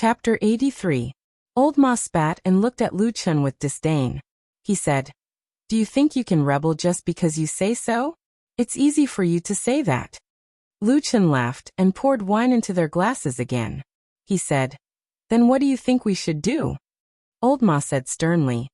Chapter 83. Old Ma spat and looked at Lu Chun with disdain. He said, "Do you think you can rebel just because you say so? It's easy for you to say that." Lu Chun laughed and poured wine into their glasses again. He said, "Then what do you think we should do?" Old Ma said sternly,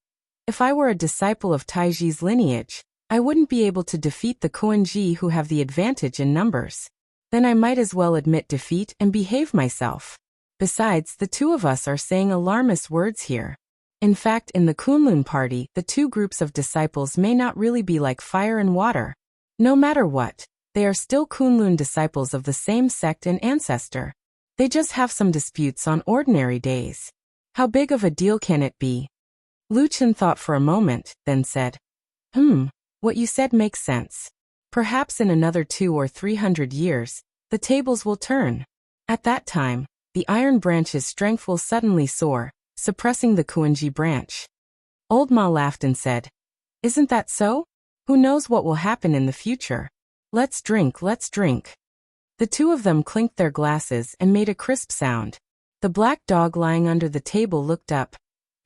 "If I were a disciple of Taiji's lineage, I wouldn't be able to defeat the Kuan-ji who have the advantage in numbers. Then I might as well admit defeat and behave myself. Besides, the two of us are saying alarmist words here. In fact, in the Kunlun party, the two groups of disciples may not really be like fire and water. No matter what, they are still Kunlun disciples of the same sect and ancestor. They just have some disputes on ordinary days. How big of a deal can it be?" Lu Chun thought for a moment, then said, What you said makes sense. Perhaps in another 200 or 300 years, the tables will turn. At that time, the iron branch's strength will suddenly soar, suppressing the Kuan-ji branch. Old Ma laughed and said, "Isn't that so? Who knows what will happen in the future? Let's drink, let's drink." The two of them clinked their glasses and made a crisp sound. The black dog lying under the table looked up,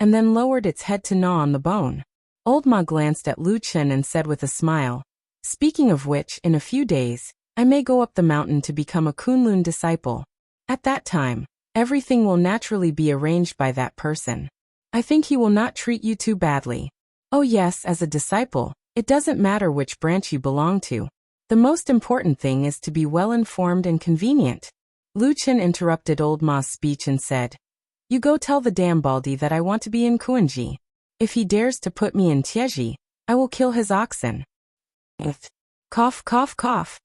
and then lowered its head to gnaw on the bone. Old Ma glanced at Lu Chun and said with a smile, "Speaking of which, in a few days, I may go up the mountain to become a Kunlun disciple. At that time, everything will naturally be arranged by that person. I think he will not treat you too badly. Oh yes, as a disciple, it doesn't matter which branch you belong to. The most important thing is to be well-informed and convenient." Lu Chun interrupted Old Ma's speech and said, "You go tell the damn baldy that I want to be in Kuan-ji. If he dares to put me in Tieji, I will kill his oxen." Cough, cough, cough.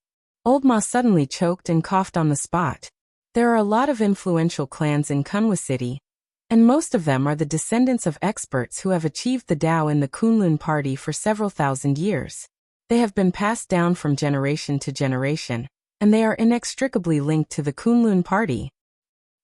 Old Ma suddenly choked and coughed on the spot. There are a lot of influential clans in Kunwa City, and most of them are the descendants of experts who have achieved the Tao in the Kunlun party for several thousand years. They have been passed down from generation to generation, and they are inextricably linked to the Kunlun party.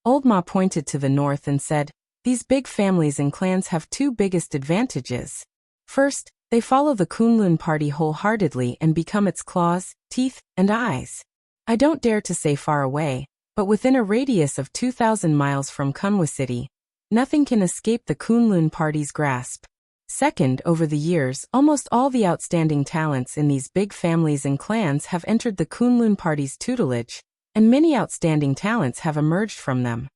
Old Ma pointed to the north and said, "These big families and clans have two biggest advantages. First, they follow the Kunlun party wholeheartedly and become its claws, teeth, and eyes. I don't dare to say far away, but within a radius of 2,000 miles from Kunwa City, nothing can escape the Kunlun party's grasp. Second, over the years, almost all the outstanding talents in these big families and clans have entered the Kunlun party's tutelage, and many outstanding talents have emerged from them."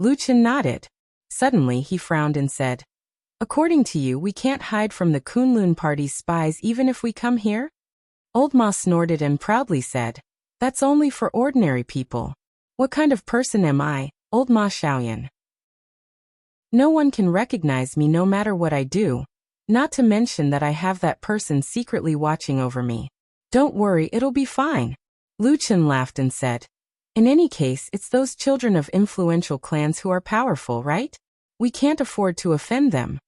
Lu Chun nodded. Suddenly he frowned and said, "According to you, we can't hide from the Kunlun party's spies even if we come here?" Old Ma snorted and proudly said, "That's only for ordinary people. What kind of person am I, Old Ma Shaoyan? No one can recognize me no matter what I do, not to mention that I have that person secretly watching over me. Don't worry, it'll be fine." Lu Chun laughed and said, "In any case, it's those children of influential clans who are powerful, right? We can't afford to offend them."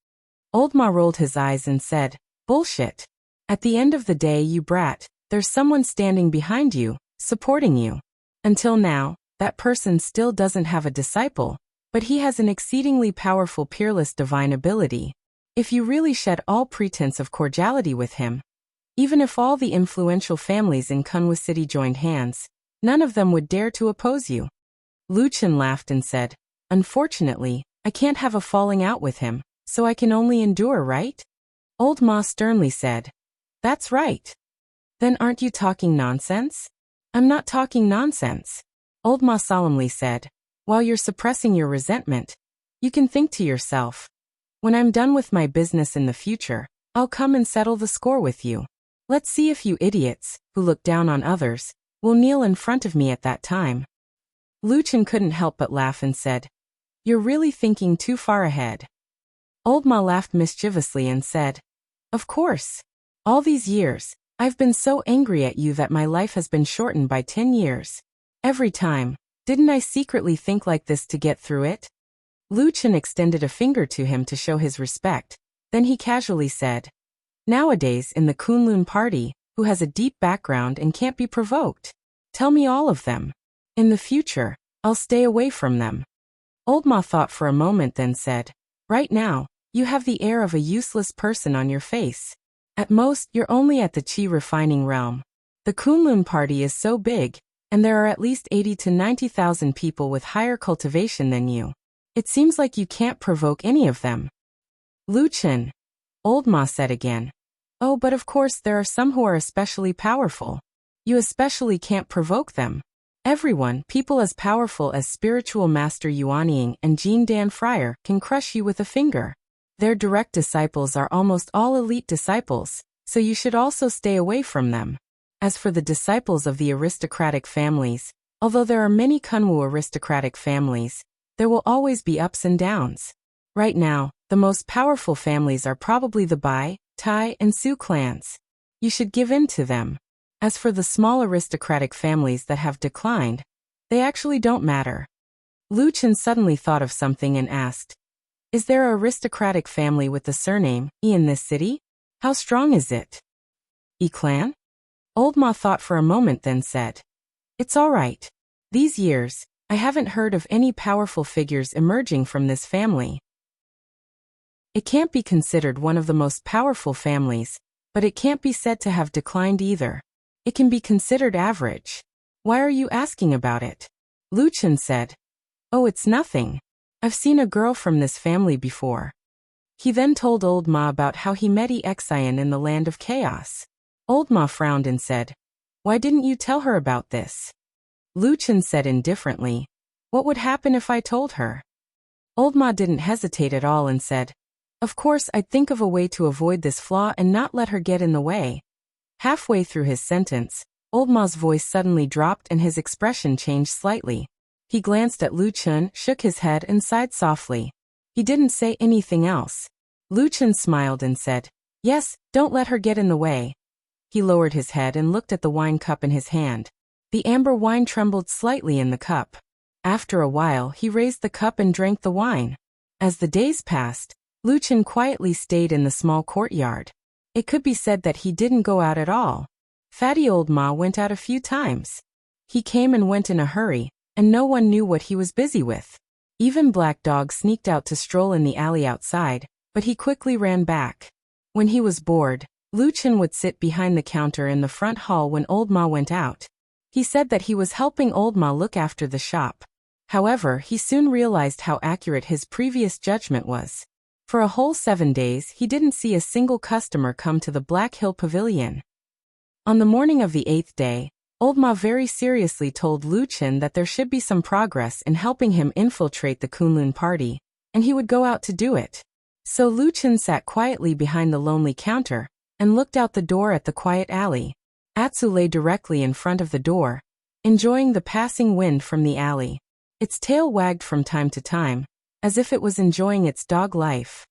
Old Ma rolled his eyes and said, "Bullshit. At the end of the day, you brat, there's someone standing behind you, supporting you. Until now, that person still doesn't have a disciple, but he has an exceedingly powerful peerless divine ability. If you really shed all pretense of cordiality with him, even if all the influential families in Kunwa City joined hands, none of them would dare to oppose you." Lu Chun laughed and said, "Unfortunately, I can't have a falling out with him, so I can only endure, right?" Old Ma sternly said, "That's right. Then aren't you talking nonsense?" "I'm not talking nonsense," Old Ma solemnly said. "While you're suppressing your resentment, you can think to yourself, when I'm done with my business in the future, I'll come and settle the score with you. Let's see if you idiots, who look down on others, will kneel in front of me at that time." Lu Chun couldn't help but laugh and said, "You're really thinking too far ahead." Old Ma laughed mischievously and said, "Of course. All these years, I've been so angry at you that my life has been shortened by 10 years. Every time, didn't I secretly think like this to get through it?" Lu Chun extended a finger to him to show his respect, then he casually said, "Nowadays in the Kunlun party, who has a deep background and can't be provoked? Tell me all of them. In the future, I'll stay away from them." Old Ma thought for a moment then said, "Right now, you have the air of a useless person on your face. At most, you're only at the Qi refining realm. The Kunlun party is so big, and there are at least 80 to 90,000 people with higher cultivation than you. It seems like you can't provoke any of them. Luchan, Old Ma said again. Oh, but of course there are some who are especially powerful. You especially can't provoke them. Everyone, people as powerful as Spiritual Master Yuanying and Jean Dan Friar, can crush you with a finger. Their direct disciples are almost all elite disciples, so you should also stay away from them. As for the disciples of the aristocratic families, although there are many Kunwu aristocratic families, there will always be ups and downs. Right now, the most powerful families are probably the Bai, Tai, and Su clans. You should give in to them. As for the small aristocratic families that have declined, they actually don't matter. Luchan suddenly thought of something and asked, is there an aristocratic family with the surname E in this city? How strong is it? E clan? Old Ma thought for a moment then said, it's all right. These years, I haven't heard of any powerful figures emerging from this family. It can't be considered one of the most powerful families, but it can't be said to have declined either. It can be considered average. Why are you asking about it? Luchan said, oh, it's nothing. I've seen a girl from this family before. He then told Old Ma about how he met Exian in the land of chaos. Old Ma frowned and said, why didn't you tell her about this? Luchan said indifferently, what would happen if I told her? Old Ma didn't hesitate at all and said, of course I'd think of a way to avoid this flaw and not let her get in the way. Halfway through his sentence, Old Ma's voice suddenly dropped and his expression changed slightly. He glanced at Luchan, shook his head and sighed softly. He didn't say anything else. Luchan smiled and said, yes, don't let her get in the way. He lowered his head and looked at the wine cup in his hand. The amber wine trembled slightly in the cup. After a while he raised the cup and drank the wine. As the days passed, Luchan quietly stayed in the small courtyard. It could be said that he didn't go out at all. Fatty Old Ma went out a few times. He came and went in a hurry, and no one knew what he was busy with. Even Black Dog sneaked out to stroll in the alley outside, but he quickly ran back. When he was bored, Luchan would sit behind the counter in the front hall when Old Ma went out. He said that he was helping Old Ma look after the shop. However, he soon realized how accurate his previous judgment was. For a whole 7 days he didn't see a single customer come to the Black Hill Pavilion. On the morning of the 8th day, Old Ma very seriously told Luchan that there should be some progress in helping him infiltrate the Kunlun party, and he would go out to do it. So Luchan sat quietly behind the lonely counter, and looked out the door at the quiet alley. Atsu lay directly in front of the door, enjoying the passing wind from the alley. Its tail wagged from time to time, as if it was enjoying its dog life.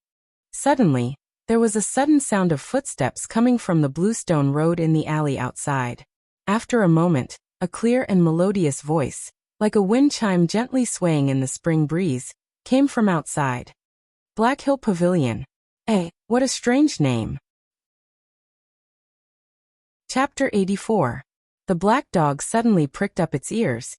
Suddenly, there was a sudden sound of footsteps coming from the bluestone road in the alley outside. After a moment, a clear and melodious voice, like a wind chime gently swaying in the spring breeze, came from outside. Black Hill Pavilion. What a strange name. Chapter 84. The black dog suddenly pricked up its ears,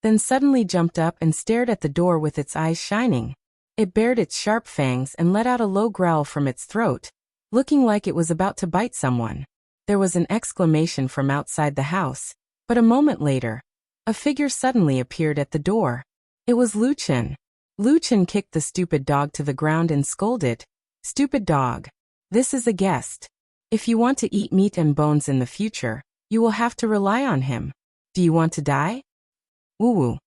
then suddenly jumped up and stared at the door with its eyes shining. It bared its sharp fangs and let out a low growl from its throat, looking like it was about to bite someone. There was an exclamation from outside the house, but a moment later, a figure suddenly appeared at the door. It was Luchan. Luchan kicked the stupid dog to the ground and scolded, "Stupid dog. This is a guest. If you want to eat meat and bones in the future, you will have to rely on him. Do you want to die?" Woo-woo.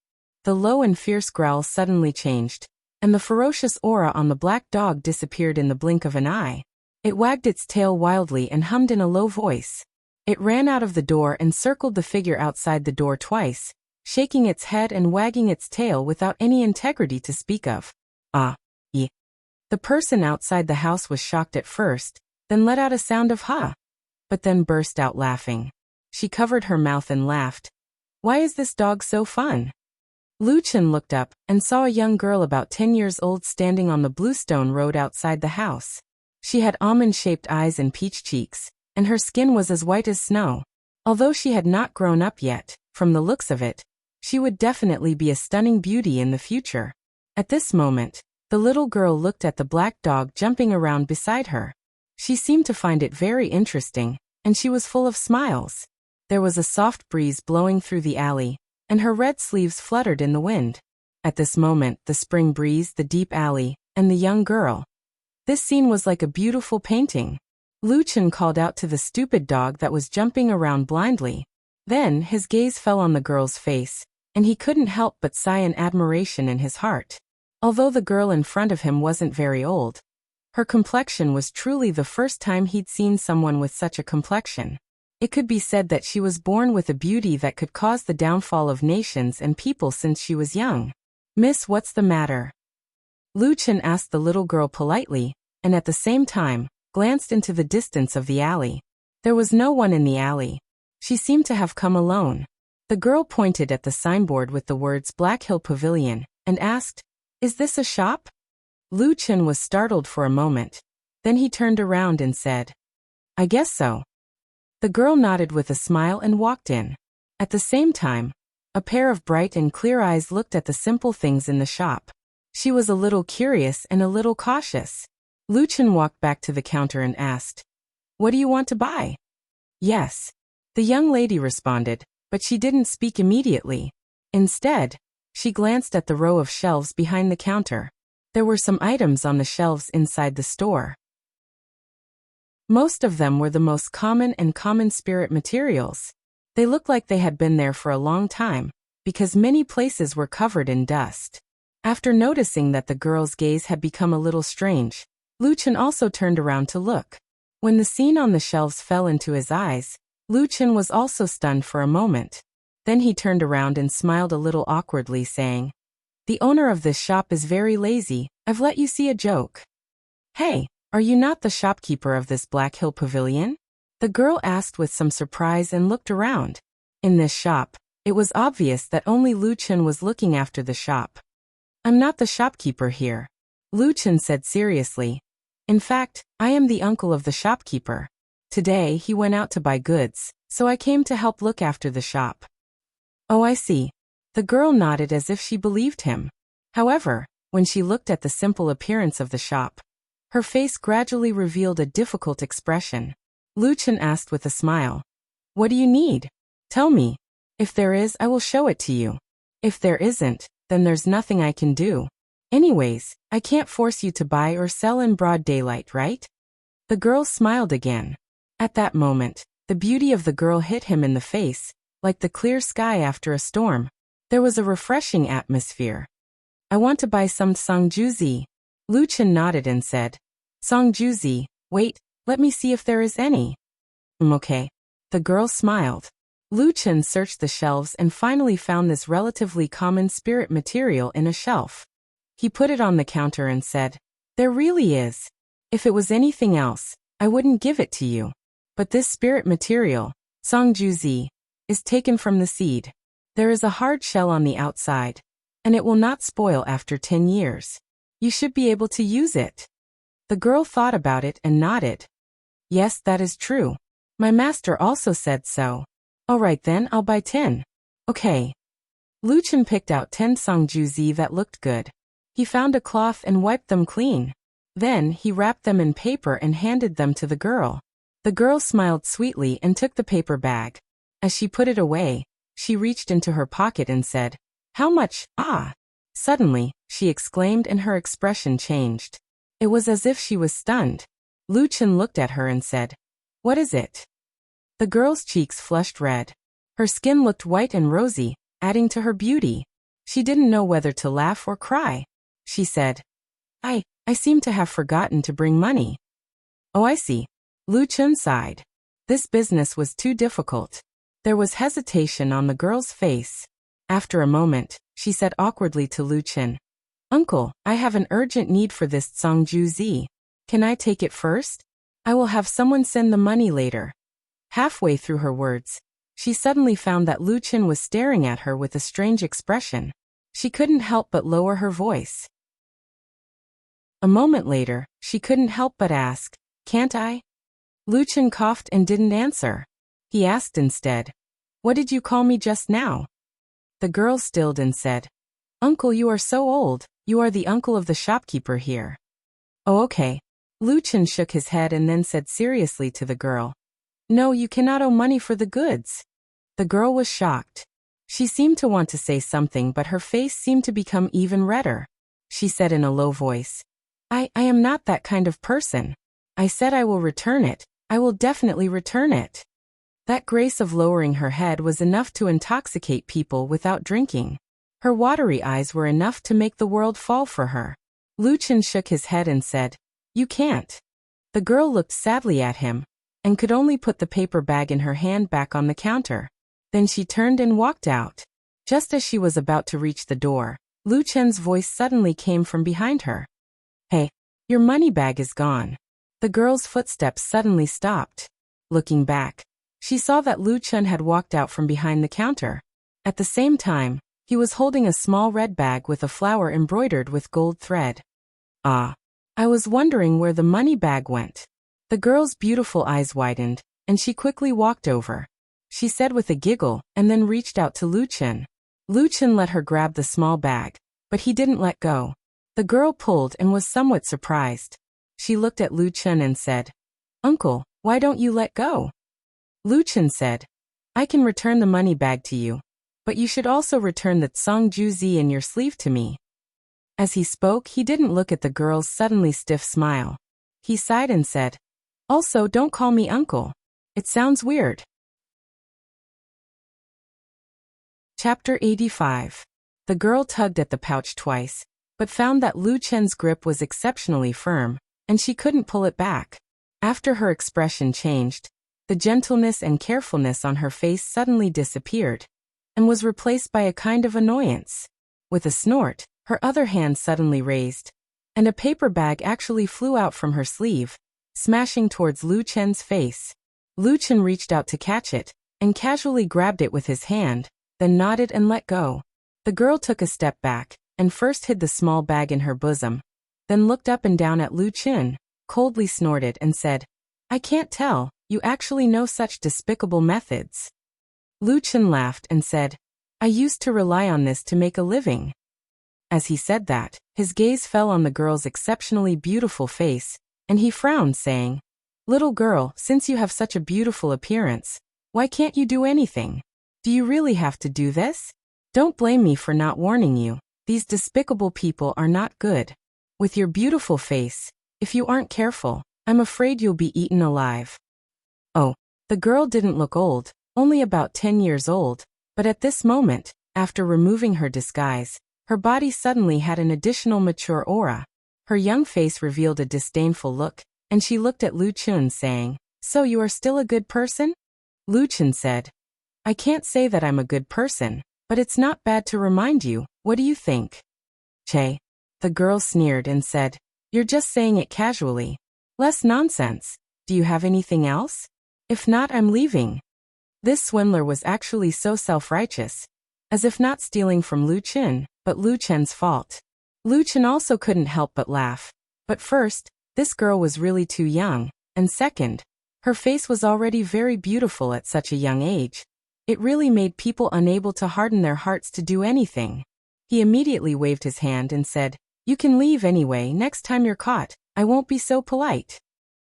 The low and fierce growl suddenly changed, and the ferocious aura on the black dog disappeared in the blink of an eye. It wagged its tail wildly and hummed in a low voice. It ran out of the door and circled the figure outside the door twice, shaking its head and wagging its tail without any integrity to speak of. The person outside the house was shocked at first, then let out a sound of "ha," but then burst out laughing. She covered her mouth and laughed. "Why is this dog so fun?" Luchan looked up and saw a young girl about 10 years old standing on the bluestone road outside the house. She had almond-shaped eyes and peach cheeks, and her skin was as white as snow. Although she had not grown up yet, from the looks of it, she would definitely be a stunning beauty in the future. At this moment, the little girl looked at the black dog jumping around beside her. She seemed to find it very interesting, and she was full of smiles. There was a soft breeze blowing through the alley, and her red sleeves fluttered in the wind. At this moment, the spring breeze, the deep alley, and the young girl. This scene was like a beautiful painting. Lu Chen called out to the stupid dog that was jumping around blindly. Then, his gaze fell on the girl's face, and he couldn't help but sigh in admiration in his heart. Although the girl in front of him wasn't very old, her complexion was truly the first time he'd seen someone with such a complexion. It could be said that she was born with a beauty that could cause the downfall of nations and people since she was young. "Miss, what's the matter?" Lu Chen asked the little girl politely, and at the same time, glanced into the distance of the alley. There was no one in the alley. She seemed to have come alone. The girl pointed at the signboard with the words Black Hill Pavilion, and asked, "Is this a shop?" Lu Chen was startled for a moment. Then he turned around and said, "I guess so." The girl nodded with a smile and walked in. At the same time, a pair of bright and clear eyes looked at the simple things in the shop. She was a little curious and a little cautious. Lu Chen walked back to the counter and asked, "What do you want to buy?" "Yes," the young lady responded, but she didn't speak immediately. Instead, she glanced at the row of shelves behind the counter. There were some items on the shelves inside the store. Most of them were the most common spirit materials. They looked like they had been there for a long time, because many places were covered in dust. After noticing that the girl's gaze had become a little strange, Lu Chen also turned around to look. When the scene on the shelves fell into his eyes, Lu Chen was also stunned for a moment. Then he turned around and smiled a little awkwardly, saying, "The owner of this shop is very lazy. I've let you see a joke." "Hey, are you not the shopkeeper of this Black Hill Pavilion?" the girl asked with some surprise and looked around. In this shop, it was obvious that only Lu Chen was looking after the shop. "I'm not the shopkeeper here," Lu Chen said seriously. "In fact, I am the uncle of the shopkeeper. Today he went out to buy goods, so I came to help look after the shop." "Oh, I see." The girl nodded as if she believed him. However, when she looked at the simple appearance of the shop, her face gradually revealed a difficult expression. Lu Chen asked with a smile, "What do you need? Tell me. If there is, I will show it to you. If there isn't, then there's nothing I can do. Anyways, I can't force you to buy or sell in broad daylight, right?" The girl smiled again. At that moment, the beauty of the girl hit him in the face, like the clear sky after a storm. There was a refreshing atmosphere. "I want to buy some songjuzi." Lu Chen nodded and said, "Songjuzi, wait, let me see if there is any." Okay." The girl smiled. Lu Chen searched the shelves and finally found this relatively common spirit material in a shelf. He put it on the counter and said, "There really is. If it was anything else, I wouldn't give it to you. But this spirit material, songjuzi, is taken from the seed. There is a hard shell on the outside, and it will not spoil after 10 years. You should be able to use it." The girl thought about it and nodded. "Yes, that is true. My master also said so." "All right then, I'll buy 10. Okay." Lu Chen picked out 10 songjuzi that looked good. He found a cloth and wiped them clean. Then he wrapped them in paper and handed them to the girl. The girl smiled sweetly and took the paper bag. As she put it away, she reached into her pocket and said, "How much? Ah!" Suddenly, she exclaimed and her expression changed. It was as if she was stunned. Lu Chen looked at her and said, "What is it?" The girl's cheeks flushed red. Her skin looked white and rosy, adding to her beauty. She didn't know whether to laugh or cry. She said, I seem to have forgotten to bring money." "Oh, I see." Lu Chen sighed. This business was too difficult. There was hesitation on the girl's face. After a moment, she said awkwardly to Lu Chen, "Uncle, I have an urgent need for this songjuzi. Can I take it first? I will have someone send the money later." Halfway through her words, she suddenly found that Lu Chen was staring at her with a strange expression. She couldn't help but lower her voice. A moment later, she couldn't help but ask, "Can't I?" Lu Chen coughed and didn't answer. He asked instead, "What did you call me just now?" The girl stilled and said, "Uncle, you are so old. You are the uncle of the shopkeeper here." "Oh, okay." Lu Chen shook his head and then said seriously to the girl, "No, you cannot owe money for the goods." The girl was shocked. She seemed to want to say something, but her face seemed to become even redder. She said in a low voice, I am not that kind of person. I said I will return it. I will definitely return it. That grace of lowering her head was enough to intoxicate people without drinking. Her watery eyes were enough to make the world fall for her. Lu Chen shook his head and said, You can't. The girl looked sadly at him, and could only put the paper bag in her hand back on the counter. Then she turned and walked out. Just as she was about to reach the door, Lu Chen's voice suddenly came from behind her. Hey, your money bag is gone. The girl's footsteps suddenly stopped. Looking back, she saw that Lu Chen had walked out from behind the counter. At the same time, he was holding a small red bag with a flower embroidered with gold thread. Ah, I was wondering where the money bag went. The girl's beautiful eyes widened, and she quickly walked over. She said with a giggle, and then reached out to Lu Chen. Lu Chen let her grab the small bag, but he didn't let go. The girl pulled and was somewhat surprised. She looked at Lu Chen and said, Uncle, why don't you let go? Lu Chen said, I can return the money bag to you, but you should also return the Tsangju Zi in your sleeve to me. As he spoke, he didn't look at the girl's suddenly stiff smile. He sighed and said, Also, don't call me uncle. It sounds weird. Chapter 85. The girl tugged at the pouch twice, but found that Lu Chen's grip was exceptionally firm, and she couldn't pull it back. After her expression changed, the gentleness and carefulness on her face suddenly disappeared, and was replaced by a kind of annoyance. With a snort, her other hand suddenly raised, and a paper bag actually flew out from her sleeve, smashing towards Lu Chen's face. Lu Chen reached out to catch it, and casually grabbed it with his hand, then nodded and let go. The girl took a step back, and first hid the small bag in her bosom, then looked up and down at Lu Chen, coldly snorted and said, I can't tell, you actually know such despicable methods. Lu Chen laughed and said, I used to rely on this to make a living. As he said that, his gaze fell on the girl's exceptionally beautiful face, and he frowned, saying, Little girl, since you have such a beautiful appearance, why can't you do anything? Do you really have to do this? Don't blame me for not warning you. These despicable people are not good. With your beautiful face, if you aren't careful, I'm afraid you'll be eaten alive. Oh, the girl didn't look old, only about 10 years old, but at this moment, after removing her disguise, her body suddenly had an additional mature aura. Her young face revealed a disdainful look, and she looked at Lu Chen saying, So you are still a good person? Lu Chen said, I can't say that I'm a good person, but it's not bad to remind you. What do you think? Che. The girl sneered and said, You're just saying it casually. Less nonsense. Do you have anything else? If not, I'm leaving. This swindler was actually so self-righteous, as if not stealing from Lu Chen, but Lu Chen's fault. Lu Chen also couldn't help but laugh. But first, this girl was really too young, and second, her face was already very beautiful at such a young age. It really made people unable to harden their hearts to do anything. He immediately waved his hand and said, You can leave anyway. Next time you're caught, I won't be so polite.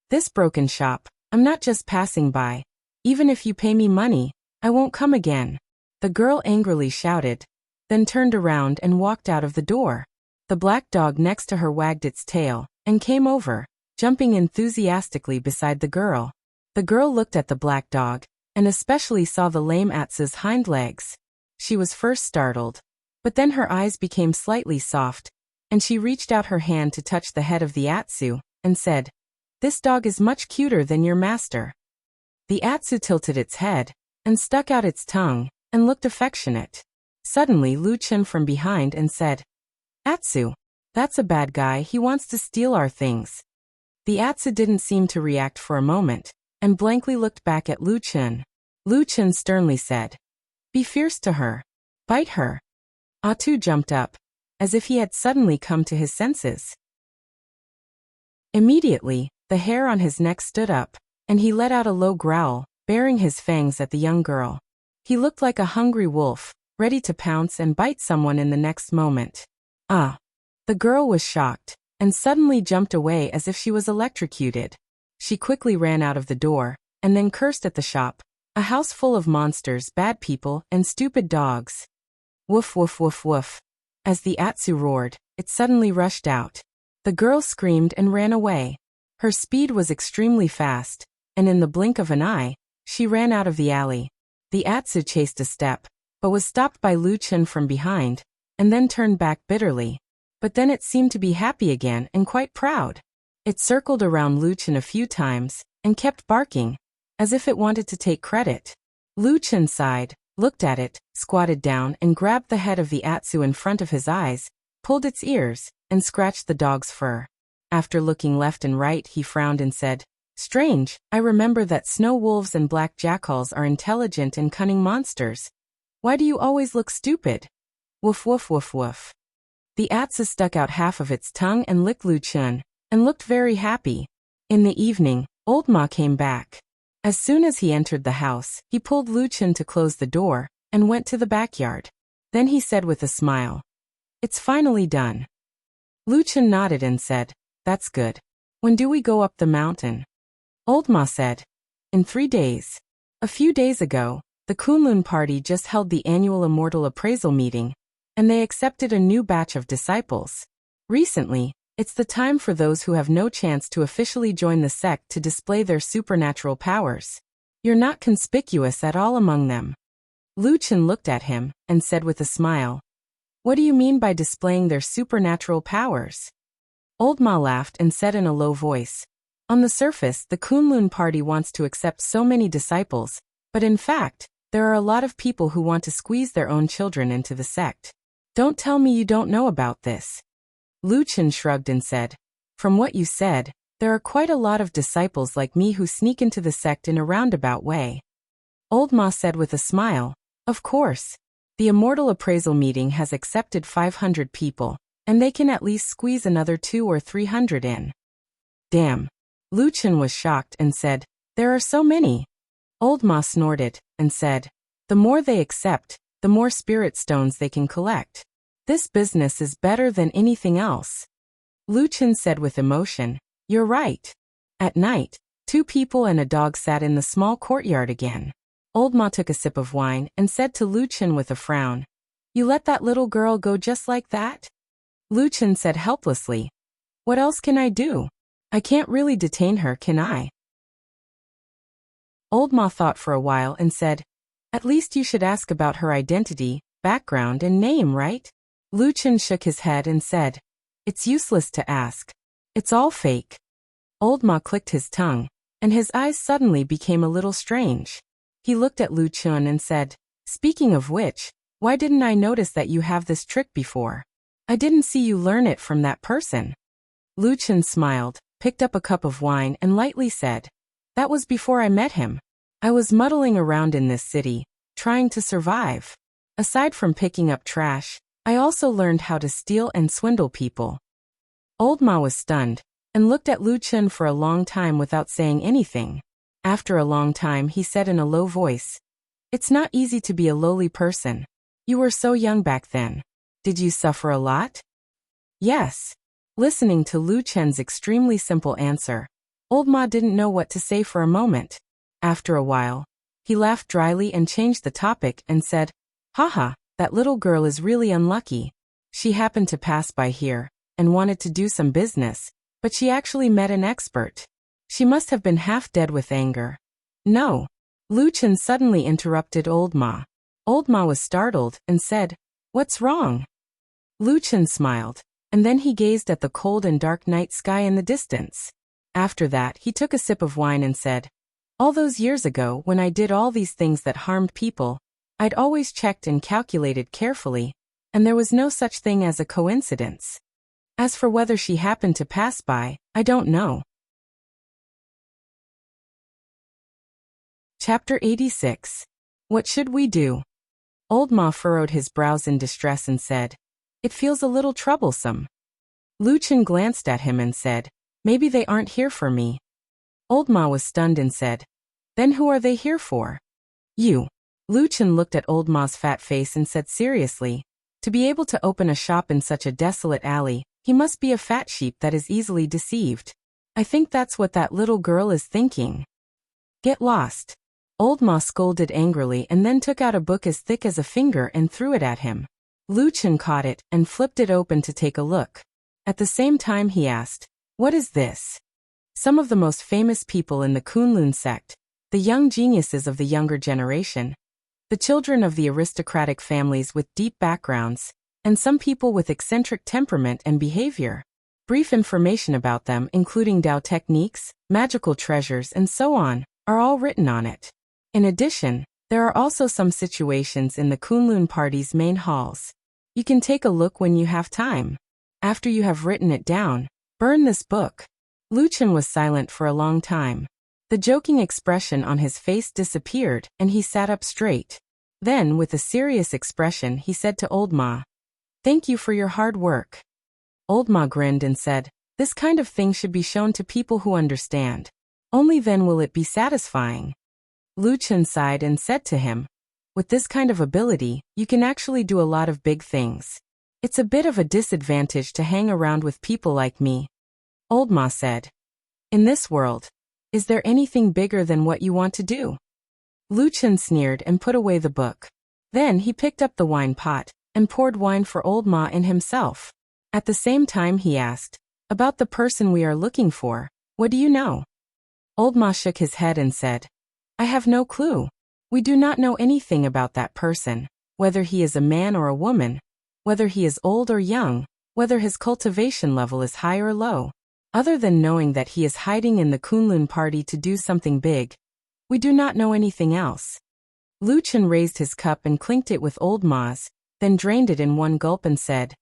This broken shop, I'm not just passing by. Even if you pay me money, I won't come again. The girl angrily shouted, then turned around and walked out of the door. The black dog next to her wagged its tail, and came over, jumping enthusiastically beside the girl. The girl looked at the black dog, and especially saw the lame Atsu's hind legs. She was first startled, but then her eyes became slightly soft, and she reached out her hand to touch the head of the Atsu, and said, This dog is much cuter than your master. The Atsu tilted its head, and stuck out its tongue, and looked affectionate. Suddenly Lu Chen from behind and said, Atsu, that's a bad guy, he wants to steal our things. The Atsu didn't seem to react for a moment, and blankly looked back at Lu Chen. Lu Chen sternly said, Be fierce to her. Bite her. Atsu jumped up, as if he had suddenly come to his senses. Immediately, the hair on his neck stood up, and he let out a low growl, baring his fangs at the young girl. He looked like a hungry wolf, ready to pounce and bite someone in the next moment. Ah! The girl was shocked, and suddenly jumped away as if she was electrocuted. She quickly ran out of the door, and then cursed at the shop, A house full of monsters, bad people, and stupid dogs. Woof woof woof woof. As the Atsu roared, it suddenly rushed out. The girl screamed and ran away. Her speed was extremely fast, and in the blink of an eye, she ran out of the alley. The Atsu chased a step, but was stopped by Lu Chen from behind, and then turned back bitterly. But then it seemed to be happy again and quite proud. It circled around Lu Chen a few times, and kept barking, as if it wanted to take credit. Lu Chen sighed, looked at it, squatted down and grabbed the head of the Atsu in front of his eyes, pulled its ears, and scratched the dog's fur. After looking left and right, he frowned and said, "Strange, I remember that snow wolves and black jackals are intelligent and cunning monsters. Why do you always look stupid?" Woof woof woof woof. The Atsu stuck out half of its tongue and licked Lu Chen, and looked very happy. In the evening, Old Ma came back. As soon as he entered the house, he pulled Lu Chen to close the door, and went to the backyard. Then he said with a smile, "It's finally done." Lu Chen nodded and said, "That's good. When do we go up the mountain?" Old Ma said, "In 3 days. A few days ago, the Kunlun party just held the annual Immortal Appraisal meeting, and they accepted a new batch of disciples. Recently, it's the time for those who have no chance to officially join the sect to display their supernatural powers. You're not conspicuous at all among them." Lu Chen looked at him, and said with a smile, "What do you mean by displaying their supernatural powers?" Old Ma laughed and said in a low voice, "On the surface, the Kunlun party wants to accept so many disciples, but in fact, there are a lot of people who want to squeeze their own children into the sect. Don't tell me you don't know about this." Lu Chen shrugged and said, "From what you said, there are quite a lot of disciples like me who sneak into the sect in a roundabout way." Old Ma said with a smile, "Of course. The Immortal Appraisal meeting has accepted 500 people, and they can at least squeeze another 200 or 300 in." "Damn." Lu Chen was shocked and said, "There are so many." Old Ma snorted, and said, "The more they accept, the more spirit stones they can collect. This business is better than anything else." Lu Chen said with emotion, "You're right." At night, 2 people and a dog sat in the small courtyard again. Old Ma took a sip of wine and said to Lu Chen with a frown, "You let that little girl go just like that?" Lu Chen said helplessly, "What else can I do? I can't really detain her, can I?" Old Ma thought for a while and said, "At least you should ask about her identity, background, and name, right?" Lu Chen shook his head and said, "It's useless to ask. It's all fake." Old Ma clicked his tongue, and his eyes suddenly became a little strange. He looked at Lu Chen and said, "Speaking of which, why didn't I notice that you have this trick before? I didn't see you learn it from that person." Lu Chen smiled, picked up a cup of wine and lightly said, "That was before I met him. I was muddling around in this city, trying to survive. Aside from picking up trash, I also learned how to steal and swindle people." Old Ma was stunned, and looked at Lu Chen for a long time without saying anything. After a long time he said in a low voice, "It's not easy to be a lowly person. You were so young back then. Did you suffer a lot?" "Yes." Listening to Lu Chen's extremely simple answer, Old Ma didn't know what to say for a moment. After a while, he laughed dryly and changed the topic and said, "Haha, that little girl is really unlucky. She happened to pass by here, and wanted to do some business, but she actually met an expert. She must have been half dead with anger." "No." Lu Chen suddenly interrupted Old Ma. Old Ma was startled and said, "What's wrong?" Lu Chen smiled, and then he gazed at the cold and dark night sky in the distance. After that he took a sip of wine and said, "All those years ago when I did all these things that harmed people, I'd always checked and calculated carefully, and there was no such thing as a coincidence. As for whether she happened to pass by, I don't know." Chapter 86. What should we do? Old Ma furrowed his brows in distress and said, "It feels a little troublesome." Lu Chen glanced at him and said, "Maybe they aren't here for me." Old Ma was stunned and said, "Then who are they here for?" "You." Lu Chen looked at Old Ma's fat face and said seriously, "To be able to open a shop in such a desolate alley, he must be a fat sheep that is easily deceived. I think that's what that little girl is thinking." "Get lost." Old Ma scolded angrily and then took out a book as thick as a finger and threw it at him. Lu Chen caught it and flipped it open to take a look. At the same time he asked, "What is this?" Some of the most famous people in the Kunlun sect, the young geniuses of the younger generation, the children of the aristocratic families with deep backgrounds, and some people with eccentric temperament and behavior. Brief information about them, including Dao techniques, magical treasures, and so on, are all written on it. In addition, there are also some situations in the Kunlun party's main halls. You can take a look when you have time. After you have written it down, burn this book. Lu Chen was silent for a long time. The joking expression on his face disappeared and he sat up straight. Then, with a serious expression, he said to Old Ma, "Thank you for your hard work." Old Ma grinned and said, "This kind of thing should be shown to people who understand. Only then will it be satisfying." Lu Chen sighed and said to him, "With this kind of ability, you can actually do a lot of big things. It's a bit of a disadvantage to hang around with people like me." Old Ma said, "In this world, is there anything bigger than what you want to do?" Lu Chen sneered and put away the book. Then he picked up the wine pot and poured wine for Old Ma and himself. At the same time he asked, "About the person we are looking for, what do you know?" Old Ma shook his head and said, "I have no clue. We do not know anything about that person, whether he is a man or a woman, whether he is old or young, whether his cultivation level is high or low. Other than knowing that he is hiding in the Kunlun party to do something big, we do not know anything else." Lu Chen raised his cup and clinked it with Old Ma's, then drained it in one gulp and said,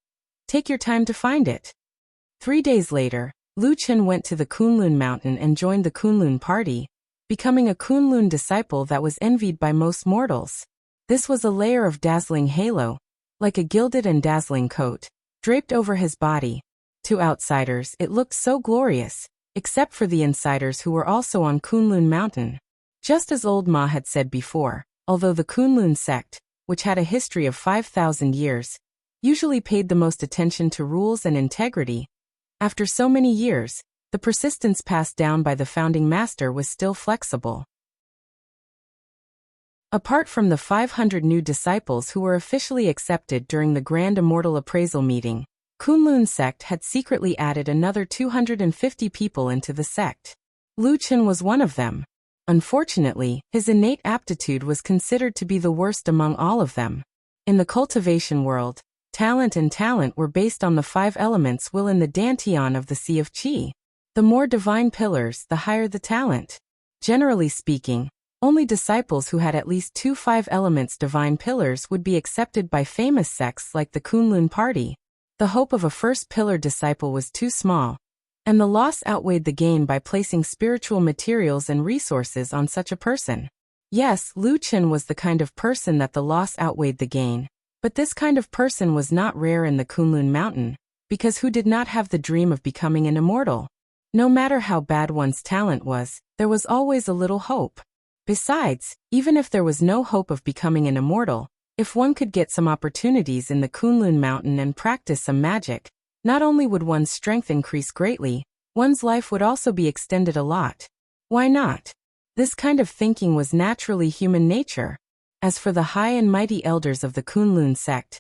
"Take your time to find it." 3 days later, Lu Chen went to the Kunlun mountain and joined the Kunlun party, becoming a Kunlun disciple that was envied by most mortals. This was a layer of dazzling halo, like a gilded and dazzling coat, draped over his body. To outsiders, it looked so glorious, except for the insiders who were also on Kunlun Mountain. Just as Old Ma had said before, although the Kunlun sect, which had a history of 5,000 years, usually paid the most attention to rules and integrity, after so many years, the persistence passed down by the founding master was still flexible. Apart from the 500 new disciples who were officially accepted during the Grand Immortal Appraisal meeting, Kunlun sect had secretly added another 250 people into the sect. Lu Chen was one of them. Unfortunately, his innate aptitude was considered to be the worst among all of them. In the cultivation world, talent and talent were based on the 5 elements will in the dantian of the Sea of Qi. The more divine pillars, the higher the talent. Generally speaking, only disciples who had at least 2 5 elements divine pillars would be accepted by famous sects like the Kunlun party. The hope of a first pillar disciple was too small, and the loss outweighed the gain by placing spiritual materials and resources on such a person. Yes, Lu Chen was the kind of person that the loss outweighed the gain, but this kind of person was not rare in the Kunlun mountain, because who did not have the dream of becoming an immortal? No matter how bad one's talent was, there was always a little hope. Besides, even if there was no hope of becoming an immortal, if one could get some opportunities in the Kunlun mountain and practice some magic, not only would one's strength increase greatly, one's life would also be extended a lot. Why not? This kind of thinking was naturally human nature. As for the high and mighty elders of the Kunlun sect,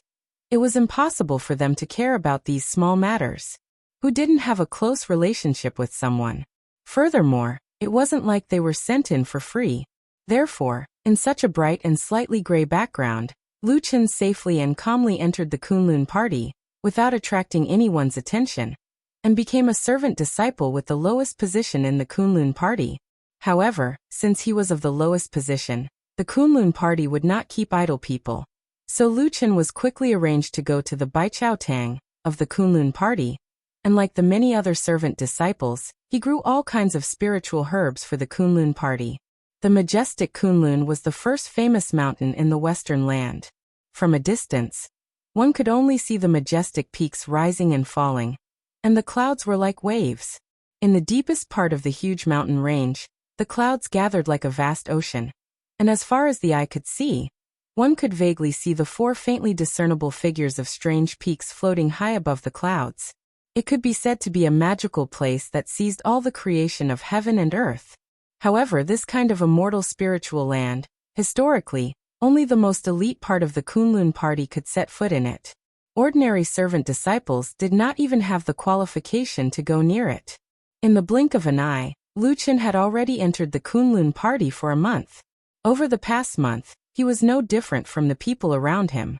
it was impossible for them to care about these small matters. Who didn't have a close relationship with someone? Furthermore, it wasn't like they were sent in for free. Therefore, in such a bright and slightly gray background, Lu Chen safely and calmly entered the Kunlun party, without attracting anyone's attention, and became a servant disciple with the lowest position in the Kunlun party. However, since he was of the lowest position, the Kunlun party would not keep idle people. So Lu Chen was quickly arranged to go to the Baichao Tang of the Kunlun party, and like the many other servant disciples, he grew all kinds of spiritual herbs for the Kunlun party. The majestic Kunlun was the first famous mountain in the western land. From a distance, one could only see the majestic peaks rising and falling, and the clouds were like waves. In the deepest part of the huge mountain range, the clouds gathered like a vast ocean, and as far as the eye could see, one could vaguely see the 4 faintly discernible figures of strange peaks floating high above the clouds. It could be said to be a magical place that seized all the creation of heaven and earth. However, this kind of immortal spiritual land, historically, only the most elite part of the Kunlun party could set foot in it. Ordinary servant disciples did not even have the qualification to go near it. In the blink of an eye, Lu Chen had already entered the Kunlun party for a month. Over the past month, he was no different from the people around him.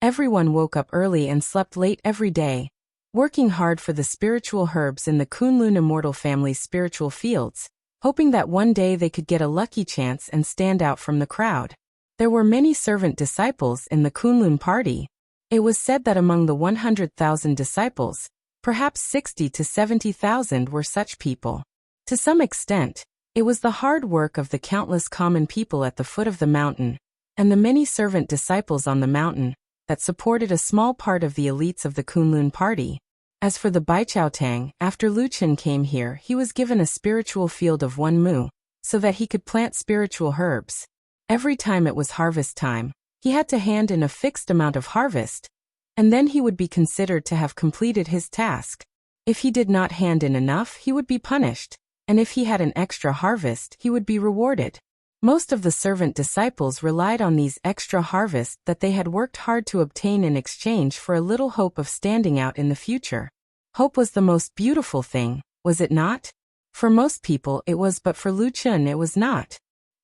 Everyone woke up early and slept late every day, working hard for the spiritual herbs in the Kunlun immortal family's spiritual fields, hoping that one day they could get a lucky chance and stand out from the crowd. There were many servant disciples in the Kunlun party. It was said that among the 100,000 disciples, perhaps 60 to 70,000 were such people. To some extent, it was the hard work of the countless common people at the foot of the mountain, and the many servant disciples on the mountain, that supported a small part of the elites of the Kunlun party. As for the Baichaotang, after Lu Chen came here, he was given a spiritual field of 1 mu, so that he could plant spiritual herbs. Every time it was harvest time, he had to hand in a fixed amount of harvest, and then he would be considered to have completed his task. If he did not hand in enough, he would be punished, and if he had an extra harvest, he would be rewarded. Most of the servant disciples relied on these extra harvests that they had worked hard to obtain in exchange for a little hope of standing out in the future. Hope was the most beautiful thing, was it not? For most people it was, but for Lu Chen it was not.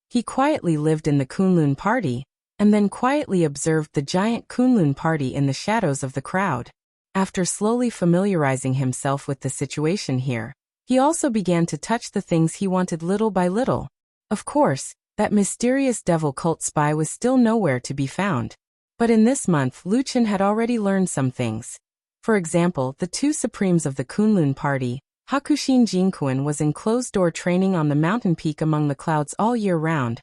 He quietly lived in the Kunlun party, and then quietly observed the giant Kunlun party in the shadows of the crowd. After slowly familiarizing himself with the situation here, he also began to touch the things he wanted little by little. Of course, that mysterious devil cult spy was still nowhere to be found. But in this month Lu Chen had already learned some things. For example, the 2 supremes of the Kunlun party, Hakushin Jinkuan, was in closed-door training on the mountain peak among the clouds all year round,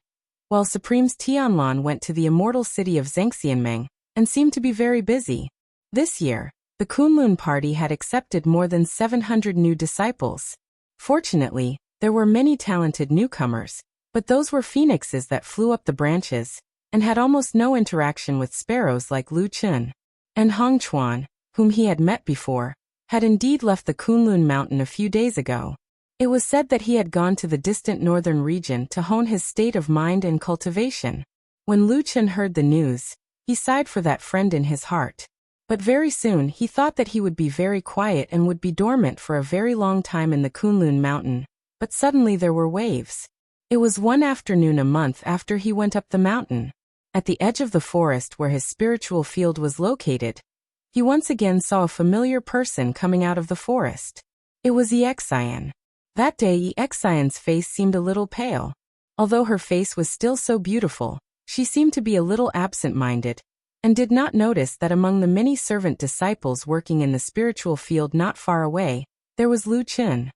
while Supremes Tianlan went to the immortal city of Zhengxianmeng, and seemed to be very busy. This year, the Kunlun party had accepted more than 700 new disciples. Fortunately, there were many talented newcomers, but those were phoenixes that flew up the branches, and had almost no interaction with sparrows like Lu Chen. And Hong Chuan, whom he had met before, had indeed left the Kunlun mountain a few days ago. It was said that he had gone to the distant northern region to hone his state of mind and cultivation. When Lu Chen heard the news, he sighed for that friend in his heart. But very soon he thought that he would be very quiet and would be dormant for a very long time in the Kunlun mountain. But suddenly there were waves. It was one afternoon a month after he went up the mountain. At the edge of the forest where his spiritual field was located, he once again saw a familiar person coming out of the forest. It was Exian. That day Exian's face seemed a little pale. Although her face was still so beautiful, she seemed to be a little absent-minded, and did not notice that among the many servant disciples working in the spiritual field not far away, there was Lu Chen.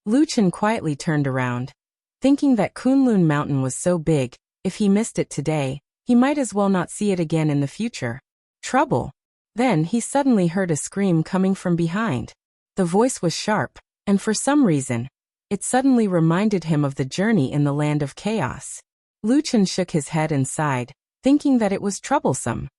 Lu Chen quietly turned around, thinking that Kunlun Mountain was so big, if he missed it today, he might as well not see it again in the future. Trouble. Then he suddenly heard a scream coming from behind. The voice was sharp, and for some reason, it suddenly reminded him of the journey in the land of chaos. Lu Chen shook his head and sighed, thinking that it was troublesome.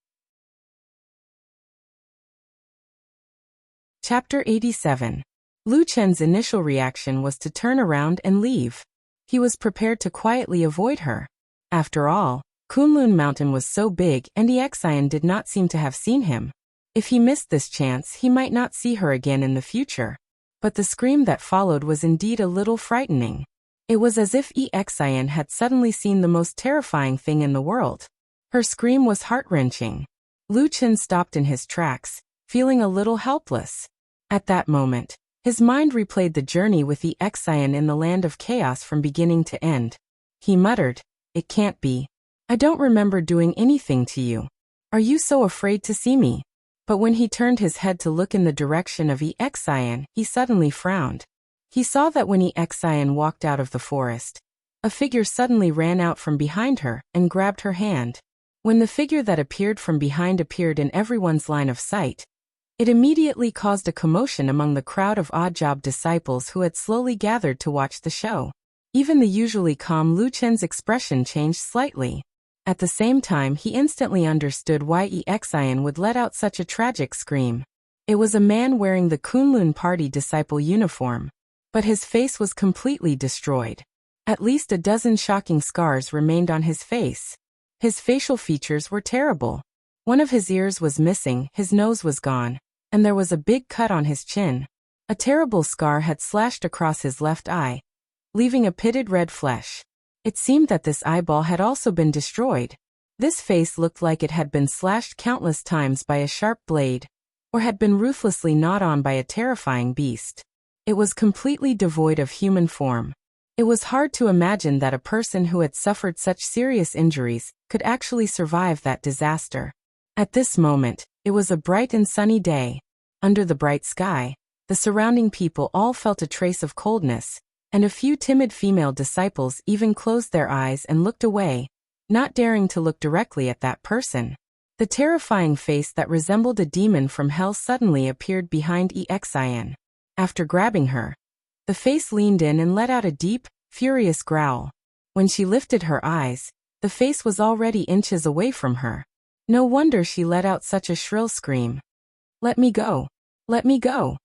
Chapter 87. Lu Chen's initial reaction was to turn around and leave. He was prepared to quietly avoid her. After all, Kunlun Mountain was so big and Exian did not seem to have seen him. If he missed this chance, he might not see her again in the future. But the scream that followed was indeed a little frightening. It was as if Exian had suddenly seen the most terrifying thing in the world. Her scream was heart-wrenching. Lu Chen stopped in his tracks, feeling a little helpless. At that moment, his mind replayed the journey with Exian in the land of chaos from beginning to end. He muttered, "It can't be. I don't remember doing anything to you. Are you so afraid to see me?" But when he turned his head to look in the direction of Exian, he suddenly frowned. He saw that when Exian walked out of the forest, a figure suddenly ran out from behind her and grabbed her hand. When the figure that appeared from behind appeared in everyone's line of sight, it immediately caused a commotion among the crowd of odd-job disciples who had slowly gathered to watch the show. Even the usually calm Lu Chen's expression changed slightly. At the same time, he instantly understood why Exian would let out such a tragic scream. It was a man wearing the Kunlun Party disciple uniform, but his face was completely destroyed. At least a dozen shocking scars remained on his face. His facial features were terrible. One of his ears was missing, his nose was gone, and there was a big cut on his chin. A terrible scar had slashed across his left eye, leaving a pitted red flesh. It seemed that this eyeball had also been destroyed. This face looked like it had been slashed countless times by a sharp blade, or had been ruthlessly gnawed on by a terrifying beast. It was completely devoid of human form. It was hard to imagine that a person who had suffered such serious injuries could actually survive that disaster. At this moment, it was a bright and sunny day. Under the bright sky, the surrounding people all felt a trace of coldness, and a few timid female disciples even closed their eyes and looked away, not daring to look directly at that person. The terrifying face that resembled a demon from hell suddenly appeared behind Exin. After grabbing her, the face leaned in and let out a deep, furious growl. When she lifted her eyes, the face was already inches away from her. No wonder she let out such a shrill scream. "Let me go! Let me go!"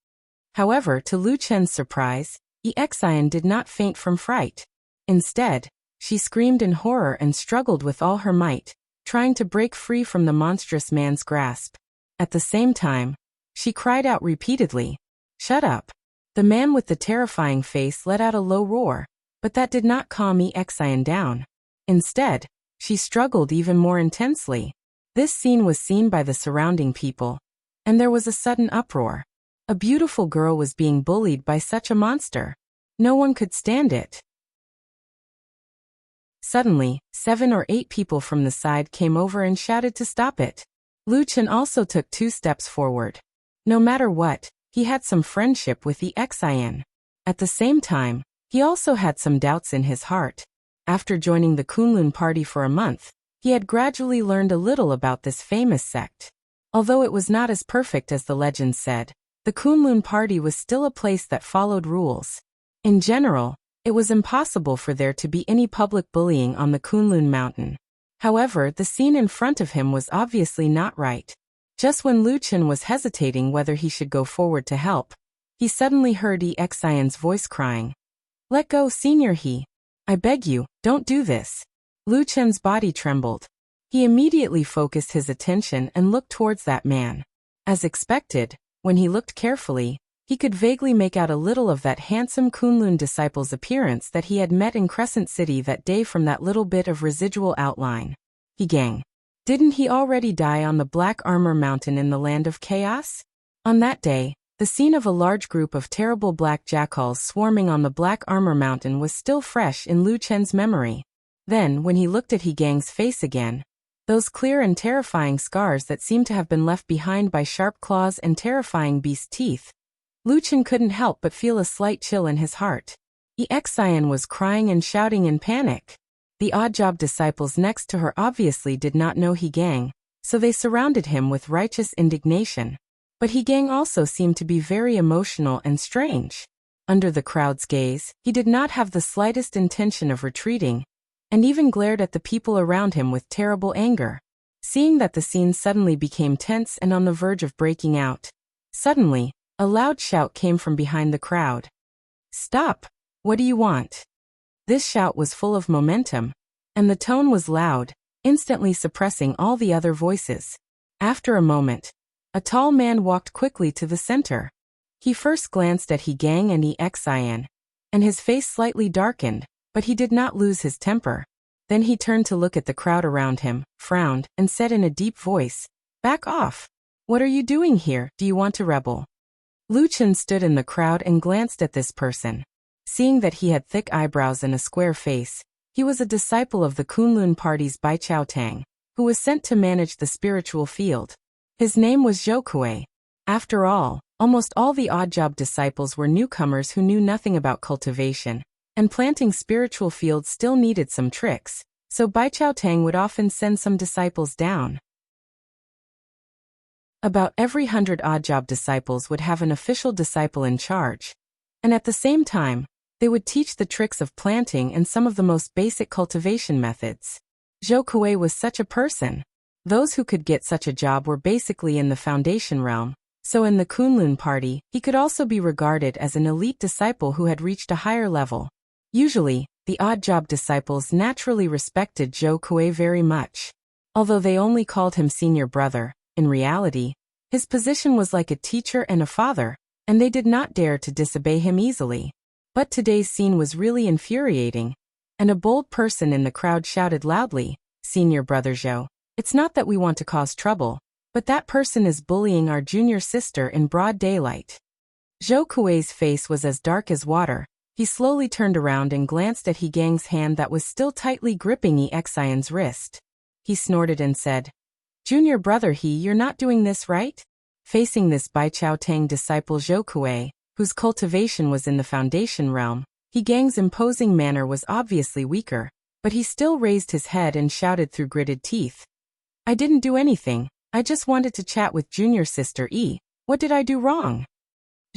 However, to Lu Chen's surprise, Exin did not faint from fright. Instead, she screamed in horror and struggled with all her might, trying to break free from the monstrous man's grasp. At the same time, she cried out repeatedly, "Shut up!" The man with the terrifying face let out a low roar, but that did not calm Exin down. Instead, she struggled even more intensely. This scene was seen by the surrounding people, and there was a sudden uproar. A beautiful girl was being bullied by such a monster. No one could stand it. Suddenly, 7 or 8 people from the side came over and shouted to stop it. Lu Chen also took 2 steps forward. No matter what, he had some friendship with Exin. At the same time, he also had some doubts in his heart. After joining the Kunlun Party for a month, he had gradually learned a little about this famous sect. Although it was not as perfect as the legend said, the Kunlun Party was still a place that followed rules. In general, it was impossible for there to be any public bullying on the Kunlun mountain. However, the scene in front of him was obviously not right. Just when Lu Chen was hesitating whether he should go forward to help, he suddenly heard Exin's voice crying, "Let go, Senior He. I beg you, don't do this." Lu Chen's body trembled. He immediately focused his attention and looked towards that man. As expected, when he looked carefully, he could vaguely make out a little of that handsome Kunlun disciple's appearance that he had met in Crescent City that day from that little bit of residual outline. Gang. Didn't he already die on the Black Armor Mountain in the Land of Chaos? On that day, the scene of a large group of terrible black jackals swarming on the Black Armor Mountain was still fresh in Lu Chen's memory. Then, when he looked at Gang's face again, those clear and terrifying scars that seemed to have been left behind by sharp claws and terrifying beast teeth, Lu Chen couldn't help but feel a slight chill in his heart. Exin was crying and shouting in panic. The Oddjob disciples next to her obviously did not know Gang, so they surrounded him with righteous indignation. But Gang also seemed to be very emotional and strange. Under the crowd's gaze, he did not have the slightest intention of retreating, and even glared at the people around him with terrible anger. Seeing that the scene suddenly became tense and on the verge of breaking out, suddenly, a loud shout came from behind the crowd. "Stop! What do you want?" This shout was full of momentum, and the tone was loud, instantly suppressing all the other voices. After a moment, a tall man walked quickly to the center. He first glanced at Gang and Exin, and his face slightly darkened, but he did not lose his temper. Then he turned to look at the crowd around him, frowned, and said in a deep voice, "Back off! What are you doing here? Do you want to rebel?" Lu Chen stood in the crowd and glanced at this person. Seeing that he had thick eyebrows and a square face, he was a disciple of the Kunlun Party's Bai Chao Tang, who was sent to manage the spiritual field. His name was Zhou. After all, almost all the Oddjob disciples were newcomers who knew nothing about cultivation, and planting spiritual fields still needed some tricks, so Bai Chao Tang would often send some disciples down. About every 100 Oddjob disciples would have an official disciple in charge, and at the same time, they would teach the tricks of planting and some of the most basic cultivation methods. Zhou was such a person. Those who could get such a job were basically in the foundation realm, So in the Kunlun party, he could also be regarded as an elite disciple who had reached a higher level. Usually, the odd job disciples naturally respected Zhou Kuei very much. Although they only called him senior brother, in reality, his position was like a teacher and a father, and they did not dare to disobey him easily. But today's scene was really infuriating, and a bold person in the crowd shouted loudly, "Senior brother Zhou, it's not that we want to cause trouble, but that person is bullying our junior sister in broad daylight." Zhou Kuei's face was as dark as water. He slowly turned around and glanced at He Gang's hand that was still tightly gripping Yi Xian's wrist. He snorted and said, "Junior brother He, you're not doing this right?" Facing this Baichao Tang disciple Zhou Kuei, whose cultivation was in the foundation realm, He Gang's imposing manner was obviously weaker, but he still raised his head and shouted through gritted teeth, "I didn't do anything, I just wanted to chat with junior sister Yi. What did I do wrong?"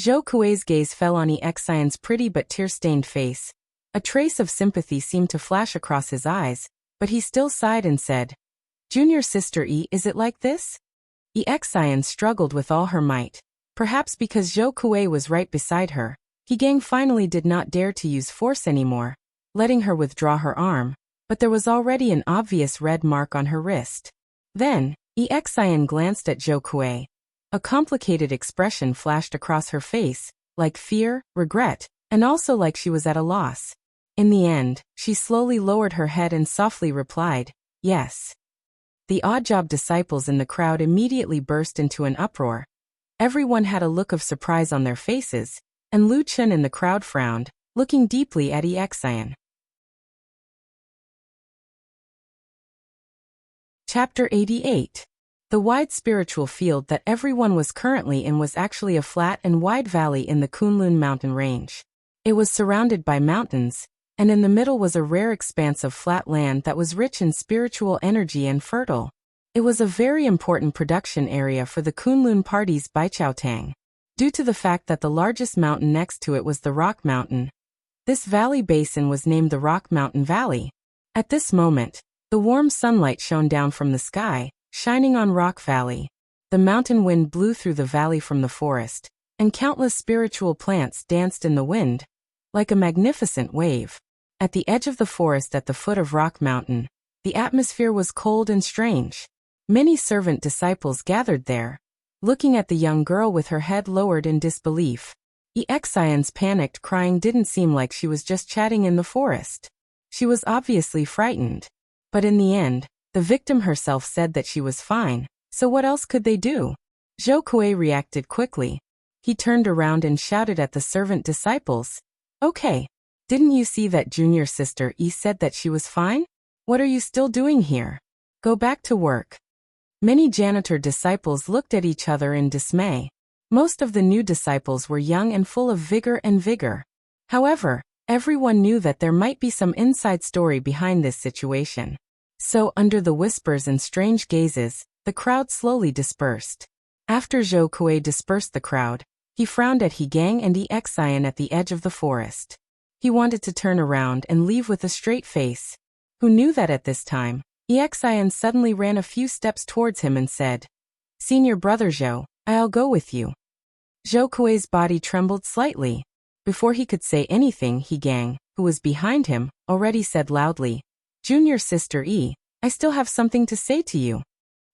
Zhou Kuei's gaze fell on Yi Xian's pretty but tear-stained face. A trace of sympathy seemed to flash across his eyes, but he still sighed and said, "Junior sister Yi, is it like this?" Yi Xian struggled with all her might. Perhaps because Zhou Kuei was right beside her, He Gang finally did not dare to use force anymore, letting her withdraw her arm, but there was already an obvious red mark on her wrist. Then, Yi Xian glanced at Zhou Kuei. A complicated expression flashed across her face, like fear, regret, and also like she was at a loss. In the end, she slowly lowered her head and softly replied, "Yes." The odd-job disciples in the crowd immediately burst into an uproar. Everyone had a look of surprise on their faces, and Lu Chen in the crowd frowned, looking deeply at Yi Xian. Chapter 88. The wide spiritual field that everyone was currently in was actually a flat and wide valley in the Kunlun mountain range. It was surrounded by mountains, and in the middle was a rare expanse of flat land that was rich in spiritual energy and fertile. It was a very important production area for the Kunlun party's Baichao Tang. Due to the fact that the largest mountain next to it was the Rock Mountain, this valley basin was named the Rock Mountain Valley. At this moment, the warm sunlight shone down from the sky, shining on Rock Valley. The mountain wind blew through the valley from the forest, and countless spiritual plants danced in the wind, like a magnificent wave. At the edge of the forest at the foot of Rock Mountain, the atmosphere was cold and strange. Many servant disciples gathered there, looking at the young girl with her head lowered in disbelief. Yi Xian's panicked crying didn't seem like she was just chatting in the forest. She was obviously frightened. But in the end, the victim herself said that she was fine, so what else could they do? Zhou Kuei reacted quickly. He turned around and shouted at the servant disciples, "Okay, didn't you see that junior sister Yi said that she was fine? What are you still doing here? Go back to work." Many janitor disciples looked at each other in dismay. Most of the new disciples were young and full of vigor. However, everyone knew that there might be some inside story behind this situation. So, under the whispers and strange gazes, the crowd slowly dispersed. After Zhou Kuei dispersed the crowd, he frowned at He Gang and Yi Xian at the edge of the forest. He wanted to turn around and leave with a straight face. Who knew that at this time, Yi Xian suddenly ran a few steps towards him and said, "Senior brother Zhou, I'll go with you." Zhou Kuei's body trembled slightly. Before he could say anything, He Gang, who was behind him, already said loudly, "Junior sister Yi, I still have something to say to you."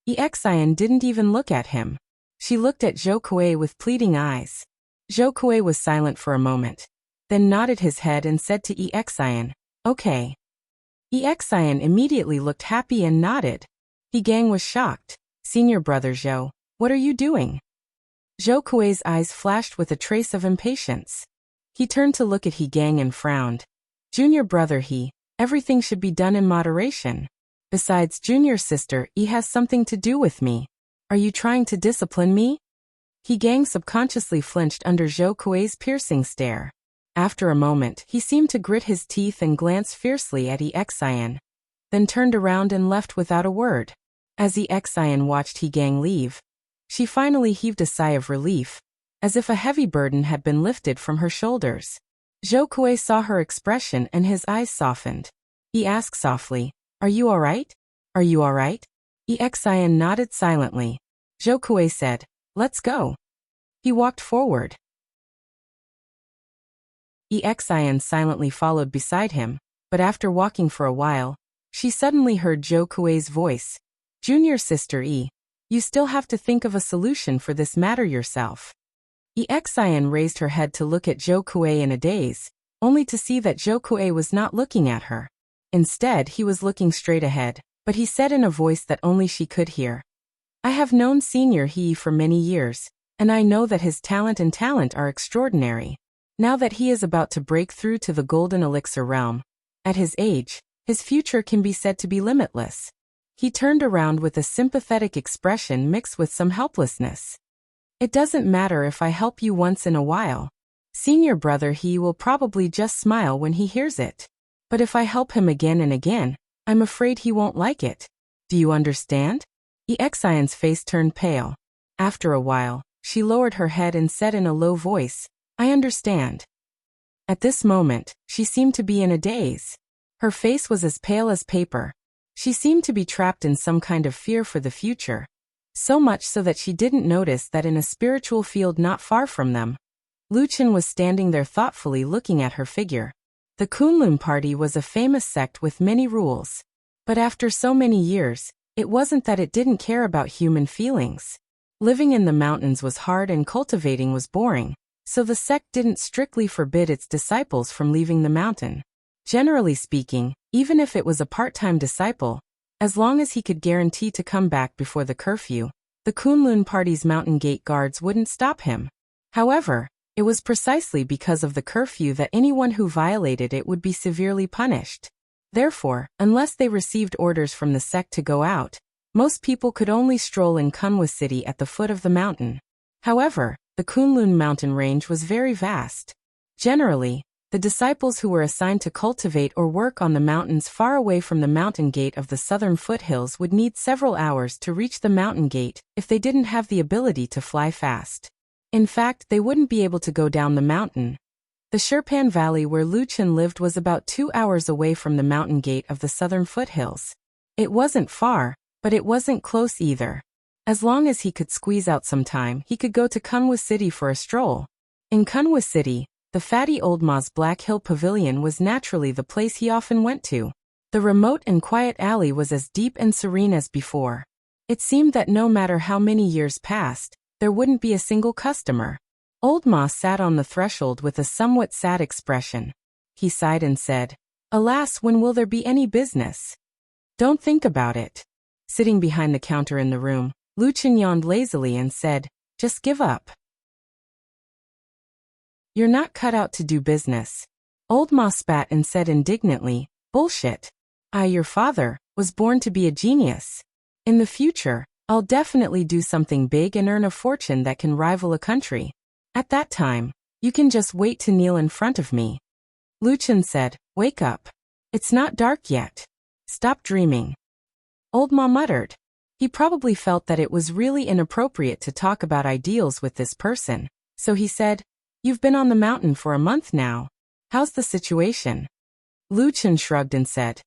Yi Xian didn't even look at him. She looked at Zhou Kuei with pleading eyes. Zhou Kuei was silent for a moment, then nodded his head and said to Yi Xian, "Okay." Yi Xian immediately looked happy and nodded. He Gang was shocked. "Senior brother Zhou, what are you doing?" Zhou Kuei's eyes flashed with a trace of impatience. He turned to look at He Gang and frowned. "Junior brother He, everything should be done in moderation. Besides, junior sister Yi has something to do with me. Are you trying to discipline me?" He Gang subconsciously flinched under Zhou Kuei's piercing stare. After a moment, he seemed to grit his teeth and glance fiercely at Yi Xian, then turned around and left without a word. As Yi Xian watched He Gang leave, she finally heaved a sigh of relief, as if a heavy burden had been lifted from her shoulders. Zhou Kuei saw her expression and his eyes softened. He asked softly, "Are you all right? Are you all right?" Yi Xian nodded silently. Zhou Kuei said, "Let's go." He walked forward. Exian silently followed beside him, but after walking for a while, she suddenly heard Zhou Kuei's voice. Junior sister E, you still have to think of a solution for this matter yourself. Exian raised her head to look at Zhou Kuei in a daze, only to see that Zhou Kuei was not looking at her. Instead, he was looking straight ahead, but he said in a voice that only she could hear. I have known Senior He for many years, and I know that his talent are extraordinary. Now that he is about to break through to the golden elixir realm, at his age, his future can be said to be limitless. He turned around with a sympathetic expression mixed with some helplessness. It doesn't matter if I help you once in a while. Senior brother He will probably just smile when he hears it. But if I help him again and again, I'm afraid he won't like it. Do you understand? Exian's face turned pale. After a while, she lowered her head and said in a low voice, I understand. At this moment, she seemed to be in a daze. Her face was as pale as paper. She seemed to be trapped in some kind of fear for the future. So much so that she didn't notice that in a spiritual field not far from them, Luchan was standing there thoughtfully looking at her figure. The Kunlun party was a famous sect with many rules. But after so many years, it wasn't that it didn't care about human feelings. Living in the mountains was hard and cultivating was boring, so the sect didn't strictly forbid its disciples from leaving the mountain. Generally speaking, even if it was a part-time disciple, as long as he could guarantee to come back before the curfew, the Kunlun party's mountain gate guards wouldn't stop him. However, it was precisely because of the curfew that anyone who violated it would be severely punished. Therefore, unless they received orders from the sect to go out, most people could only stroll in Kunwa City at the foot of the mountain. However, the Kunlun mountain range was very vast. Generally, the disciples who were assigned to cultivate or work on the mountains far away from the mountain gate of the southern foothills would need several hours to reach the mountain gate if they didn't have the ability to fly fast. In fact, they wouldn't be able to go down the mountain. The Shirpan Valley where Luchan lived was about 2 hours away from the mountain gate of the southern foothills. It wasn't far, but it wasn't close either. As long as he could squeeze out some time, he could go to Kunwa City for a stroll. In Kunwa City, the fatty old Ma's Black Hill Pavilion was naturally the place he often went to. The remote and quiet alley was as deep and serene as before. It seemed that no matter how many years passed, there wouldn't be a single customer. Old Ma sat on the threshold with a somewhat sad expression. He sighed and said, Alas, when will there be any business? Don't think about it. Sitting behind the counter in the room, Luchan yawned lazily and said, Just give up. You're not cut out to do business. Old Ma spat and said indignantly, Bullshit. I, your father, was born to be a genius. In the future, I'll definitely do something big and earn a fortune that can rival a country. At that time, you can just wait to kneel in front of me. Luchan said, Wake up. It's not dark yet. Stop dreaming. Old Ma muttered. He probably felt that it was really inappropriate to talk about ideals with this person, so he said, You've been on the mountain for a month now. How's the situation? Luchan shrugged and said,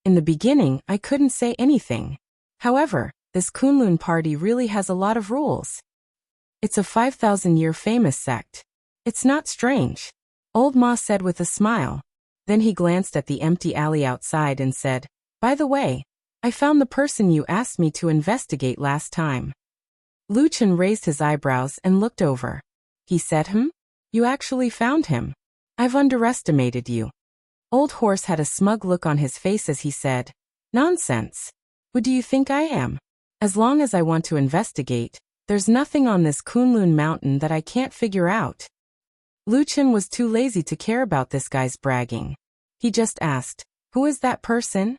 In the beginning, I couldn't say anything. However, this Kunlun party really has a lot of rules. It's a 5,000-year famous sect. It's not strange. Old Ma said with a smile. Then he glanced at the empty alley outside and said, By the way, I found the person you asked me to investigate last time. Luchan raised his eyebrows and looked over. He said, You actually found him. I've underestimated you. Old Horse had a smug look on his face as he said, Nonsense. Who do you think I am? As long as I want to investigate, there's nothing on this Kunlun mountain that I can't figure out. Luchan was too lazy to care about this guy's bragging. He just asked, Who is that person?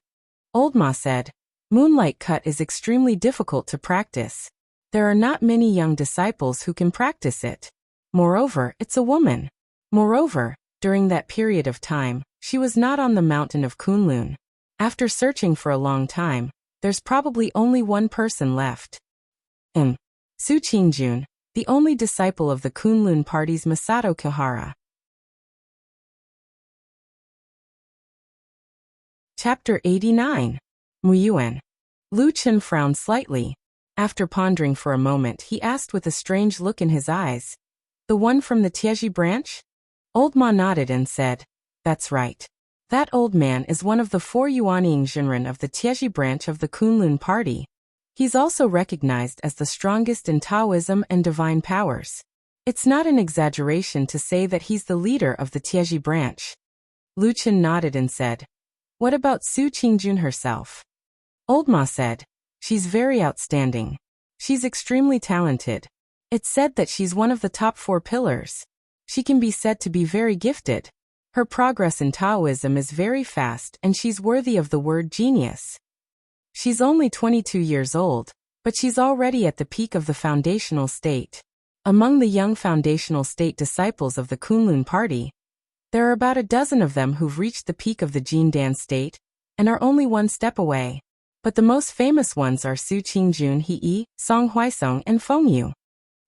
Old Ma said, Moonlight cut is extremely difficult to practice. There are not many young disciples who can practice it. Moreover, it's a woman. Moreover, during that period of time, she was not on the mountain of Kunlun. After searching for a long time, there's probably only one person left. Su Qingjun, the only disciple of the Kunlun party's Masato Kihara. Chapter 89. Muyuan. Luchan frowned slightly. After pondering for a moment, he asked with a strange look in his eyes, The one from the Tieji branch? Old Ma nodded and said, that's right. That old man is one of the 4 Yuanying Jinren of the Tieji branch of the Kunlun party. He's also recognized as the strongest in Taoism and divine powers. It's not an exaggeration to say that he's the leader of the Tieji branch. Lu Chen nodded and said, what about Su Qingjun herself? Old Ma said, she's very outstanding. She's extremely talented. It's said that she's one of the top 4 pillars. She can be said to be very gifted. Her progress in Taoism is very fast and she's worthy of the word genius. She's only 22 years old, but she's already at the peak of the foundational state. Among the young foundational state disciples of the Kunlun party, there are about a dozen of them who've reached the peak of the Jindan state and are only 1 step away. But the most famous ones are Su Qingjun He, Song Huaisong and Feng Yu.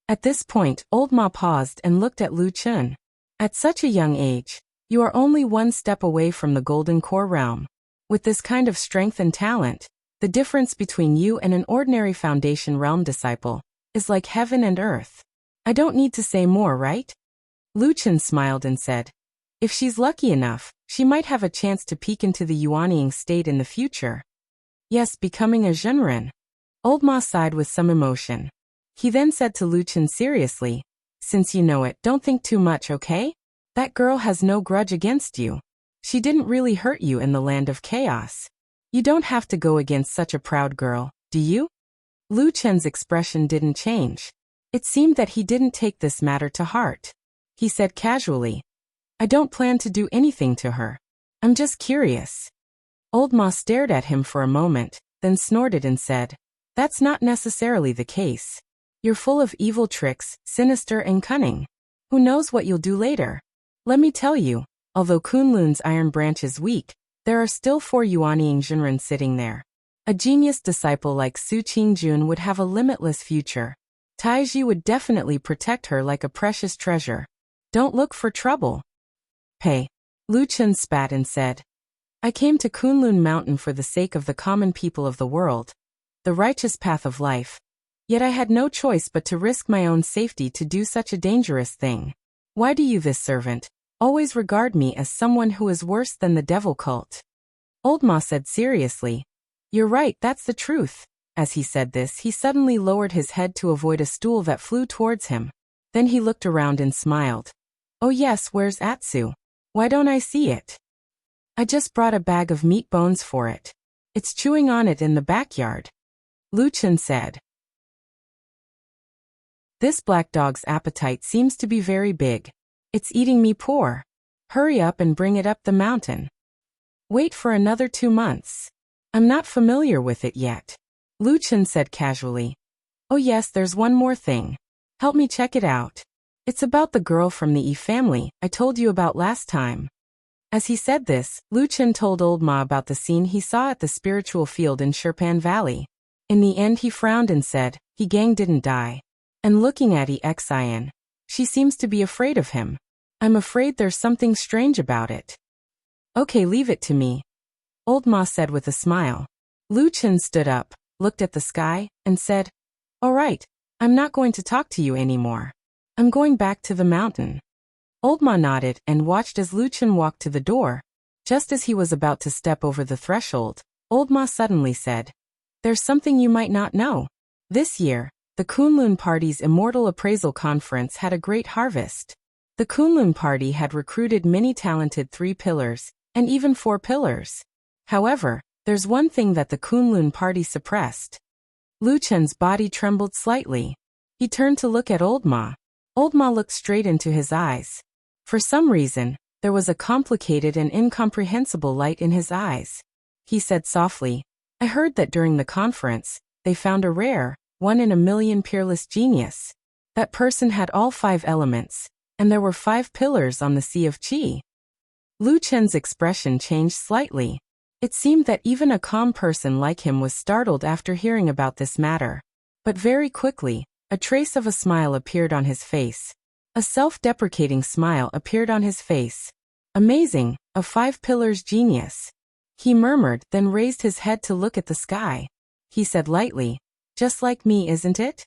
At this point, Old Ma paused and looked at Lu Chen. At such a young age, you are only 1 step away from the Golden Core realm. With this kind of strength and talent, the difference between you and an ordinary Foundation realm disciple is like heaven and earth. I don't need to say more, right? Lu Chen smiled and said, if she's lucky enough, she might have a chance to peek into the Yuanying state in the future. Yes, becoming a Zhenren. Old Ma sighed with some emotion. He then said to Lu Chen seriously, since you know it, don't think too much, okay? That girl has no grudge against you. She didn't really hurt you in the land of chaos. You don't have to go against such a proud girl, do you? Lu Chen's expression didn't change. It seemed that he didn't take this matter to heart. He said casually, I don't plan to do anything to her. I'm just curious. Old Ma stared at him for a moment, then snorted and said, that's not necessarily the case. You're full of evil tricks, sinister and cunning. Who knows what you'll do later? Let me tell you, although Kunlun's iron branch is weak, there are still 4 Yuanying Jinren sitting there. A genius disciple like Su Qingjun would have a limitless future. Taiji would definitely protect her like a precious treasure. Don't look for trouble. Hey. Lu Chen spat and said, I came to Kunlun Mountain for the sake of the common people of the world, the righteous path of life. Yet I had no choice but to risk my own safety to do such a dangerous thing. Why do you, this servant, always regard me as someone who is worse than the devil cult? Old Ma said seriously, you're right, that's the truth. As he said this, he suddenly lowered his head to avoid a stool that flew towards him. Then he looked around and smiled. Oh yes, where's Atsu? Why don't I see it? I just brought a bag of meat bones for it. It's chewing on it in the backyard. Lu Chen said. This black dog's appetite seems to be very big. It's eating me poor. Hurry up and bring it up the mountain. Wait for another 2 months. I'm not familiar with it yet. Lu Chen said casually. Oh yes, there's one more thing. Help me check it out. It's about the girl from the Yi family I told you about last time. As he said this, Lu Chen told Old Ma about the scene he saw at the spiritual field in Sherpan Valley. In the end he frowned and said, He Gang didn't die. And looking at Xian, she seems to be afraid of him. I'm afraid there's something strange about it. Okay, leave it to me. Old Ma said with a smile. Lu Chen stood up, looked at the sky, and said, All right, I'm not going to talk to you anymore. I'm going back to the mountain. Old Ma nodded and watched as Lu Chen walked to the door. Just as he was about to step over the threshold, Old Ma suddenly said, There's something you might not know. This year, the Kunlun Party's Immortal Appraisal Conference had a great harvest. The Kunlun Party had recruited many talented 3 pillars, and even 4 pillars. However, there's one thing that the Kunlun Party suppressed. Lu Chen's body trembled slightly. He turned to look at Old Ma. Old Ma looked straight into his eyes. For some reason, there was a complicated and incomprehensible light in his eyes. He said softly, I heard that during the conference, they found a rare, 1 in a million peerless genius. That person had all 5 elements, and there were 5 pillars on the Sea of Qi. Lu Chen's expression changed slightly. It seemed that even a calm person like him was startled after hearing about this matter. But very quickly, a trace of a smile appeared on his face. A self-deprecating smile appeared on his face. Amazing, a 5 pillars genius. He murmured, then raised his head to look at the sky. He said lightly, Just like me, isn't it?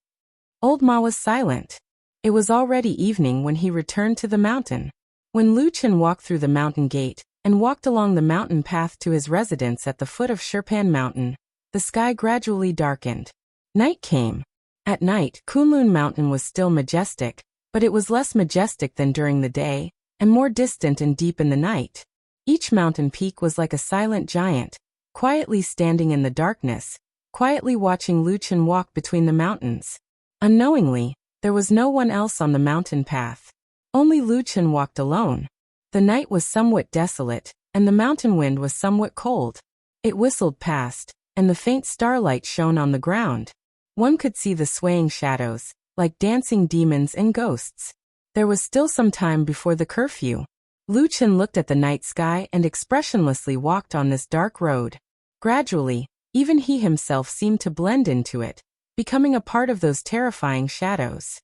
Old Ma was silent. It was already evening when he returned to the mountain. When Lu Chen walked through the mountain gate and walked along the mountain path to his residence at the foot of Shirpan Mountain, the sky gradually darkened. Night came. At night, Kunlun Mountain was still majestic, but it was less majestic than during the day, and more distant and deep in the night. Each mountain peak was like a silent giant, quietly standing in the darkness, quietly watching Lu Chen walk between the mountains. Unknowingly, there was no one else on the mountain path. Only Lu Chen walked alone. The night was somewhat desolate, and the mountain wind was somewhat cold. It whistled past, and the faint starlight shone on the ground. One could see the swaying shadows, like dancing demons and ghosts. There was still some time before the curfew. Lu Chen looked at the night sky and expressionlessly walked on this dark road. Gradually, even he himself seemed to blend into it, becoming a part of those terrifying shadows.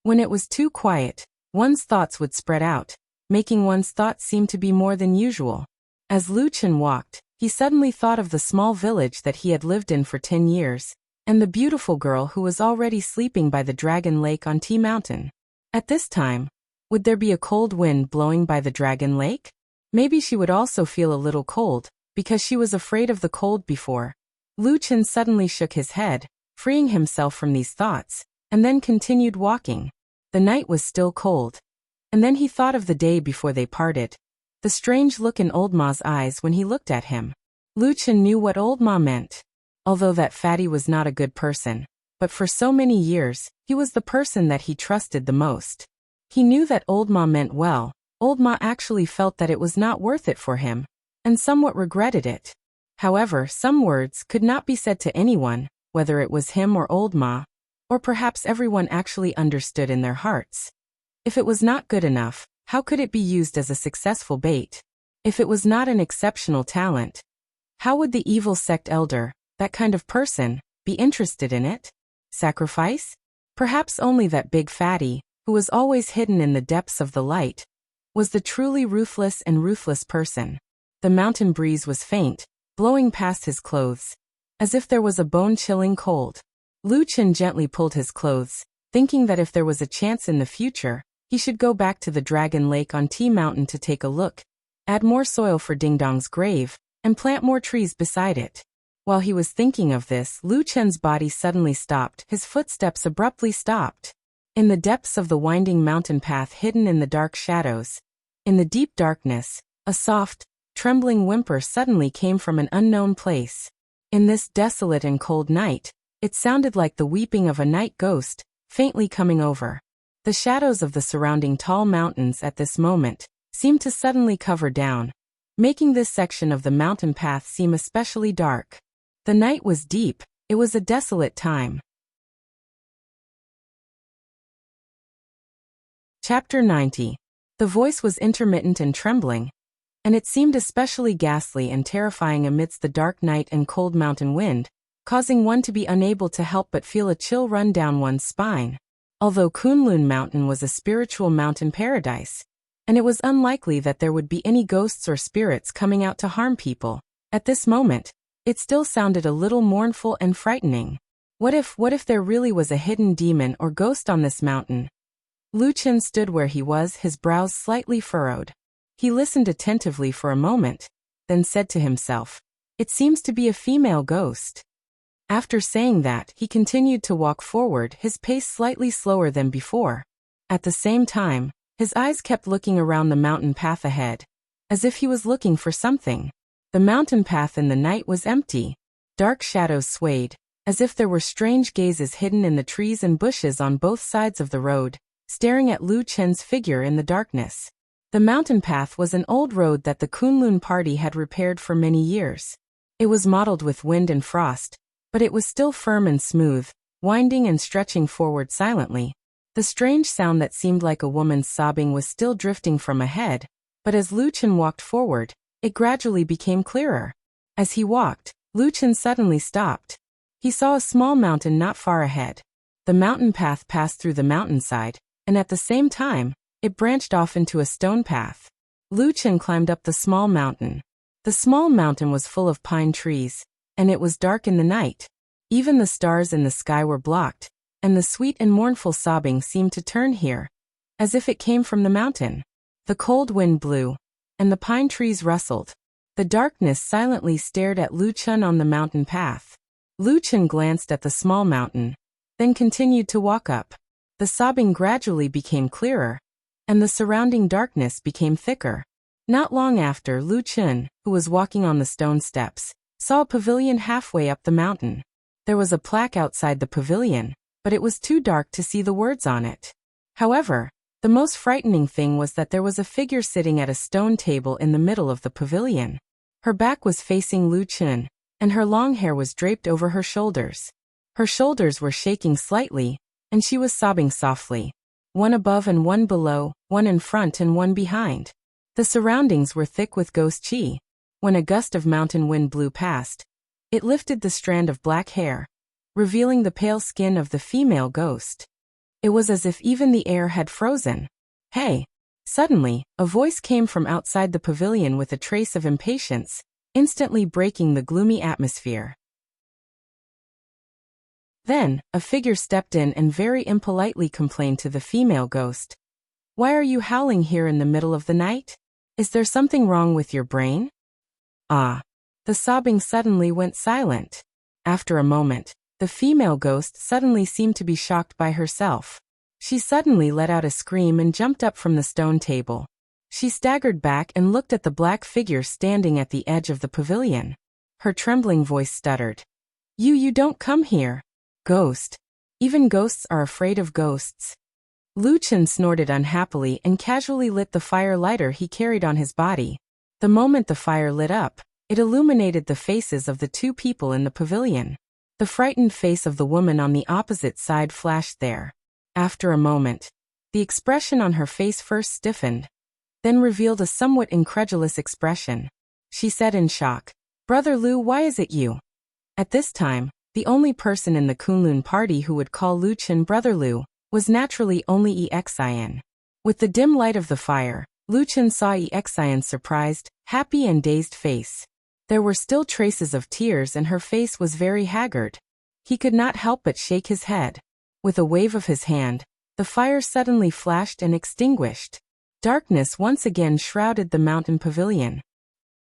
When it was too quiet, one's thoughts would spread out, making one's thoughts seem to be more than usual. As Lu Chen walked, he suddenly thought of the small village that he had lived in for 10 years, and the beautiful girl who was already sleeping by the Dragon Lake on Tea Mountain. At this time, would there be a cold wind blowing by the Dragon Lake? Maybe she would also feel a little cold, because she was afraid of the cold before. Lu Chen suddenly shook his head, freeing himself from these thoughts, and then continued walking. The night was still cold. And then he thought of the day before they parted. The strange look in Old Ma's eyes when he looked at him. Lu Chen knew what Old Ma meant. Although that fatty was not a good person, but for so many years, he was the person that he trusted the most. He knew that Old Ma meant well. Old Ma actually felt that it was not worth it for him, and somewhat regretted it. However, some words could not be said to anyone, whether it was him or Old Ma, or perhaps everyone actually understood in their hearts. If it was not good enough, how could it be used as a successful bait? If it was not an exceptional talent, how would the evil sect elder, that kind of person, be interested in it? Sacrifice? Perhaps only that big fatty, who was always hidden in the depths of the light, was the truly ruthless and ruthless person. The mountain breeze was faint, blowing past his clothes, as if there was a bone-chilling cold. Lu Chen gently pulled his clothes, thinking that if there was a chance in the future, he should go back to the Dragon Lake on Tea Mountain to take a look, add more soil for Ding Dong's grave, and plant more trees beside it. While he was thinking of this, Lu Chen's body suddenly stopped, his footsteps abruptly stopped. In the depths of the winding mountain path hidden in the dark shadows, in the deep darkness, a soft, trembling whimper suddenly came from an unknown place. In this desolate and cold night, it sounded like the weeping of a night ghost, faintly coming over. The shadows of the surrounding tall mountains at this moment seemed to suddenly cover down, making this section of the mountain path seem especially dark. The night was deep. It was a desolate time. Chapter 90. The voice was intermittent and trembling, and it seemed especially ghastly and terrifying amidst the dark night and cold mountain wind, causing one to be unable to help but feel a chill run down one's spine. Although Kunlun Mountain was a spiritual mountain paradise, and it was unlikely that there would be any ghosts or spirits coming out to harm people, at this moment, it still sounded a little mournful and frightening. What if there really was a hidden demon or ghost on this mountain? Lu Chen stood where he was, his brows slightly furrowed. He listened attentively for a moment, then said to himself, "It seems to be a female ghost." After saying that, he continued to walk forward, his pace slightly slower than before. At the same time, his eyes kept looking around the mountain path ahead, as if he was looking for something. The mountain path in the night was empty. Dark shadows swayed, as if there were strange gazes hidden in the trees and bushes on both sides of the road, staring at Lu Chen's figure in the darkness. The mountain path was an old road that the Kunlun party had repaired for many years. It was mottled with wind and frost, but it was still firm and smooth, winding and stretching forward silently. The strange sound that seemed like a woman's sobbing was still drifting from ahead, but as Lu Chen walked forward, it gradually became clearer. As he walked, Lu Chen suddenly stopped. He saw a small mountain not far ahead. The mountain path passed through the mountainside, and at the same time, it branched off into a stone path. Lu Chen climbed up the small mountain. The small mountain was full of pine trees, and it was dark in the night. Even the stars in the sky were blocked, and the sweet and mournful sobbing seemed to turn here, as if it came from the mountain. The cold wind blew, and the pine trees rustled. The darkness silently stared at Lu Chun on the mountain path. Lu Chun glanced at the small mountain, then continued to walk up. The sobbing gradually became clearer, and the surrounding darkness became thicker. Not long after, Lu Chun, who was walking on the stone steps, saw a pavilion halfway up the mountain. There was a plaque outside the pavilion, but it was too dark to see the words on it. However, the most frightening thing was that there was a figure sitting at a stone table in the middle of the pavilion. Her back was facing Lu Chun, and her long hair was draped over her shoulders. Her shoulders were shaking slightly, and she was sobbing softly. One above and one below, one in front and one behind. The surroundings were thick with ghost chi. When a gust of mountain wind blew past, it lifted the strand of black hair, revealing the pale skin of the female ghost. It was as if even the air had frozen. Hey! Suddenly, a voice came from outside the pavilion with a trace of impatience, instantly breaking the gloomy atmosphere. Then, a figure stepped in and very impolitely complained to the female ghost. "Why are you howling here in the middle of the night? Is there something wrong with your brain?" Ah! The sobbing suddenly went silent. After a moment, the female ghost suddenly seemed to be shocked by herself. She suddenly let out a scream and jumped up from the stone table. She staggered back and looked at the black figure standing at the edge of the pavilion. Her trembling voice stuttered. You don't come here. Ghost. Even ghosts are afraid of ghosts." Lu Chun snorted unhappily and casually lit the fire lighter he carried on his body. The moment the fire lit up, it illuminated the faces of the two people in the pavilion. The frightened face of the woman on the opposite side flashed there. After a moment, the expression on her face first stiffened, then revealed a somewhat incredulous expression. She said in shock, "Brother Lu, why is it you?" At this time, the only person in the Kunlun party who would call Lu Chun Brother Lu was naturally only Exian. With the dim light of the fire, Lu Chun saw Exian's surprised, happy and dazed face. There were still traces of tears and her face was very haggard. He could not help but shake his head. With a wave of his hand, the fire suddenly flashed and extinguished. Darkness once again shrouded the mountain pavilion.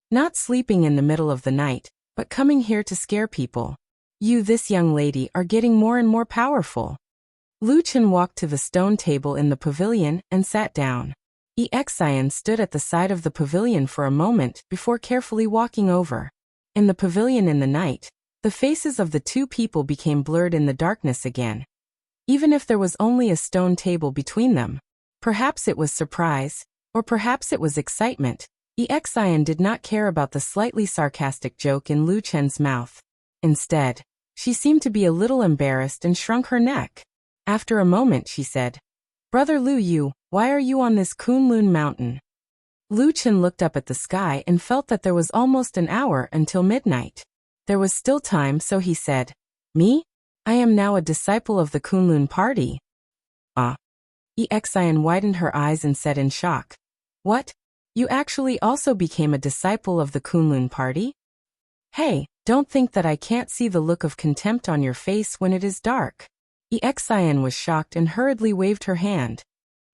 "Not sleeping in the middle of the night, but coming here to scare people. You, this young lady, are getting more and more powerful." Lu Chun walked to the stone table in the pavilion and sat down. Exian stood at the side of the pavilion for a moment before carefully walking over. In the pavilion in the night, the faces of the two people became blurred in the darkness again. Even if there was only a stone table between them. Perhaps it was surprise, or perhaps it was excitement. Exian did not care about the slightly sarcastic joke in Lu Chun's mouth. Instead, she seemed to be a little embarrassed and shrunk her neck. After a moment she said, "Brother Lu, why are you on this Kunlun mountain?" Lu Chun looked up at the sky and felt that there was almost an hour until midnight. There was still time, so he said, "Me? I am now a disciple of the Kunlun party." "Ah." Exian widened her eyes and said in shock, "What? You actually also became a disciple of the Kunlun party? Hey, don't think that I can't see the look of contempt on your face when it is dark." Exian was shocked and hurriedly waved her hand.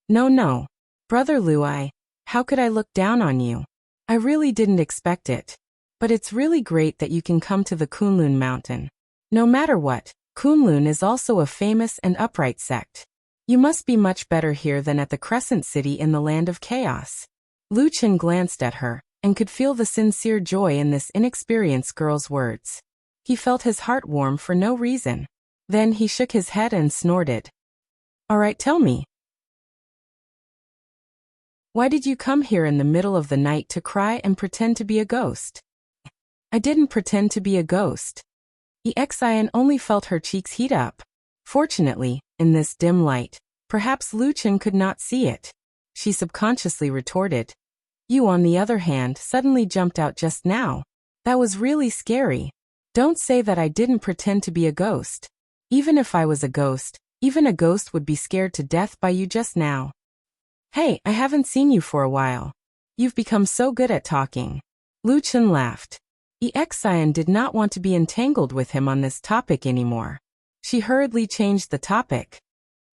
No, Brother Lu, how could I look down on you? I really didn't expect it. But it's really great that you can come to the Kunlun mountain. No matter what, Kunlun is also a famous and upright sect. You must be much better here than at the Crescent City in the land of chaos. Lu Chun glanced at her, and could feel the sincere joy in this inexperienced girl's words. He felt his heart warm for no reason. Then he shook his head and snorted. "All right, tell me. Why did you come here in the middle of the night to cry and pretend to be a ghost?" "I didn't pretend to be a ghost." Exian only felt her cheeks heat up. Fortunately, in this dim light, perhaps Lu Chun could not see it. She subconsciously retorted. "You, on the other hand, suddenly jumped out just now. That was really scary. Don't say that I didn't pretend to be a ghost. Even if I was a ghost, even a ghost would be scared to death by you just now. Hey, I haven't seen you for a while. You've become so good at talking." Lu Chun laughed. Exian did not want to be entangled with him on this topic anymore. She hurriedly changed the topic.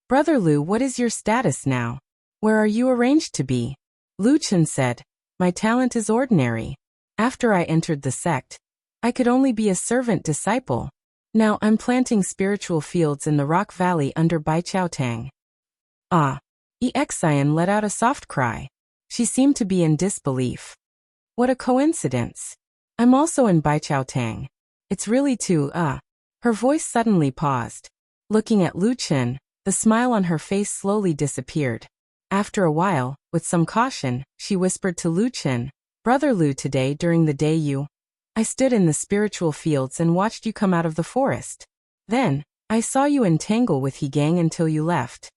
Brother Lu, what is your status now? Where are you arranged to be? Lu Chen said, my talent is ordinary. After I entered the sect, I could only be a servant disciple. Now I'm planting spiritual fields in the rock valley under Baichaotang. Ah. Exian let out a soft cry. She seemed to be in disbelief. What a coincidence. I'm also in Baichaotang. It's really too, Her voice suddenly paused. Looking at Lu Chen, the smile on her face slowly disappeared. After a while, with some caution, she whispered to Lu Chen, Brother Lu, today during the day I stood in the spiritual fields and watched you come out of the forest. Then, I saw you entangle with Hegang until you left.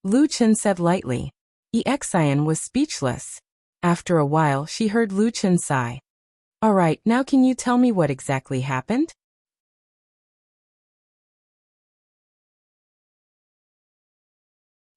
Lu Chen said lightly. Exian was speechless. After a while she heard Lu Chen sigh. Alright, now can you tell me what exactly happened?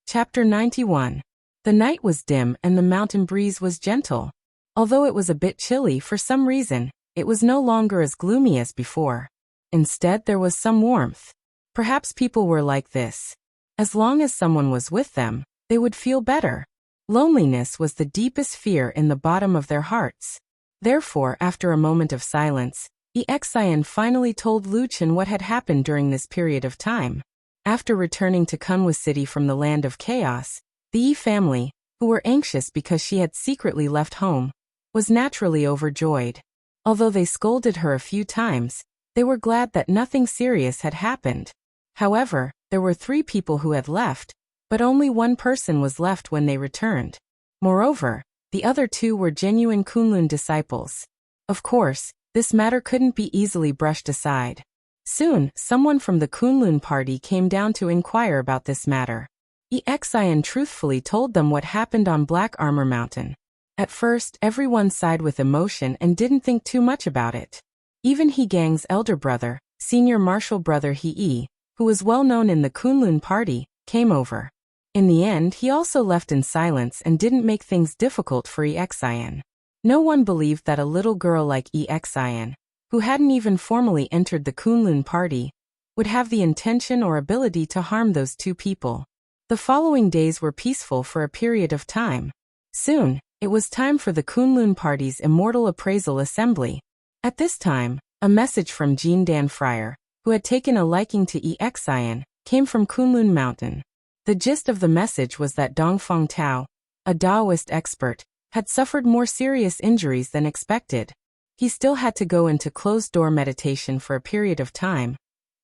Chapter 91. The night was dim and the mountain breeze was gentle. Although it was a bit chilly for some reason, it was no longer as gloomy as before. Instead, there was some warmth. Perhaps people were like this. As long as someone was with them, they would feel better. Loneliness was the deepest fear in the bottom of their hearts. Therefore, after a moment of silence, Exian finally told Lu Chen what had happened during this period of time. After returning to Kunwa City from the land of chaos, the Yi family, who were anxious because she had secretly left home, was naturally overjoyed. Although they scolded her a few times, they were glad that nothing serious had happened. However, there were 3 people who had left, but only one person was left when they returned. Moreover, the other 2 were genuine Kunlun disciples. Of course, this matter couldn't be easily brushed aside. Soon, someone from the Kunlun party came down to inquire about this matter. Exian truthfully told them what happened on Black Armor Mountain. At first, everyone sighed with emotion and didn't think too much about it. Even Hegang's elder brother, senior martial brother Hei, who was well known in the Kunlun party, came over. In the end, he also left in silence and didn't make things difficult for Exian. No one believed that a little girl like Exian, who hadn't even formally entered the Kunlun party, would have the intention or ability to harm those 2 people. The following days were peaceful for a period of time. Soon, it was time for the Kunlun party's immortal appraisal assembly. At this time, a message from Jean Dan Friar, who had taken a liking to Exian, came from Kunlun Mountain. The gist of the message was that Dongfang Tao, a Taoist expert, had suffered more serious injuries than expected. He still had to go into closed-door meditation for a period of time,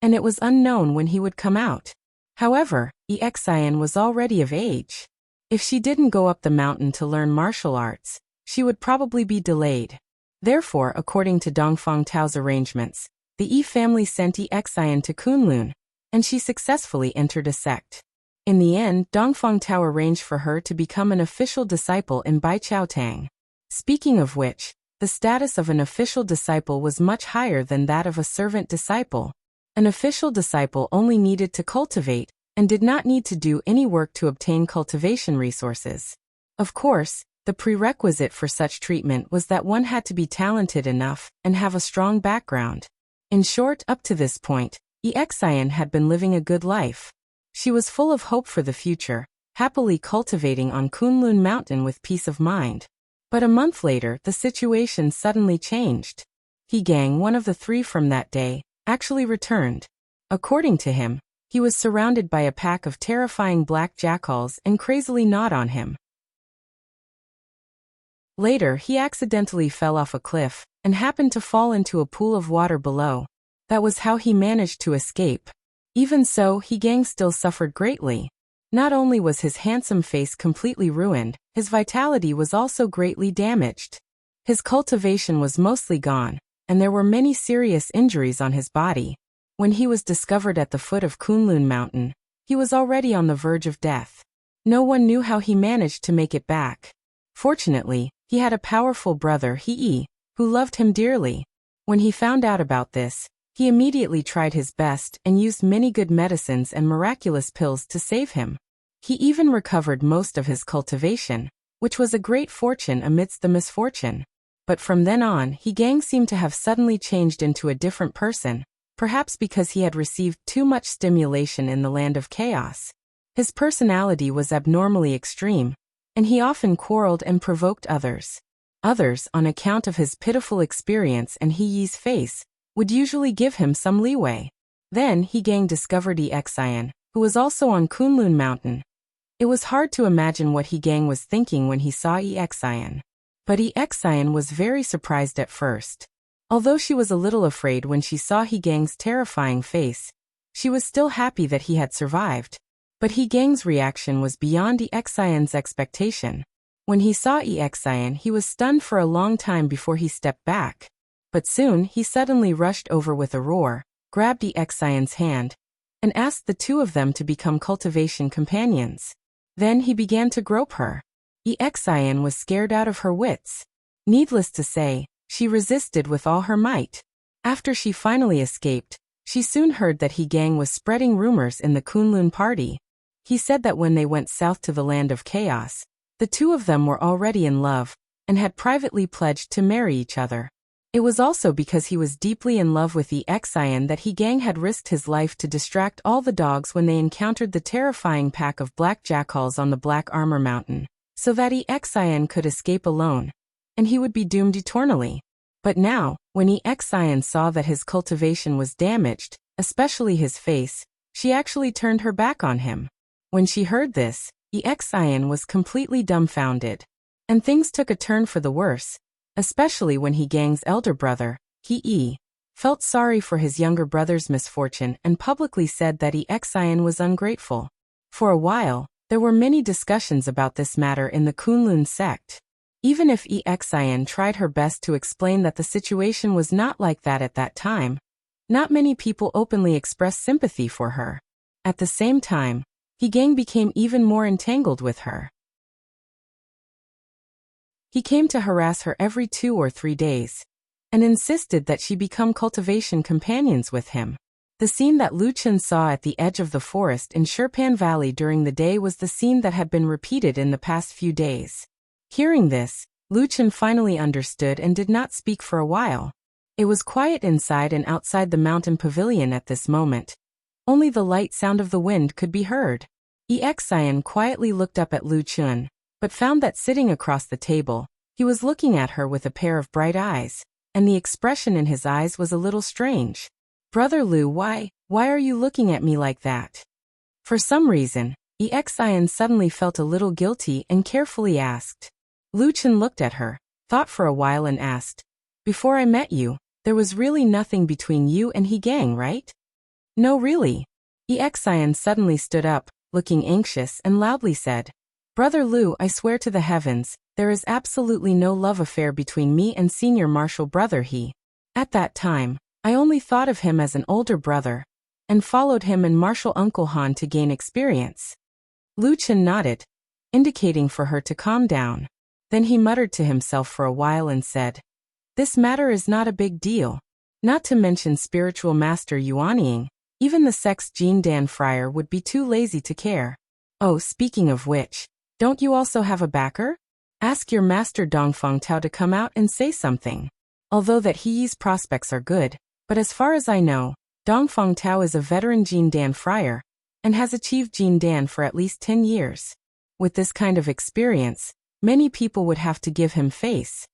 and it was unknown when he would come out. However, Exian was already of age. If she didn't go up the mountain to learn martial arts, she would probably be delayed. Therefore, according to Dongfang Tao's arrangements, the Yi family sent Exian to Kunlun, and she successfully entered a sect. In the end, Dongfang Tao arranged for her to become an official disciple in Baichaotang. Speaking of which, the status of an official disciple was much higher than that of a servant disciple. An official disciple only needed to cultivate, and did not need to do any work to obtain cultivation resources. Of course, the prerequisite for such treatment was that one had to be talented enough and have a strong background. In short, up to this point, Exian had been living a good life. She was full of hope for the future, happily cultivating on Kunlun Mountain with peace of mind. But a month later, the situation suddenly changed. Hegang, one of the 3 from that day, actually returned. According to him, he was surrounded by a pack of terrifying black jackals and crazily gnawed on him. Later, he accidentally fell off a cliff and happened to fall into a pool of water below. That was how he managed to escape. Even so, Hegang still suffered greatly. Not only was his handsome face completely ruined, his vitality was also greatly damaged. His cultivation was mostly gone, and there were many serious injuries on his body. When he was discovered at the foot of Kunlun Mountain, he was already on the verge of death. No one knew how he managed to make it back. Fortunately, he had a powerful brother, Hei, who loved him dearly. When he found out about this, he immediately tried his best and used many good medicines and miraculous pills to save him. He even recovered most of his cultivation, which was a great fortune amidst the misfortune. But from then on, Hegang seemed to have suddenly changed into a different person, perhaps because he had received too much stimulation in the land of chaos. His personality was abnormally extreme, and he often quarreled and provoked others. Others, on account of his pitiful experience and Hee's face, would usually give him some leeway. Then He Gang discovered Exian, who was also on Kunlun Mountain. It was hard to imagine what He Gang was thinking when he saw Exian. But Exian was very surprised at first. Although she was a little afraid when she saw He Gang's terrifying face, she was still happy that he had survived. But He Gang's reaction was beyond Exian's expectation. When he saw Exian, he was stunned for a long time before he stepped back. But soon he suddenly rushed over with a roar, grabbed Exian's hand, and asked the two of them to become cultivation companions. Then he began to grope her. Exian was scared out of her wits. Needless to say, she resisted with all her might. After she finally escaped, she soon heard that He Gang was spreading rumors in the Kunlun party. He said that when they went south to the land of chaos, the two of them were already in love, and had privately pledged to marry each other. It was also because he was deeply in love with Exian that He Gang had risked his life to distract all the dogs when they encountered the terrifying pack of black jackals on the Black Armor Mountain, so that Exian could escape alone, and he would be doomed eternally. But now, when Exian saw that his cultivation was damaged, especially his face, she actually turned her back on him. When she heard this, Exian was completely dumbfounded. And things took a turn for the worse, especially when He Gang's elder brother, He, felt sorry for his younger brother's misfortune and publicly said that Exian was ungrateful. For a while, there were many discussions about this matter in the Kunlun sect. Even if Exian tried her best to explain that the situation was not like that at that time, not many people openly expressed sympathy for her. At the same time, He Gang became even more entangled with her. He came to harass her every 2 or 3 days, and insisted that she become cultivation companions with him. The scene that Lu Chen saw at the edge of the forest in Shirpan Valley during the day was the scene that had been repeated in the past few days. Hearing this, Lu Chen finally understood and did not speak for a while. It was quiet inside and outside the mountain pavilion at this moment. Only the light sound of the wind could be heard. Exian quietly looked up at Lu Chen, but found that sitting across the table, he was looking at her with a pair of bright eyes, and the expression in his eyes was a little strange. "Brother Lu, why are you looking at me like that?" For some reason, Exian suddenly felt a little guilty and carefully asked. Lu Chen looked at her, thought for a while and asked, "Before I met you, there was really nothing between you and He Gang, right?" "No, really." Exian suddenly stood up, looking anxious, and loudly said, "Brother Lu, I swear to the heavens, there is absolutely no love affair between me and Senior Marshal Brother He. At that time, I only thought of him as an older brother, and followed him and Marshal Uncle Han to gain experience." Lu Chen nodded, indicating for her to calm down. Then he muttered to himself for a while and said, "This matter is not a big deal. Not to mention spiritual master Yuanying, even the sect's Jin Dan friar would be too lazy to care. Oh, speaking of which, don't you also have a backer? Ask your master Dongfeng Tao to come out and say something. Although that He's prospects are good, but as far as I know, Dongfeng Tao is a veteran Jin Dan friar, and has achieved Jin Dan for at least 10 years. With this kind of experience, many people would have to give him face."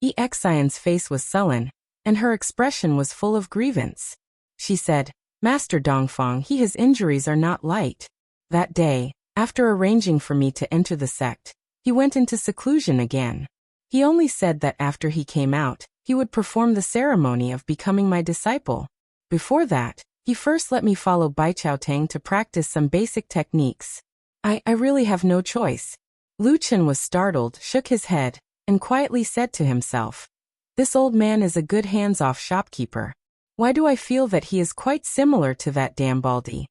Exian's face was sullen, and her expression was full of grievance. She said, "Master Dongfeng, his injuries are not light. That day, after arranging for me to enter the sect, he went into seclusion again. He only said that after he came out, he would perform the ceremony of becoming my disciple. Before that, he first let me follow Bai Chao Tang to practice some basic techniques. I really have no choice." Lu Chen was startled, shook his head, and quietly said to himself, "This old man is a good hands-off shopkeeper. Why do I feel that he is quite similar to that damn Baldy?"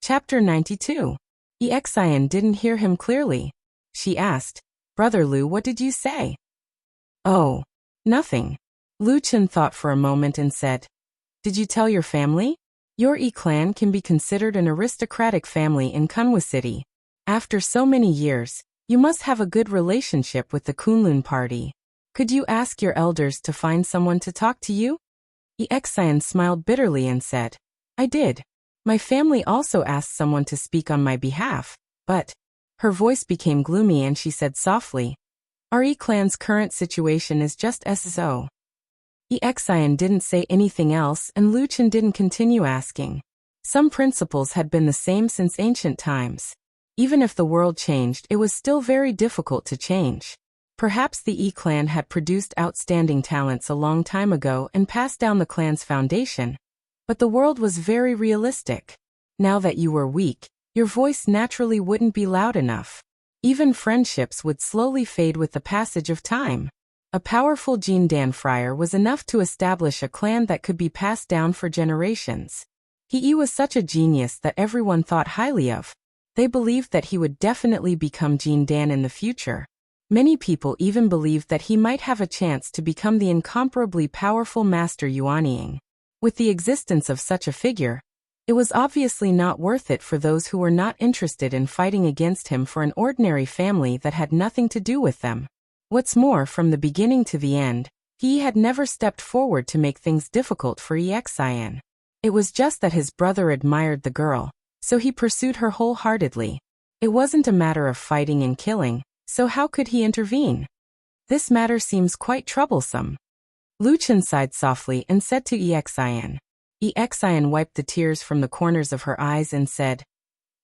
Chapter 92. Exian didn't hear him clearly. She asked, "Brother Lu, what did you say?" "Oh, nothing." Lu Chen thought for a moment and said, "Did you tell your family? Your clan can be considered an aristocratic family in Kunwa City. After so many years, you must have a good relationship with the Kunlun party. Could you ask your elders to find someone to talk to you? Exian smiled bitterly and said, I did. My family also asked someone to speak on my behalf, but... Her voice became gloomy and she said softly, Our clan's current situation is just so. Exian didn't say anything else and Luchan didn't continue asking. Some principles had been the same since ancient times. Even if the world changed, it was still very difficult to change. Perhaps the clan had produced outstanding talents a long time ago and passed down the clan's foundation. But the world was very realistic. Now that you were weak, your voice naturally wouldn't be loud enough. Even friendships would slowly fade with the passage of time. A powerful Jindan friar was enough to establish a clan that could be passed down for generations. He was such a genius that everyone thought highly of. They believed that he would definitely become Jindan in the future. Many people even believed that he might have a chance to become the incomparably powerful Master Yuanying. With the existence of such a figure, it was obviously not worth it for those who were not interested in fighting against him for an ordinary family that had nothing to do with them. What's more, from the beginning to the end, he had never stepped forward to make things difficult for Exian. It was just that his brother admired the girl, so he pursued her wholeheartedly. It wasn't a matter of fighting and killing, so how could he intervene? This matter seems quite troublesome. Luchan sighed softly and said to Exian. Exian wiped the tears from the corners of her eyes and said,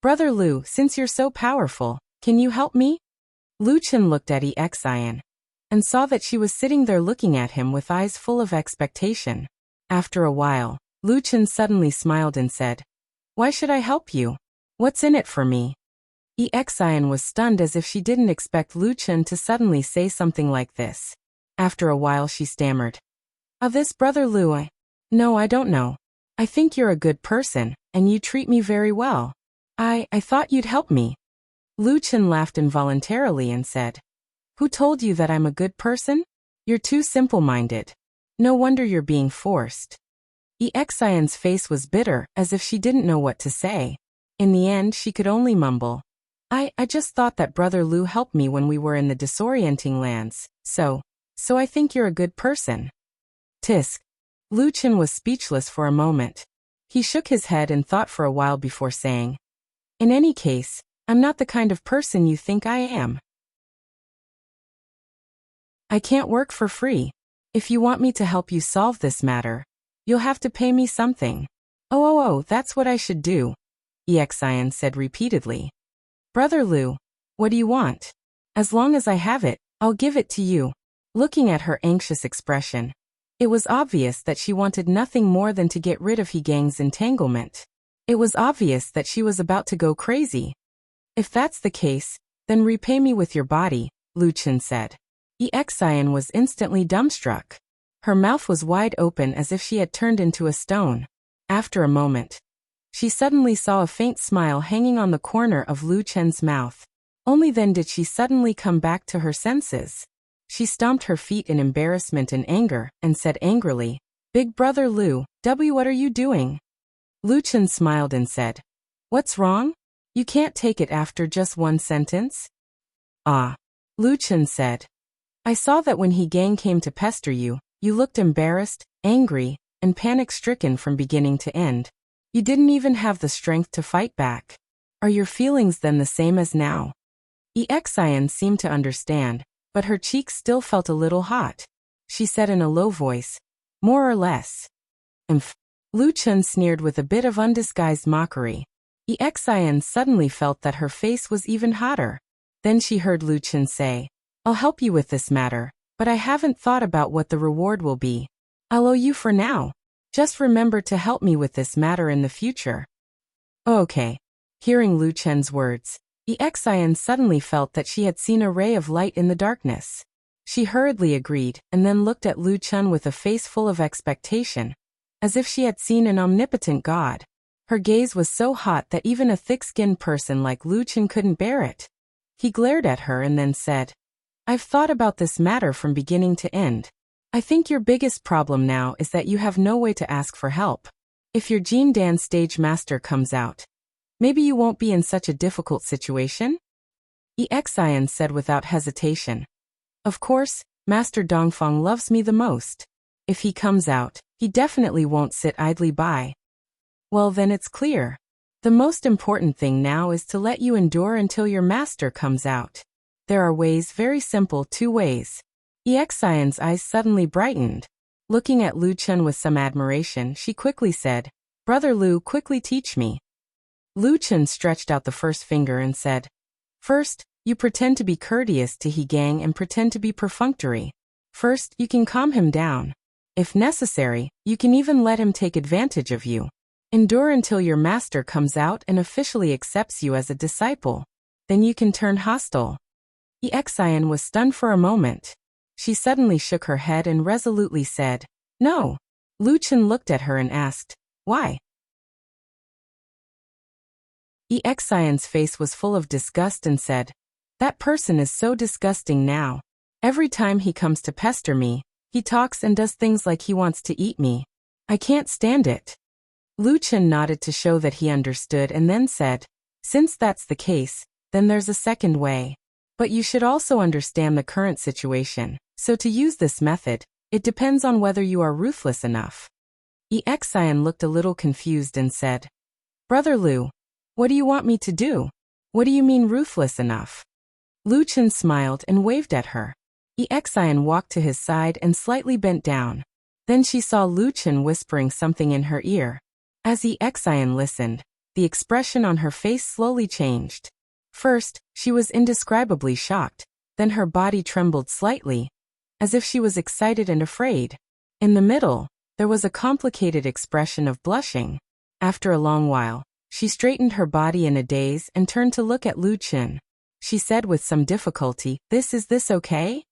Brother Lu, since you're so powerful, can you help me? Luchan looked at Exian and saw that she was sitting there looking at him with eyes full of expectation. After a while, Luchan suddenly smiled and said, Why should I help you? What's in it for me? Exian was stunned as if she didn't expect Luchan to suddenly say something like this. After a while she stammered, This Brother Lu, No, I don't know. I think you're a good person, and you treat me very well. I thought you'd help me. Luchan laughed involuntarily and said, Who told you that I'm a good person? You're too simple-minded. No wonder you're being forced. Exian's face was bitter, as if she didn't know what to say. In the end, she could only mumble, I just thought that Brother Lu helped me when we were in the disorienting lands, so I think you're a good person. Tisk. Luchan was speechless for a moment. He shook his head and thought for a while before saying, In any case, I'm not the kind of person you think I am. I can't work for free. If you want me to help you solve this matter, you'll have to pay me something. Oh, that's what I should do, Exian said repeatedly. Brother Lu, what do you want? As long as I have it, I'll give it to you. Looking at her anxious expression, it was obvious that she wanted nothing more than to get rid of Gang's entanglement. It was obvious that she was about to go crazy. If that's the case, then repay me with your body, Luchan said. Exian was instantly dumbstruck. Her mouth was wide open as if she had turned into a stone. After a moment, she suddenly saw a faint smile hanging on the corner of Luchan's mouth. Only then did she suddenly come back to her senses. She stomped her feet in embarrassment and anger, and said angrily, Big Brother Lu, what are you doing? Luchan smiled and said, What's wrong? You can't take it after just one sentence? Luchan said. I saw that when Gang came to pester you, you looked embarrassed, angry, and panic-stricken from beginning to end. You didn't even have the strength to fight back. Are your feelings then the same as now? Exian seemed to understand, but her cheeks still felt a little hot. She said in a low voice, More or less. Luchan sneered with a bit of undisguised mockery. Exian suddenly felt that her face was even hotter. Then she heard Luchan say, I'll help you with this matter, but I haven't thought about what the reward will be. I'll owe you for now. Just remember to help me with this matter in the future. Okay. Hearing Luchan's words, Exian suddenly felt that she had seen a ray of light in the darkness. She hurriedly agreed, and then looked at Luchan with a face full of expectation, as if she had seen an omnipotent god. Her gaze was so hot that even a thick-skinned person like Luchan couldn't bear it. He glared at her and then said, I've thought about this matter from beginning to end. I think your biggest problem now is that you have no way to ask for help. If your Jindan stage master comes out, maybe you won't be in such a difficult situation? Exian said without hesitation. Of course, Master Dongfang loves me the most. If he comes out, he definitely won't sit idly by. Well, then it's clear. The most important thing now is to let you endure until your master comes out. There are ways, very simple, 2 ways. Xian's eyes suddenly brightened. Looking at Lu Chen with some admiration, she quickly said, "Brother Lu, quickly teach me." Lu Chen stretched out the first finger and said, "First, you pretend to be courteous to He Gang and pretend to be perfunctory. First, you can calm him down. If necessary, you can even let him take advantage of you. Endure until your master comes out and officially accepts you as a disciple. Then you can turn hostile." Xian was stunned for a moment. She suddenly shook her head and resolutely said, "No." Lu Chen looked at her and asked, "Why?" Xian's face was full of disgust and said, "That person is so disgusting now. Every time he comes to pester me, he talks and does things like he wants to eat me. I can't stand it." Lu Chen nodded to show that he understood and then said, "Since that's the case, then there's a second way. But you should also understand the current situation, so to use this method, it depends on whether you are ruthless enough." Xian looked a little confused and said, "Brother Lu, what do you want me to do? What do you mean ruthless enough?" Lu Chen smiled and waved at her. Xian walked to his side and slightly bent down. Then she saw Lu Chen whispering something in her ear. As Xian listened, the expression on her face slowly changed. First, she was indescribably shocked, then her body trembled slightly, as if she was excited and afraid. In the middle, there was a complicated expression of blushing. After a long while, she straightened her body in a daze and turned to look at Lu Chen. She said with some difficulty, Is this okay?"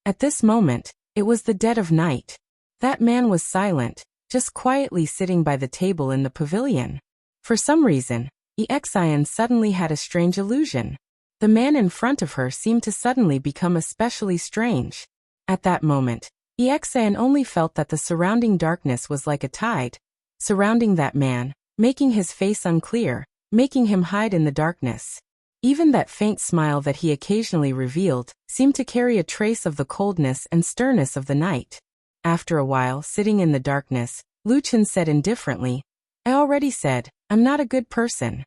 At this moment, it was the dead of night. That man was silent, just quietly sitting by the table in the pavilion. For some reason, Xian suddenly had a strange illusion. The man in front of her seemed to suddenly become especially strange. At that moment, Xian only felt that the surrounding darkness was like a tide, surrounding that man, making his face unclear, making him hide in the darkness. Even that faint smile that he occasionally revealed seemed to carry a trace of the coldness and sternness of the night. After a while, sitting in the darkness, Lu Chen said indifferently, "I already said, I'm not a good person."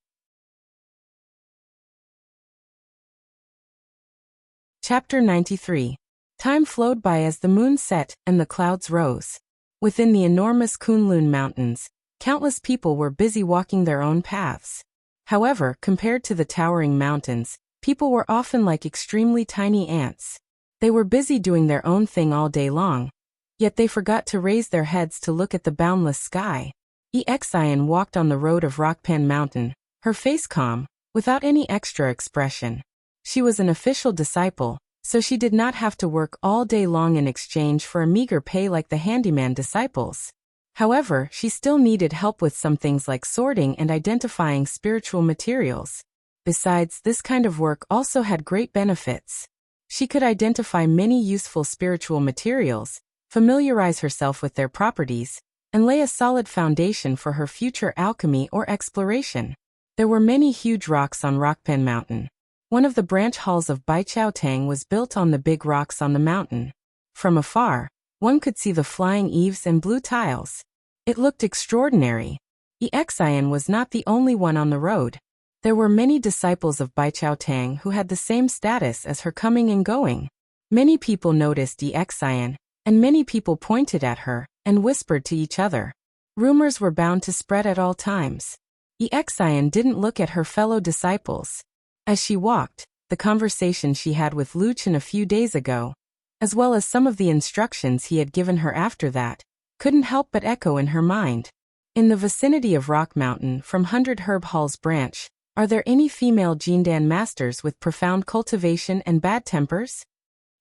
Chapter 93. Time flowed by as the moon set and the clouds rose. Within the enormous Kunlun Mountains, countless people were busy walking their own paths. However, compared to the towering mountains, people were often like extremely tiny ants. They were busy doing their own thing all day long, yet they forgot to raise their heads to look at the boundless sky. Xian walked on the road of Rockpan Mountain, her face calm, without any extra expression. She was an official disciple, so she did not have to work all day long in exchange for a meager pay like the handyman disciples. However, she still needed help with some things like sorting and identifying spiritual materials. Besides, this kind of work also had great benefits. She could identify many useful spiritual materials, familiarize herself with their properties, and lay a solid foundation for her future alchemy or exploration. There were many huge rocks on Rockpan Mountain. One of the branch halls of Baichaotang was built on the big rocks on the mountain. From afar, one could see the flying eaves and blue tiles. It looked extraordinary. Xian was not the only one on the road. There were many disciples of Baichaotang who had the same status as her coming and going. Many people noticed Xian, and many people pointed at her and whispered to each other. Rumors were bound to spread at all times. Xian didn't look at her fellow disciples. As she walked, the conversation she had with Lu Chen a few days ago, as well as some of the instructions he had given her after that, couldn't help but echo in her mind. In the vicinity of Rock Mountain from 100 Herb Hall's branch, are there any female Jindan masters with profound cultivation and bad tempers?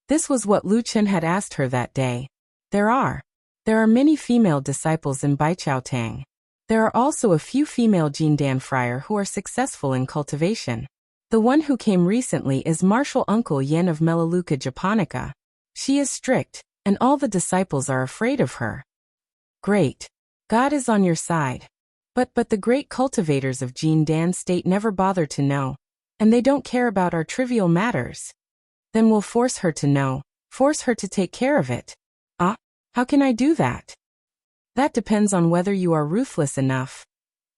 This was what Lu Chen had asked her that day. There are. There are many female disciples in Baichaotang. There are also a few female Jindan friar who are successful in cultivation. The one who came recently is Martial Uncle Yen of Melaleuca japonica. She is strict, and all the disciples are afraid of her. Great. God is on your side. But the great cultivators of Jindan state never bother to know, and they don't care about our trivial matters. Then we'll force her to know, Force her to take care of it. Ah, how can I do that? That depends on whether you are ruthless enough.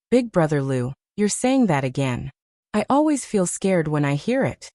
Big Brother Lu, you're saying that again. I always feel scared when I hear it.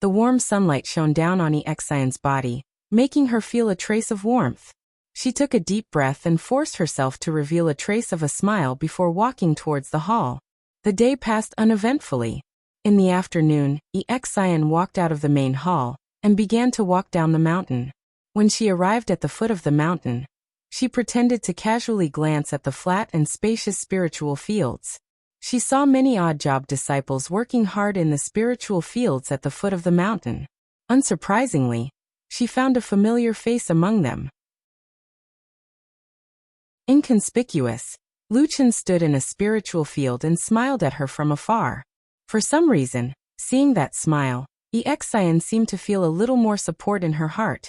The warm sunlight shone down on Exian's body, making her feel a trace of warmth. She took a deep breath and forced herself to reveal a trace of a smile before walking towards the hall. The day passed uneventfully. In the afternoon, Exian walked out of the main hall and began to walk down the mountain. When she arrived at the foot of the mountain, she pretended to casually glance at the flat and spacious spiritual fields. She saw many odd-job disciples working hard in the spiritual fields at the foot of the mountain. Unsurprisingly, she found a familiar face among them. Inconspicuous, Lu Chen stood in a spiritual field and smiled at her from afar. For some reason, seeing that smile, Exian seemed to feel a little more support in her heart,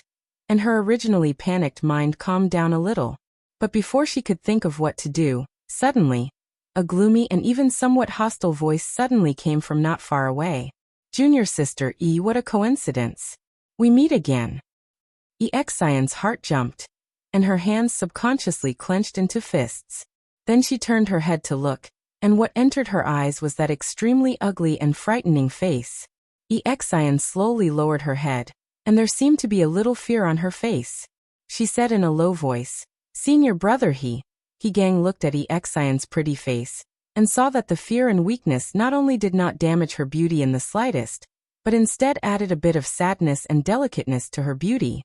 and her originally panicked mind calmed down a little. But before she could think of what to do, suddenly, a gloomy and even somewhat hostile voice suddenly came from not far away. Junior sister E, what a coincidence. We meet again. Exian's heart jumped, and her hands subconsciously clenched into fists. Then she turned her head to look, and what entered her eyes was that extremely ugly and frightening face. Exian slowly lowered her head, and there seemed to be a little fear on her face. She said in a low voice, "Seeing your brother Gang looked at Exian's pretty face, and saw that the fear and weakness not only did not damage her beauty in the slightest, but instead added a bit of sadness and delicateness to her beauty.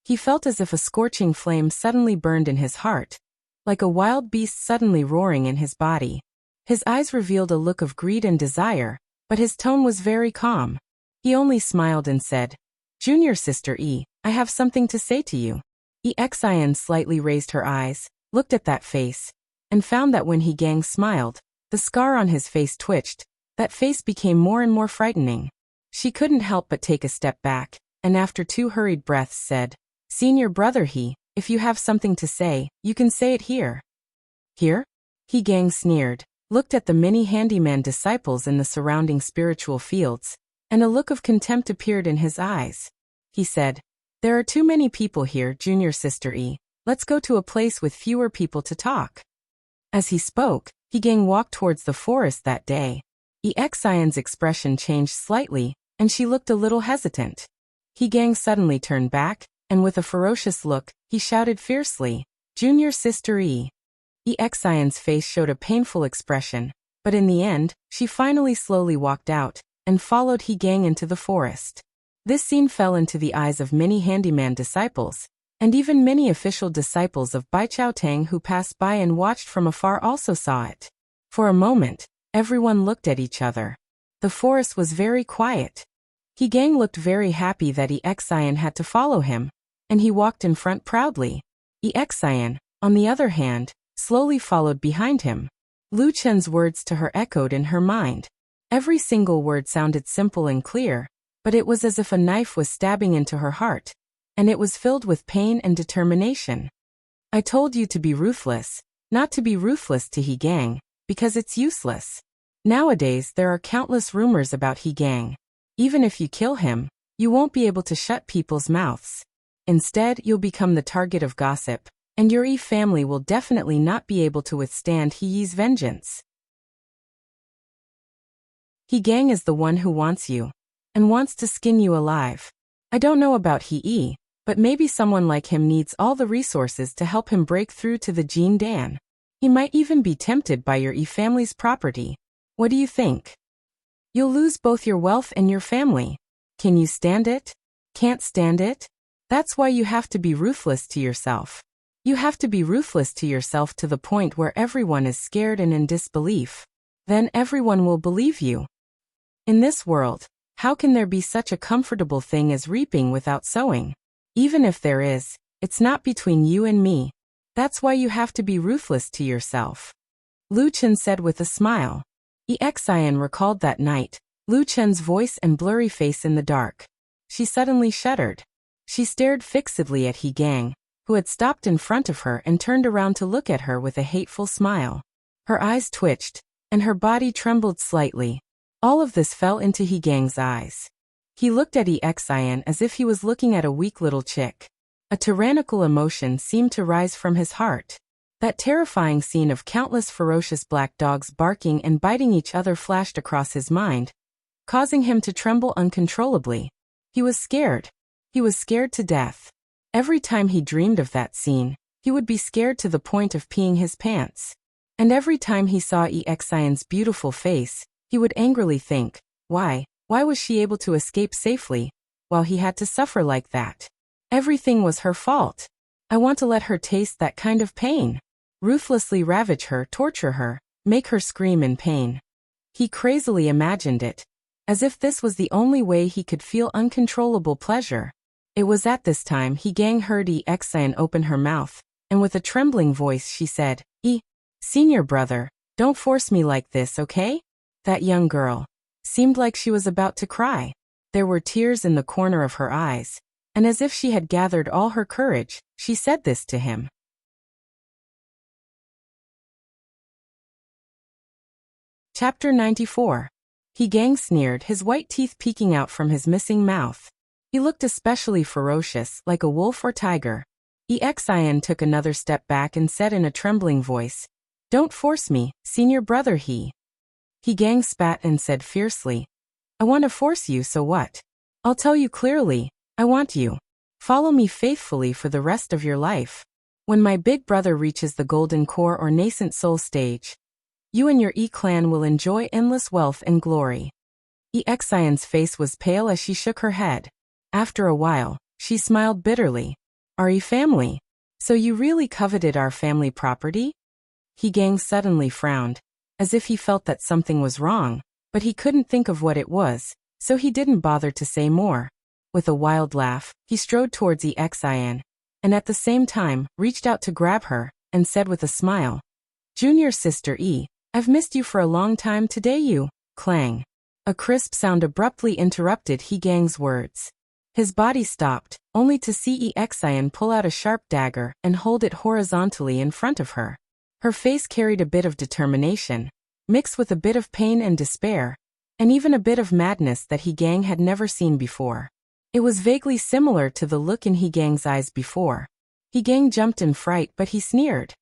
He felt as if a scorching flame suddenly burned in his heart, like a wild beast suddenly roaring in his body. His eyes revealed a look of greed and desire, but his tone was very calm. He only smiled and said, "Junior sister E, I have something to say to you." Exian slightly raised her eyes, looked at that face, and found that when Gang smiled, the scar on his face twitched. That face became more and more frightening. She couldn't help but take a step back, and after 2 hurried breaths said, "Senior brother if you have something to say, you can say it here." Here? Gang sneered, looked at the many handyman disciples in the surrounding spiritual fields, and a look of contempt appeared in his eyes. He said, "There are too many people here, Junior sister E. Let's go to a place with fewer people to talk." As he spoke, Gang walked towards the forest that day. Exian's expression changed slightly, and she looked a little hesitant. Gang suddenly turned back, and with a ferocious look, he shouted fiercely, "Junior sister E." Exian's face showed a painful expression, but in the end, she finally slowly walked out, and followed Gang into the forest. This scene fell into the eyes of many handyman disciples, and even many official disciples of Bai Chao Tang who passed by and watched from afar also saw it. For a moment, everyone looked at each other. The forest was very quiet. Gang looked very happy that Exian had to follow him, and he walked in front proudly. Exian, on the other hand, slowly followed behind him. Lu Chen's words to her echoed in her mind. Every single word sounded simple and clear, but it was as if a knife was stabbing into her heart, and it was filled with pain and determination. "I told you to be ruthless, not to be ruthless to Gang, because it's useless. Nowadays there are countless rumors about Gang. Even if you kill him, you won't be able to shut people's mouths. Instead, you'll become the target of gossip, and your family will definitely not be able to withstand He's vengeance. Gang is the one who wants you, and wants to skin you alive. I don't know about He, but maybe someone like him needs all the resources to help him break through to the Jin Dan. He might even be tempted by your family's property. What do you think? You'll lose both your wealth and your family. Can you stand it? Can't stand it? That's why you have to be ruthless to yourself. You have to be ruthless to yourself to the point where everyone is scared and in disbelief. Then everyone will believe you. In this world, how can there be such a comfortable thing as reaping without sowing? Even if there is, it's not between you and me. That's why you have to be ruthless to yourself." Lu Chen said with a smile. Exian recalled that night, Lu Chen's voice and blurry face in the dark. She suddenly shuddered. She stared fixedly at Gang, who had stopped in front of her and turned around to look at her with a hateful smile. Her eyes twitched, and her body trembled slightly. All of this fell into Gang's eyes. He looked at Exian as if he was looking at a weak little chick. A tyrannical emotion seemed to rise from his heart. That terrifying scene of countless ferocious black dogs barking and biting each other flashed across his mind, causing him to tremble uncontrollably. He was scared. He was scared to death. Every time he dreamed of that scene, he would be scared to the point of peeing his pants. And every time he saw Exian's beautiful face, he would angrily think, why was she able to escape safely, while he had to suffer like that? Everything was her fault. I want to let her taste that kind of pain. Ruthlessly ravage her, torture her, make her scream in pain. He crazily imagined it, as if this was the only way he could feel uncontrollable pleasure. It was at this time Gang heard Exian open her mouth, and with a trembling voice she said, Senior brother, don't force me like this, okay? That young girl seemed like she was about to cry. There were tears in the corner of her eyes, and as if she had gathered all her courage, she said this to him. Chapter 94. Gang sneered, his white teeth peeking out from his missing mouth. He looked especially ferocious, like a wolf or tiger. Exian took another step back and said in a trembling voice, Don't force me, senior brother. Gang spat and said fiercely, I want to force you, so what? I'll tell you clearly, I want you. Follow me faithfully for the rest of your life. When my big brother reaches the golden core or nascent soul stage, you and your clan will enjoy endless wealth and glory. Exian's face was pale as she shook her head. After a while, she smiled bitterly. Are family? So you really coveted our family property? Gang suddenly frowned, as if he felt that something was wrong, but he couldn't think of what it was, so he didn't bother to say more. With a wild laugh, he strode towards Exian, and at the same time, reached out to grab her, and said with a smile, Junior sister I've missed you for a long time today. Clang. A crisp sound abruptly interrupted Gang's words. His body stopped, only to see Exian pull out a sharp dagger and hold it horizontally in front of her. Her face carried a bit of determination, mixed with a bit of pain and despair, and even a bit of madness that Gang had never seen before. It was vaguely similar to the look in Gang's eyes before. Gang jumped in fright, but he sneered.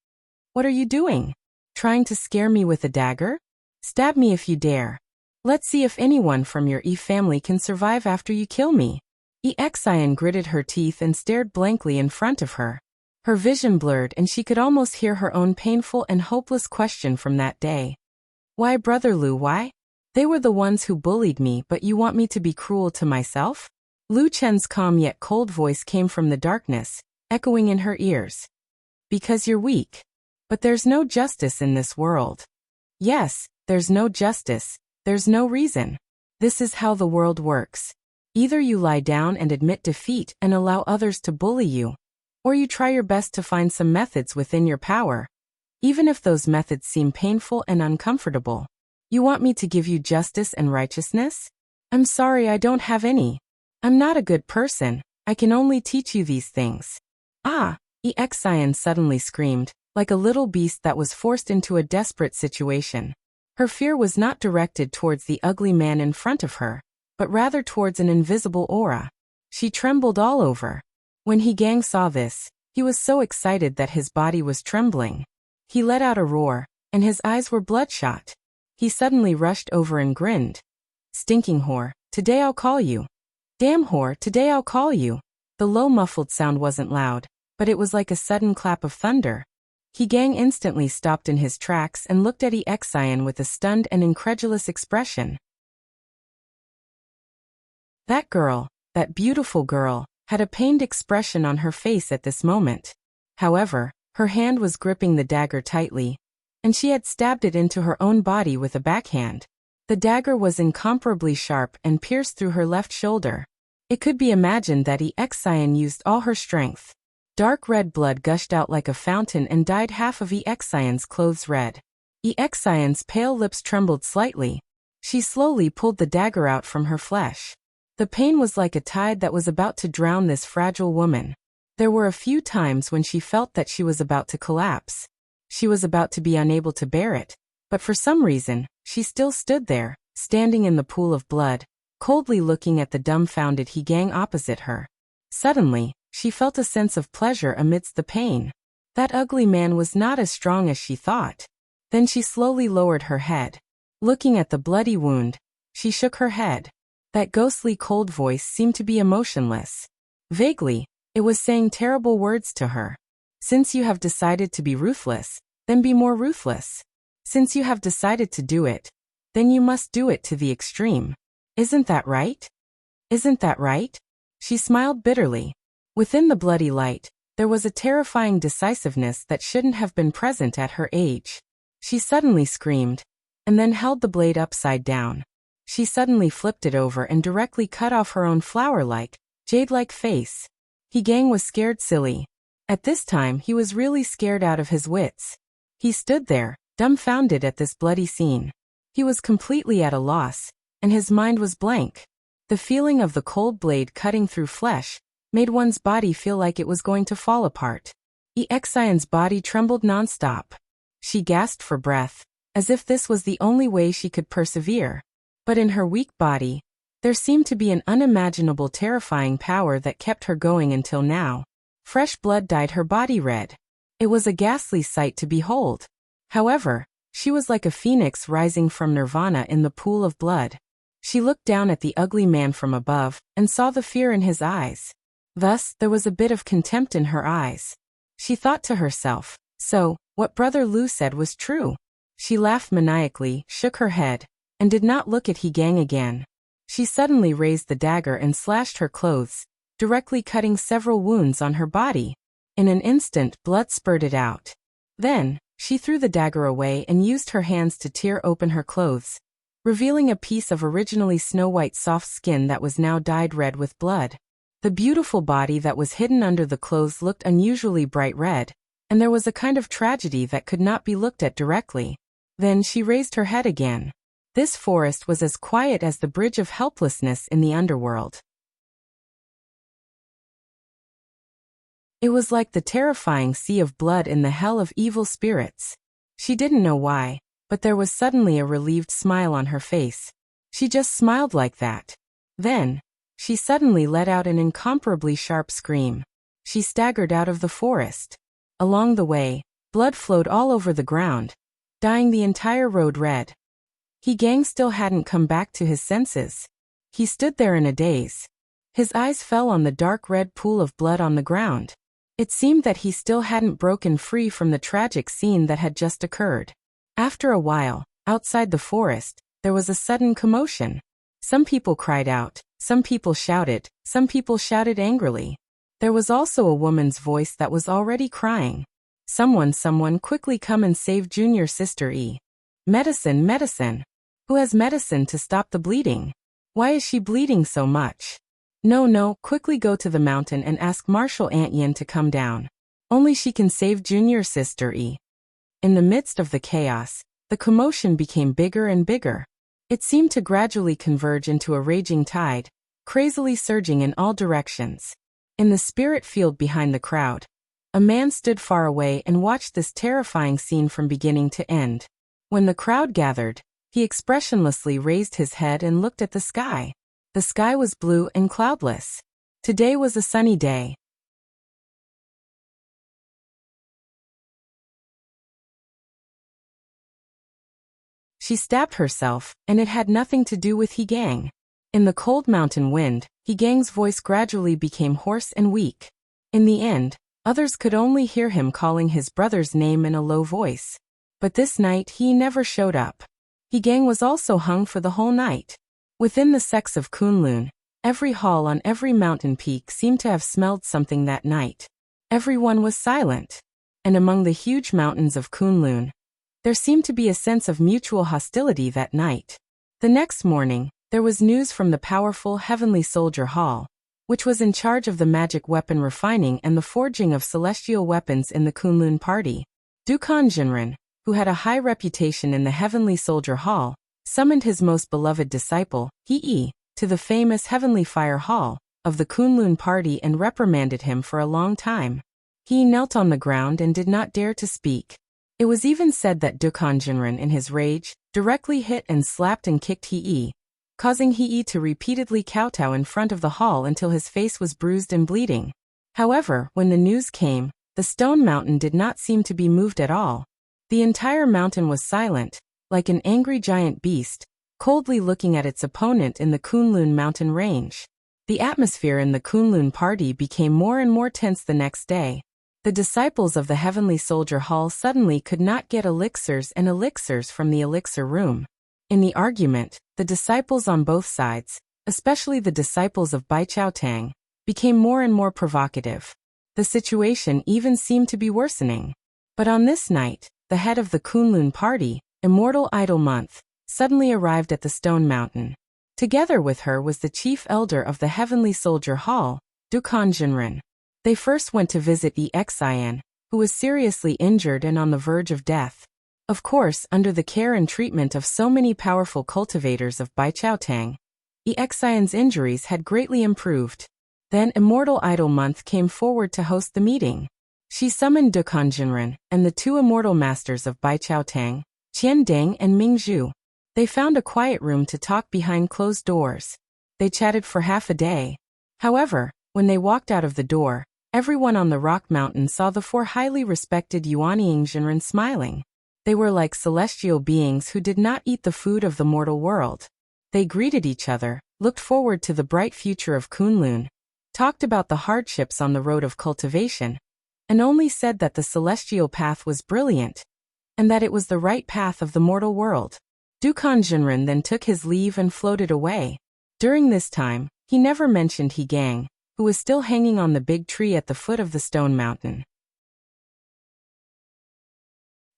What are you doing? Trying to scare me with a dagger? Stab me if you dare. Let's see if anyone from your family can survive after you kill me. Exian gritted her teeth and stared blankly in front of her. Her vision blurred and she could almost hear her own painful and hopeless question from that day. Why, Brother Lu, why? They were the ones who bullied me, but you want me to be cruel to myself? Lu Chen's calm yet cold voice came from the darkness, echoing in her ears. Because you're weak. But there's no justice in this world. Yes, there's no justice, there's no reason. This is how the world works. Either you lie down and admit defeat and allow others to bully you, or you try your best to find some methods within your power, even if those methods seem painful and uncomfortable. You want me to give you justice and righteousness? I'm sorry, I don't have any. I'm not a good person, I can only teach you these things. Exian suddenly screamed, like a little beast that was forced into a desperate situation. Her fear was not directed towards the ugly man in front of her, but rather towards an invisible aura. She trembled all over. When Gang saw this, he was so excited that his body was trembling. He let out a roar, and his eyes were bloodshot. He suddenly rushed over and grinned. Stinking whore, today I'll call you. Damn whore, today I'll call you. The low muffled sound wasn't loud, but it was like a sudden clap of thunder. Gang instantly stopped in his tracks and looked at Exian with a stunned and incredulous expression. That girl, that beautiful girl, had a pained expression on her face at this moment. However, her hand was gripping the dagger tightly, and she had stabbed it into her own body with a backhand. The dagger was incomparably sharp and pierced through her left shoulder. It could be imagined that Exian used all her strength. Dark red blood gushed out like a fountain and dyed half of Exian's clothes red. Exian's pale lips trembled slightly. She slowly pulled the dagger out from her flesh. The pain was like a tide that was about to drown this fragile woman. There were a few times when she felt that she was about to collapse. She was about to be unable to bear it, but for some reason, she still stood there, standing in the pool of blood, coldly looking at the dumbfounded He gang opposite her. Suddenly, she felt a sense of pleasure amidst the pain. That ugly man was not as strong as she thought. Then she slowly lowered her head. Looking at the bloody wound, she shook her head. That ghostly cold voice seemed to be emotionless. Vaguely, it was saying terrible words to her. Since you have decided to be ruthless, then be more ruthless. Since you have decided to do it, then you must do it to the extreme. Isn't that right? Isn't that right? She smiled bitterly. Within the bloody light, there was a terrifying decisiveness that shouldn't have been present at her age. She suddenly screamed, and then held the blade upside down. She suddenly flipped it over and directly cut off her own flower-like, jade-like face. He gang was scared silly. At this time he was really scared out of his wits. He stood there, dumbfounded at this bloody scene. He was completely at a loss, and his mind was blank. The feeling of the cold blade cutting through flesh made one's body feel like it was going to fall apart. Exion's body trembled nonstop. She gasped for breath, as if this was the only way she could persevere. But in her weak body, there seemed to be an unimaginable terrifying power that kept her going until now. Fresh blood dyed her body red. It was a ghastly sight to behold. However, she was like a phoenix rising from nirvana in the pool of blood. She looked down at the ugly man from above, and saw the fear in his eyes. Thus, there was a bit of contempt in her eyes. She thought to herself, so, what Brother Lu said was true. She laughed maniacally, shook her head, and did not look at He gang again. She suddenly raised the dagger and slashed her clothes, directly cutting several wounds on her body. In an instant, blood spurted out. Then, she threw the dagger away and used her hands to tear open her clothes, revealing a piece of originally snow-white soft skin that was now dyed red with blood. The beautiful body that was hidden under the clothes looked unusually bright red, and there was a kind of tragedy that could not be looked at directly. Then she raised her head again. This forest was as quiet as the bridge of helplessness in the underworld. It was like the terrifying sea of blood in the hell of evil spirits. She didn't know why, but there was suddenly a relieved smile on her face. She just smiled like that. Then, she suddenly let out an incomparably sharp scream. She staggered out of the forest. Along the way, blood flowed all over the ground, dyeing the entire road red. He gang still hadn't come back to his senses. He stood there in a daze. His eyes fell on the dark red pool of blood on the ground. It seemed that he still hadn't broken free from the tragic scene that had just occurred. After a while, outside the forest, there was a sudden commotion. Some people cried out, some people shouted angrily. There was also a woman's voice that was already crying. Someone quickly come and save junior sister E. Medicine. Who has medicine to stop the bleeding? Why is she bleeding so much? No, quickly go to the mountain and ask Marshal Aunt Yin to come down. Only she can save junior sister E. In the midst of the chaos, the commotion became bigger and bigger. It seemed to gradually converge into a raging tide, crazily surging in all directions. In the spirit field behind the crowd, a man stood far away and watched this terrifying scene from beginning to end. When the crowd gathered, he expressionlessly raised his head and looked at the sky. The sky was blue and cloudless. Today was a sunny day. She stabbed herself, and it had nothing to do with He gang. In the cold mountain wind, He gang's voice gradually became hoarse and weak. In the end, others could only hear him calling his brother's name in a low voice. But this night he never showed up. He gang was also hung for the whole night. Within the sects of Kunlun, every hall on every mountain peak seemed to have smelled something that night. Everyone was silent. And among the huge mountains of Kunlun, there seemed to be a sense of mutual hostility that night. The next morning, there was news from the powerful Heavenly Soldier Hall, which was in charge of the magic weapon refining and the forging of celestial weapons in the Kunlun party. Dukan Jinren, who had a high reputation in the Heavenly Soldier Hall, summoned his most beloved disciple, Hee, to the famous Heavenly Fire Hall of the Kunlun party and reprimanded him for a long time. He knelt on the ground and did not dare to speak. It was even said that Dukan Jinren in his rage directly hit and slapped and kicked Hee, causing He to repeatedly kowtow in front of the hall until his face was bruised and bleeding. However, when the news came, the stone mountain did not seem to be moved at all. The entire mountain was silent, like an angry giant beast, coldly looking at its opponent in the Kunlun mountain range. The atmosphere in the Kunlun party became more and more tense the next day. The disciples of the Heavenly Soldier Hall suddenly could not get elixirs and elixirs from the elixir room. In the argument, the disciples on both sides, especially the disciples of Bai Tang, became more and more provocative. The situation even seemed to be worsening. But on this night, the head of the Kunlun party, Immortal Idol Month, suddenly arrived at the Stone Mountain. Together with her was the chief elder of the Heavenly Soldier Hall, Dukan Jinren. They first went to visit Exin, who was seriously injured and on the verge of death. Of course, under the care and treatment of so many powerful cultivators of Bai Tang, Exin's injuries had greatly improved. Then Immortal Idol Month came forward to host the meeting. She summoned Dukan Jinren and the two immortal masters of Bai Tang, Qian Deng and Ming Zhu. They found a quiet room to talk behind closed doors. They chatted for half a day. However, when they walked out of the door, everyone on the rock mountain saw the four highly respected Yuanying Jinren smiling. They were like celestial beings who did not eat the food of the mortal world. They greeted each other, looked forward to the bright future of Kunlun, talked about the hardships on the road of cultivation, and only said that the celestial path was brilliant, and that it was the right path of the mortal world. Dukan Jinren then took his leave and floated away. During this time, he never mentioned He Gang, who was still hanging on the big tree at the foot of the stone mountain.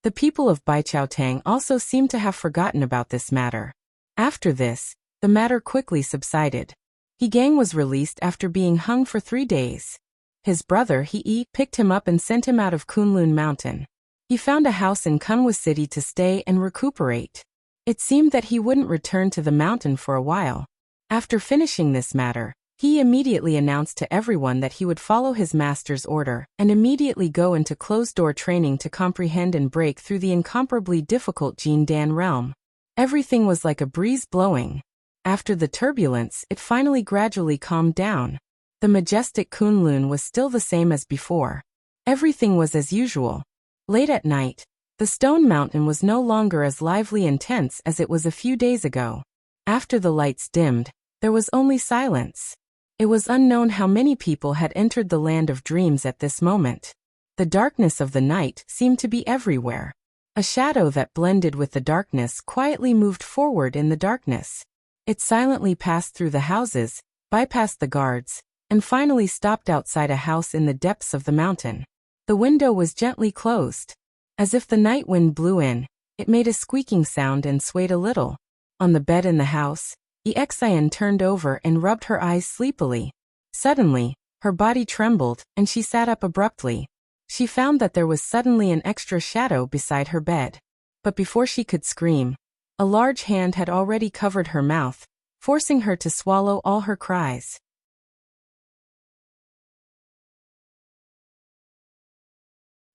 The people of Bai Tang also seemed to have forgotten about this matter. After this, the matter quickly subsided. He Gang was released after being hung for 3 days. His brother He picked him up and sent him out of Kunlun Mountain. He found a house in Kunwa City to stay and recuperate. It seemed that he wouldn't return to the mountain for a while. After finishing this matter, he immediately announced to everyone that he would follow his master's order and immediately go into closed-door training to comprehend and break through the incomparably difficult Jin Dan realm. Everything was like a breeze blowing. After the turbulence, it finally gradually calmed down. The majestic Kunlun was still the same as before. Everything was as usual. Late at night, the stone mountain was no longer as lively and tense as it was a few days ago. After the lights dimmed, there was only silence. It was unknown how many people had entered the land of dreams at this moment. The darkness of the night seemed to be everywhere. A shadow that blended with the darkness quietly moved forward in the darkness. It silently passed through the houses, bypassed the guards, and finally stopped outside a house in the depths of the mountain. The window was gently closed. As if the night wind blew in, it made a squeaking sound and swayed a little. On the bed in the house, Exin turned over and rubbed her eyes sleepily. Suddenly, her body trembled, and she sat up abruptly. She found that there was suddenly an extra shadow beside her bed. But before she could scream, a large hand had already covered her mouth, forcing her to swallow all her cries.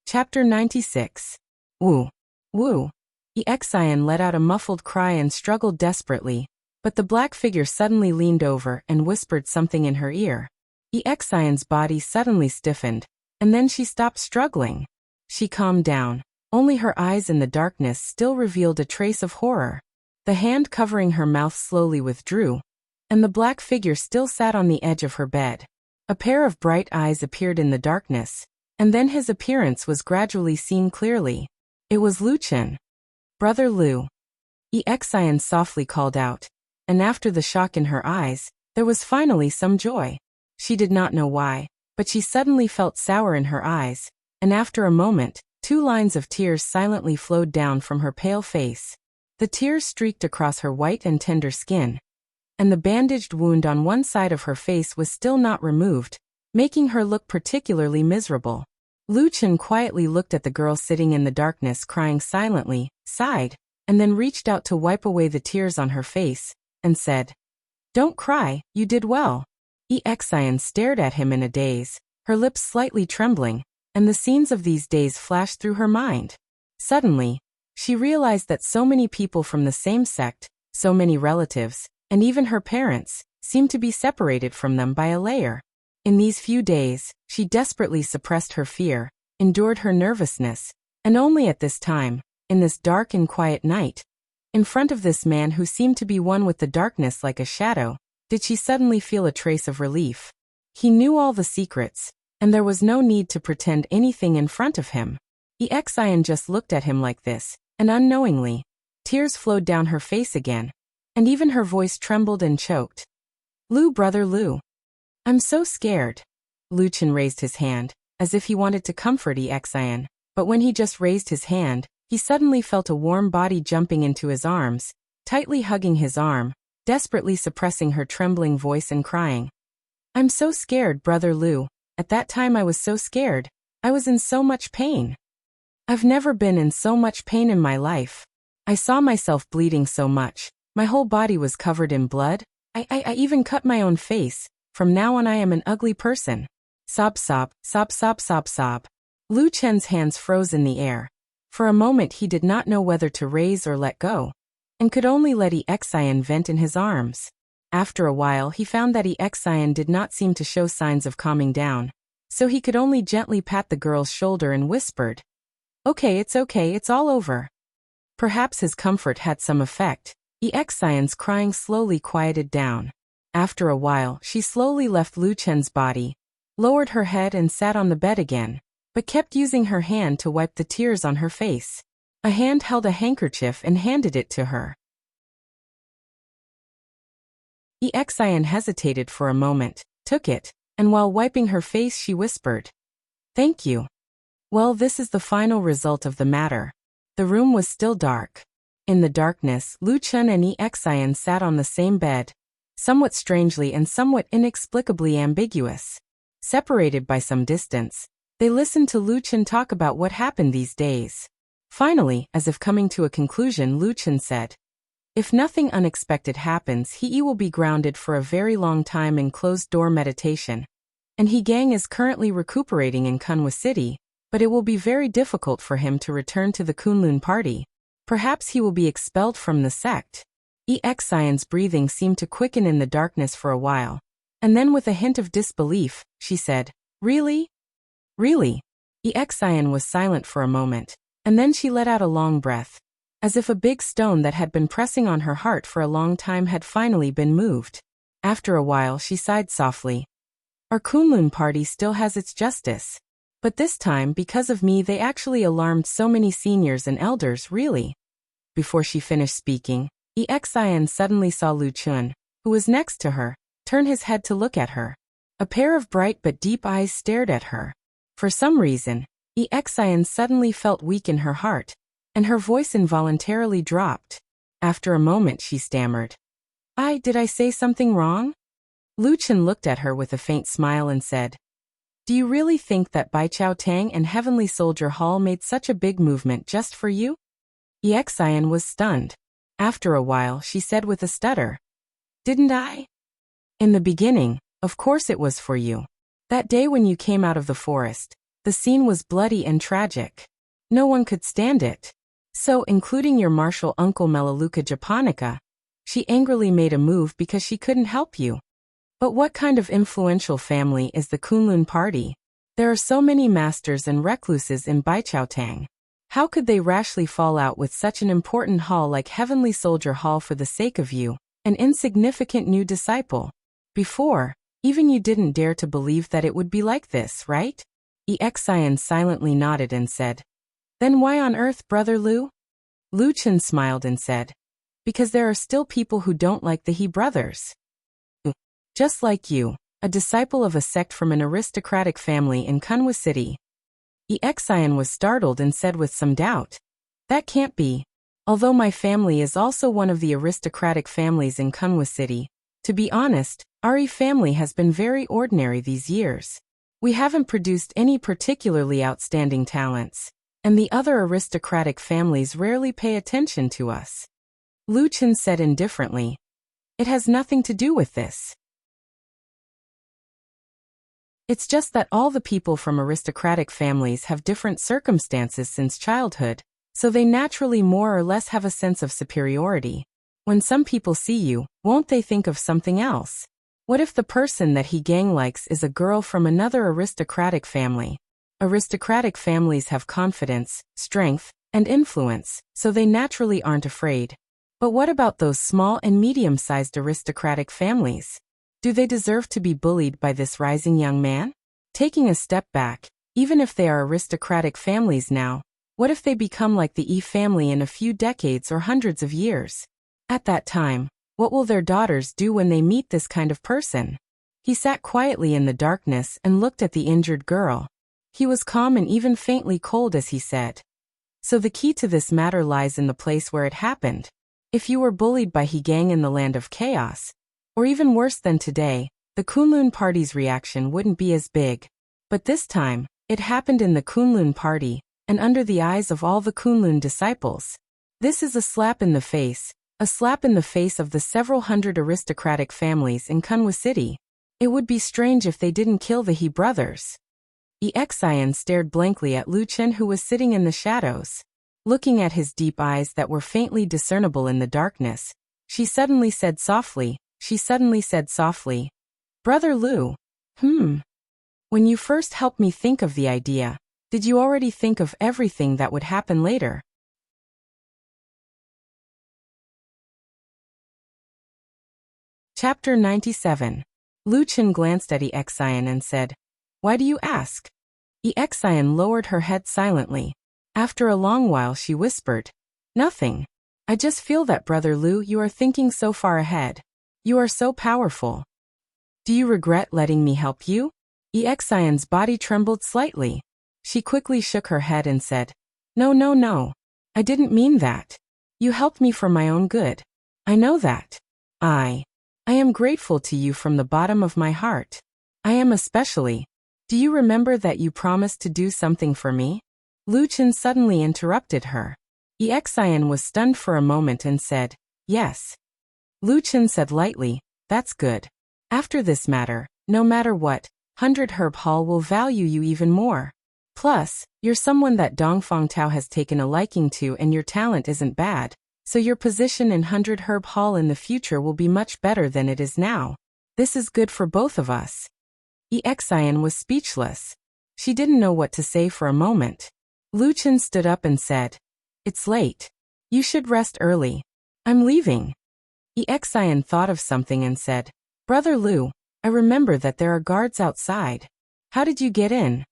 Chapter 96. Woo. Woo. Exin let out a muffled cry and struggled desperately, but the black figure suddenly leaned over and whispered something in her ear. Exin's body suddenly stiffened, and then she stopped struggling. She calmed down. Only her eyes in the darkness still revealed a trace of horror. The hand covering her mouth slowly withdrew, and the black figure still sat on the edge of her bed. A pair of bright eyes appeared in the darkness, and then his appearance was gradually seen clearly. It was Lu Chen. "Brother Lu." Exin softly called out, and after the shock in her eyes, there was finally some joy. She did not know why, but she suddenly felt sour in her eyes, and after a moment, 2 lines of tears silently flowed down from her pale face. The tears streaked across her white and tender skin, and the bandaged wound on one side of her face was still not removed, making her look particularly miserable. Lu Chen quietly looked at the girl sitting in the darkness crying silently, sighed, and then reached out to wipe away the tears on her face, and said, "Don't cry, you did well." Exin stared at him in a daze, her lips slightly trembling, and the scenes of these days flashed through her mind. Suddenly, she realized that so many people from the same sect, so many relatives, and even her parents seemed to be separated from them by a layer. In these few days, she desperately suppressed her fear, endured her nervousness, and only at this time, in this dark and quiet night, in front of this man who seemed to be one with the darkness like a shadow, did she suddenly feel a trace of relief. He knew all the secrets, and there was no need to pretend anything in front of him. Exian just looked at him like this, and unknowingly, tears flowed down her face again, and even her voice trembled and choked. Lu, brother Lu. I'm so scared. Luchan raised his hand, as if he wanted to comfort Exian, but when he just raised his hand, he suddenly felt a warm body jumping into his arms, tightly hugging his arm, desperately suppressing her trembling voice and crying. I'm so scared, brother Lu. At that time I was so scared. I was in so much pain. I've never been in so much pain in my life. I saw myself bleeding so much. My whole body was covered in blood. I even cut my own face. From now on I am an ugly person. Sob, sob, sob, sob, sob, sob. Lu Chen's hands froze in the air. For a moment he did not know whether to raise or let go, and could only let Exian vent in his arms. After a while he found that Exian did not seem to show signs of calming down, so he could only gently pat the girl's shoulder and whispered, okay, it's all over. Perhaps his comfort had some effect. Exian's crying slowly quieted down. After a while she slowly left Lu Chen's body, lowered her head and sat on the bed again, but kept using her hand to wipe the tears on her face. A hand held a handkerchief and handed it to her. Exian hesitated for a moment, took it, and while wiping her face she whispered, thank you. Well, this is the final result of the matter. The room was still dark. In the darkness, Lu Chen and Exian sat on the same bed, somewhat strangely and somewhat inexplicably ambiguous. Separated by some distance, they listened to Lu Chen talk about what happened these days. Finally, as if coming to a conclusion, Lu Chen said, if nothing unexpected happens, he will be grounded for a very long time in closed-door meditation. And He Gang is currently recuperating in Kunwa City, but it will be very difficult for him to return to the Kunlun party. Perhaps he will be expelled from the sect. Exian's breathing seemed to quicken in the darkness for a while, and then with a hint of disbelief, she said, really? Really? Exian was silent for a moment, and then she let out a long breath, as if a big stone that had been pressing on her heart for a long time had finally been moved. After a while she sighed softly. Our Kunlun party still has its justice. But this time, because of me, they actually alarmed so many seniors and elders, really. Before she finished speaking, Exian suddenly saw Lu Chun, who was next to her, turn his head to look at her. A pair of bright but deep eyes stared at her. For some reason, Exian suddenly felt weak in her heart, and her voice involuntarily dropped. After a moment she stammered, did I say something wrong? Lu Chun looked at her with a faint smile and said, do you really think that Baichao Tang and Heavenly Soldier Hall made such a big movement just for you? Exian was stunned. After a while she said with a stutter, didn't I? In the beginning, of course it was for you. That day when you came out of the forest, the scene was bloody and tragic. No one could stand it. So, including your martial uncle Melaleuca Japonica, she angrily made a move because she couldn't help you. But what kind of influential family is the Kunlun party? There are so many masters and recluses in Baichaotang. How could they rashly fall out with such an important hall like Heavenly Soldier Hall for the sake of you, an insignificant new disciple? Before, even you didn't dare to believe that it would be like this, right? Exian silently nodded and said, then why on earth, Brother Lu? Lu Chen smiled and said, because there are still people who don't like the He brothers. Just like you, a disciple of a sect from an aristocratic family in Kunwa City. Exian was startled and said with some doubt, that can't be. Although my family is also one of the aristocratic families in Kunwa City, to be honest, our family has been very ordinary these years. We haven't produced any particularly outstanding talents, and the other aristocratic families rarely pay attention to us. Lu Chen said indifferently, it has nothing to do with this. It's just that all the people from aristocratic families have different circumstances since childhood, so they naturally more or less have a sense of superiority. When some people see you, won't they think of something else? What if the person that he gang likes is a girl from another aristocratic family? Aristocratic families have confidence, strength, and influence, so they naturally aren't afraid. But what about those small and medium-sized aristocratic families? Do they deserve to be bullied by this rising young man? Taking a step back, even if they are aristocratic families now, what if they become like the E family in a few decades or hundreds of years? At that time, what will their daughters do when they meet this kind of person? He sat quietly in the darkness and looked at the injured girl. He was calm and even faintly cold as he said, "So the key to this matter lies in the place where it happened. If you were bullied by he gang in the land of chaos, or even worse than today, the Kunlun party's reaction wouldn't be as big. But this time, it happened in the Kunlun party, and under the eyes of all the Kunlun disciples. This is a slap in the face of the several hundred aristocratic families in Kunwa City. It would be strange if they didn't kill the He brothers." Exian stared blankly at Lu Chen, who was sitting in the shadows. Looking at his deep eyes that were faintly discernible in the darkness, she suddenly said softly, "Brother Lu, when you first helped me think of the idea, did you already think of everything that would happen later?" Chapter 97. Lu Chen glanced at Exian and said, "Why do you ask?" Exian lowered her head silently. After a long while she whispered, "Nothing. I just feel that, Brother Lu, you are thinking so far ahead. You are so powerful. Do you regret letting me help you?" Exian's body trembled slightly. She quickly shook her head and said, No. I didn't mean that. You helped me for my own good. I know that. I am grateful to you from the bottom of my heart. I am especially. Do you remember that you promised to do something for me?" Lu Chen suddenly interrupted her. Exian was stunned for a moment and said, "Yes." Lu Chen said lightly, "That's good. After this matter, no matter what, 100 Herb Hall will value you even more. Plus, you're someone that Dongfang Tao has taken a liking to and your talent isn't bad, so your position in 100 Herb Hall in the future will be much better than it is now. This is good for both of us." Exian was speechless. She didn't know what to say for a moment. Lu Chen stood up and said, "It's late. You should rest early. I'm leaving." Exian thought of something and said, "Brother Lu, I remember that there are guards outside. How did you get in?"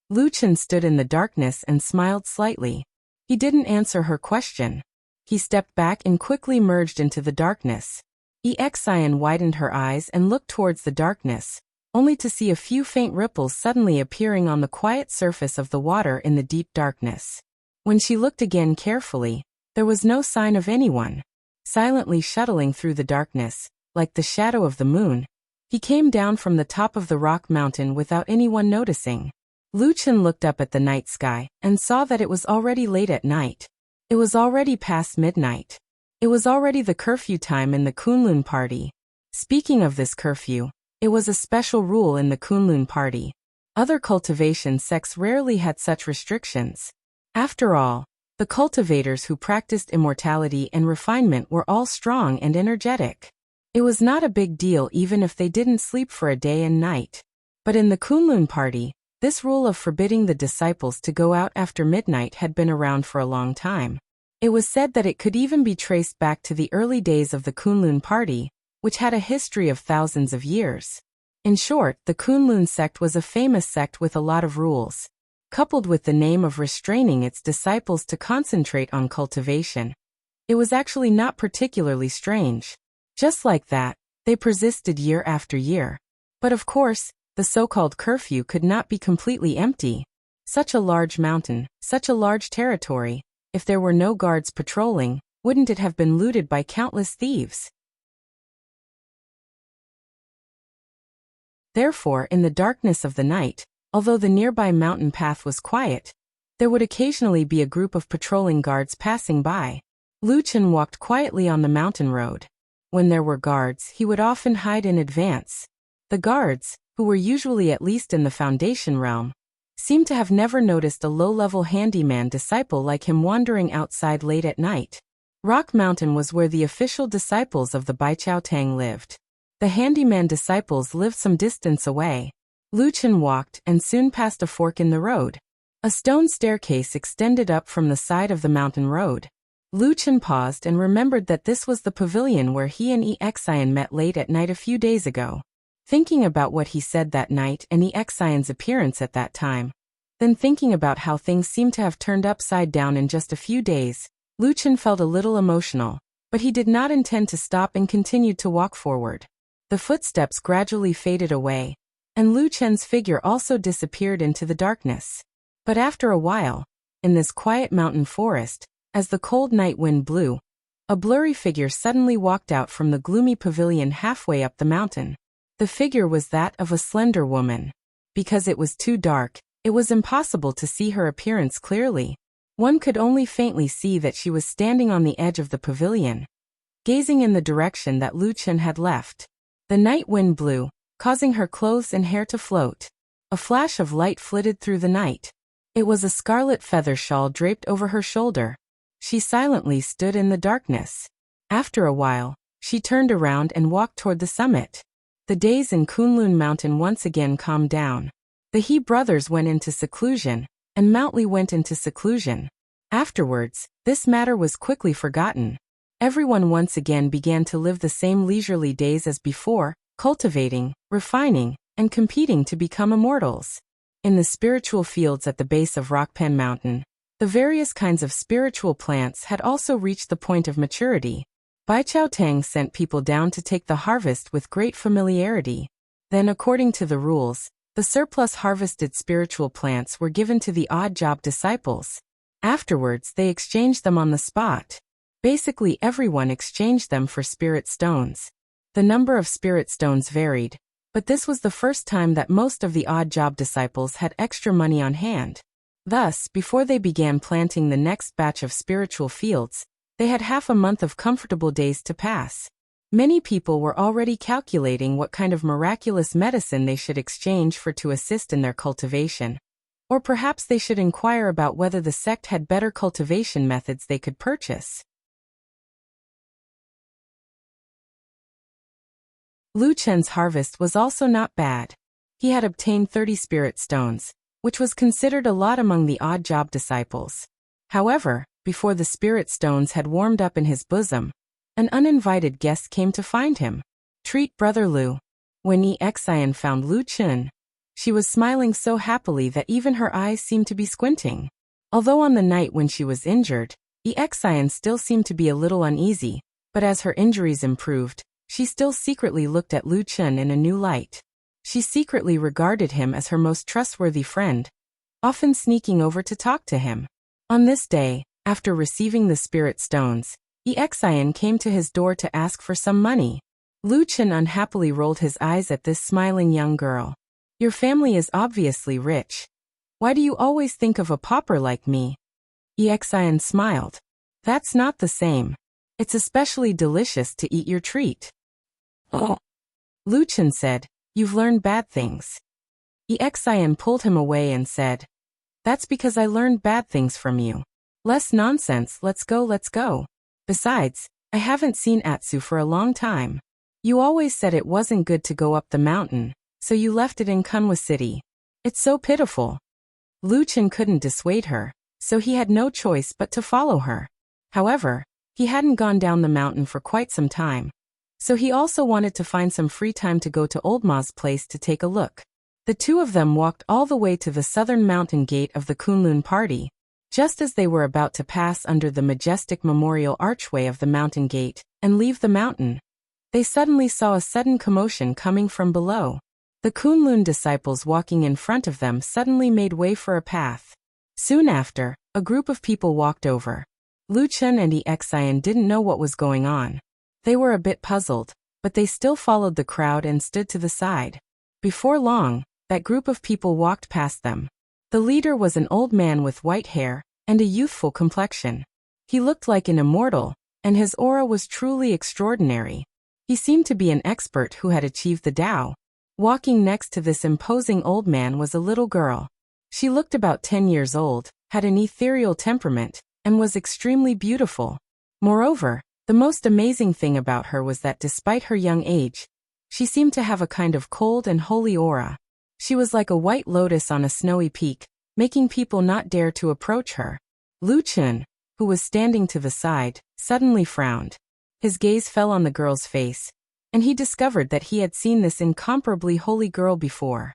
Lu Chen stood in the darkness and smiled slightly. He didn't answer her question. He stepped back and quickly merged into the darkness. Exian widened her eyes and looked towards the darkness, only to see a few faint ripples suddenly appearing on the quiet surface of the water in the deep darkness. When she looked again carefully, there was no sign of anyone. Silently shuttling through the darkness, like the shadow of the moon, he came down from the top of the rock mountain without anyone noticing. Lu Chen looked up at the night sky and saw that it was already late at night. It was already past midnight. It was already the curfew time in the Kunlun party. Speaking of this curfew, it was a special rule in the Kunlun party. Other cultivation sects rarely had such restrictions. After all, the cultivators who practiced immortality and refinement were all strong and energetic. It was not a big deal even if they didn't sleep for a day and night. But in the Kunlun party, this rule of forbidding the disciples to go out after midnight had been around for a long time. It was said that it could even be traced back to the early days of the Kunlun party, which had a history of thousands of years. In short, the Kunlun sect was a famous sect with a lot of rules. Coupled with the name of restraining its disciples to concentrate on cultivation, it was actually not particularly strange. Just like that, they persisted year after year. But of course, the so-called curfew could not be completely empty. Such a large mountain, such a large territory, if there were no guards patrolling, wouldn't it have been looted by countless thieves? Therefore, in the darkness of the night, although the nearby mountain path was quiet, there would occasionally be a group of patrolling guards passing by. Lu Chen walked quietly on the mountain road. When there were guards, he would often hide in advance. The guards, who were usually at least in the Foundation realm, seemed to have never noticed a low-level handyman disciple like him wandering outside late at night. Rock Mountain was where the official disciples of the Baichao Tang lived. The handyman disciples lived some distance away. Lu Chen walked and soon passed a fork in the road. A stone staircase extended up from the side of the mountain road. Lu Chen paused and remembered that this was the pavilion where he and Exian met late at night a few days ago. Thinking about what he said that night and Exian's appearance at that time, then thinking about how things seemed to have turned upside down in just a few days, Lu Chen felt a little emotional, but he did not intend to stop and continued to walk forward. The footsteps gradually faded away, and Lu Chen's figure also disappeared into the darkness. But after a while, in this quiet mountain forest, as the cold night wind blew, a blurry figure suddenly walked out from the gloomy pavilion halfway up the mountain. The figure was that of a slender woman. Because it was too dark, it was impossible to see her appearance clearly. One could only faintly see that she was standing on the edge of the pavilion, gazing in the direction that Lu Chen had left. The night wind blew, causing her clothes and hair to float. A flash of light flitted through the night. It was a scarlet feather shawl draped over her shoulder. She silently stood in the darkness. After a while, she turned around and walked toward the summit. The days in Kunlun Mountain once again calmed down. The He brothers went into seclusion, and Mount Li went into seclusion. Afterwards, this matter was quickly forgotten. Everyone once again began to live the same leisurely days as before, cultivating, refining, and competing to become immortals. In the spiritual fields at the base of Rockpan Mountain, the various kinds of spiritual plants had also reached the point of maturity. Baichao Tang sent people down to take the harvest with great familiarity. Then, according to the rules, the surplus harvested spiritual plants were given to the odd job disciples. Afterwards, they exchanged them on the spot. Basically, everyone exchanged them for spirit stones. The number of spirit stones varied, but this was the first time that most of the odd job disciples had extra money on hand. Thus, before they began planting the next batch of spiritual fields, they had half a month of comfortable days to pass. Many people were already calculating what kind of miraculous medicine they should exchange for to assist in their cultivation. Or perhaps they should inquire about whether the sect had better cultivation methods they could purchase. Lu Chen's harvest was also not bad. He had obtained 30 spirit stones, which was considered a lot among the odd job disciples. However, before the spirit stones had warmed up in his bosom, an uninvited guest came to find him. Treat Brother Lu. When Exian found Lu Chen, she was smiling so happily that even her eyes seemed to be squinting. Although on the night when she was injured, Exian still seemed to be a little uneasy, but as her injuries improved, she still secretly looked at Lu Chen in a new light. She secretly regarded him as her most trustworthy friend, often sneaking over to talk to him. On this day, after receiving the spirit stones, Exian came to his door to ask for some money. Lu Chen unhappily rolled his eyes at this smiling young girl. Your family is obviously rich. Why do you always think of a pauper like me? Exian smiled. That's not the same. It's especially delicious to eat your treat. Oh. Lu Chen said, you've learned bad things. Exian pulled him away and said, that's because I learned bad things from you. Less nonsense, let's go. Besides, I haven't seen Atsu for a long time. You always said it wasn't good to go up the mountain, so you left it in Kunwa City. It's so pitiful. Lu Chen couldn't dissuade her, so he had no choice but to follow her. However, he hadn't gone down the mountain for quite some time, so he also wanted to find some free time to go to Old Ma's place to take a look. The two of them walked all the way to the southern mountain gate of the Kunlun party. Just as they were about to pass under the majestic memorial archway of the mountain gate and leave the mountain, they suddenly saw a sudden commotion coming from below. The Kunlun disciples walking in front of them suddenly made way for a path. Soon after, a group of people walked over. Lu Chen and Exian didn't know what was going on. They were a bit puzzled, but they still followed the crowd and stood to the side. Before long, that group of people walked past them. The leader was an old man with white hair and a youthful complexion. He looked like an immortal, and his aura was truly extraordinary. He seemed to be an expert who had achieved the Tao. Walking next to this imposing old man was a little girl. She looked about 10 years old, had an ethereal temperament, and was extremely beautiful. Moreover, the most amazing thing about her was that despite her young age, she seemed to have a kind of cold and holy aura. She was like a white lotus on a snowy peak, making people not dare to approach her. Lu Chun, who was standing to the side, suddenly frowned. His gaze fell on the girl's face, and he discovered that he had seen this incomparably holy girl before.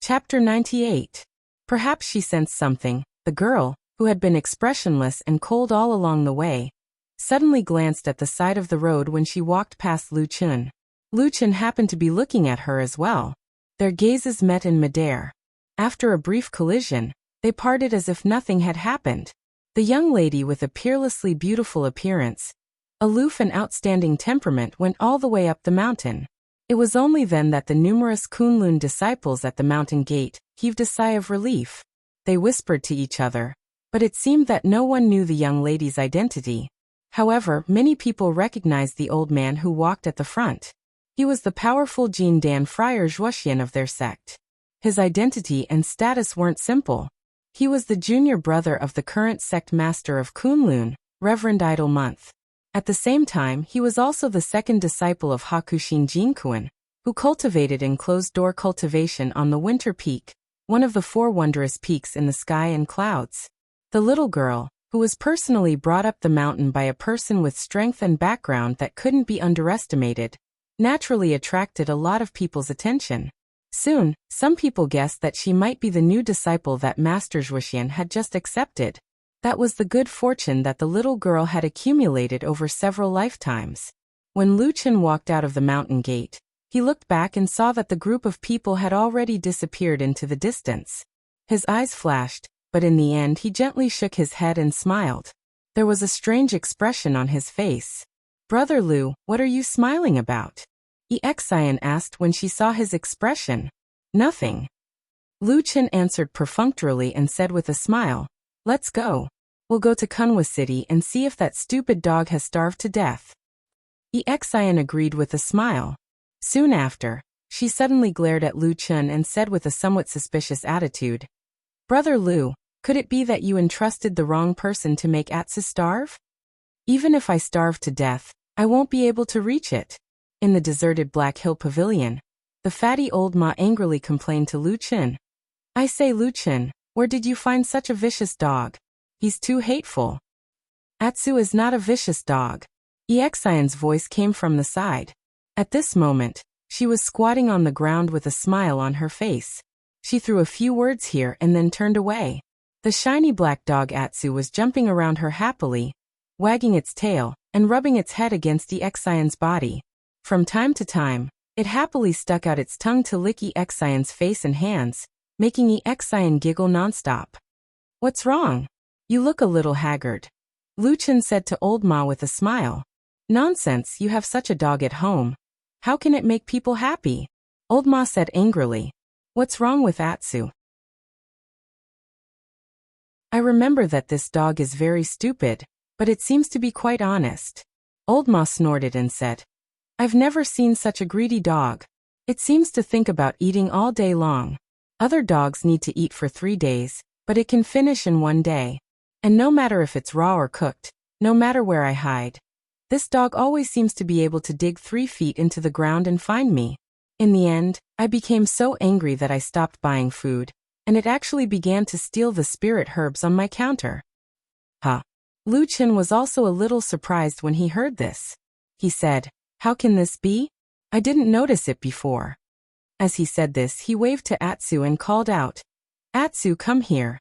Chapter 98. Perhaps she sensed something. The girl, who had been expressionless and cold all along the way, suddenly glanced at the side of the road when she walked past Lu Chun. Lu Chun happened to be looking at her as well. Their gazes met in midair. After a brief collision, they parted as if nothing had happened. The young lady with a peerlessly beautiful appearance, aloof and outstanding temperament went all the way up the mountain. It was only then that the numerous Kunlun disciples at the mountain gate heaved a sigh of relief. They whispered to each other, but it seemed that no one knew the young lady's identity. However, many people recognized the old man who walked at the front. He was the powerful Jin Dan Friar Zhuoxian of their sect. His identity and status weren't simple. He was the junior brother of the current sect master of Kunlun, Reverend Idle Month. At the same time, he was also the second disciple of Hakushin Jinkuan, who cultivated enclosed-door cultivation on the Winter Peak, one of the 4 wondrous peaks in the sky and clouds. The little girl, who was personally brought up the mountain by a person with strength and background that couldn't be underestimated, naturally attracted a lot of people's attention. Soon, some people guessed that she might be the new disciple that Master Zhuoxian had just accepted. That was the good fortune that the little girl had accumulated over several lifetimes. When Lu Chun walked out of the mountain gate, he looked back and saw that the group of people had already disappeared into the distance. His eyes flashed, but in the end he gently shook his head and smiled. There was a strange expression on his face. "Brother Lu, what are you smiling about?" Exian asked when she saw his expression. "Nothing." Lu Chun answered perfunctorily and said with a smile, "Let's go. We'll go to Kunwa City and see if that stupid dog has starved to death." Exian agreed with a smile. Soon after, she suddenly glared at Lu Chun and said with a somewhat suspicious attitude, "Brother Lu, could it be that you entrusted the wrong person to make Atsu starve? Even if I starve to death, I won't be able to reach it." In the deserted Black Hill Pavilion, the fatty old ma angrily complained to Lu Chun. "I say, Lu Chun, where did you find such a vicious dog? He's too hateful." "Atsu is not a vicious dog." Exian's voice came from the side. At this moment, she was squatting on the ground with a smile on her face. She threw a few words here and then turned away. The shiny black dog Atsu was jumping around her happily, wagging its tail, and rubbing its head against Exian's body. From time to time, it happily stuck out its tongue to lick Exian's face and hands, making Exian giggle nonstop. "What's wrong? You look a little haggard," Lu Chun said to Old Ma with a smile. "Nonsense, you have such a dog at home. How can it make people happy?" Old Ma said angrily. "What's wrong with Atsu?" "I remember that this dog is very stupid, but it seems to be quite honest." Old Ma snorted and said, "I've never seen such a greedy dog. It seems to think about eating all day long. Other dogs need to eat for 3 days, but it can finish in 1 day. And no matter if it's raw or cooked, no matter where I hide, this dog always seems to be able to dig 3 feet into the ground and find me. In the end, I became so angry that I stopped buying food, and it actually began to steal the spirit herbs on my counter." Huh. Lu Chun was also a little surprised when he heard this. He said, "How can this be? I didn't notice it before." As he said this, he waved to Atsu and called out, "Atsu, come here."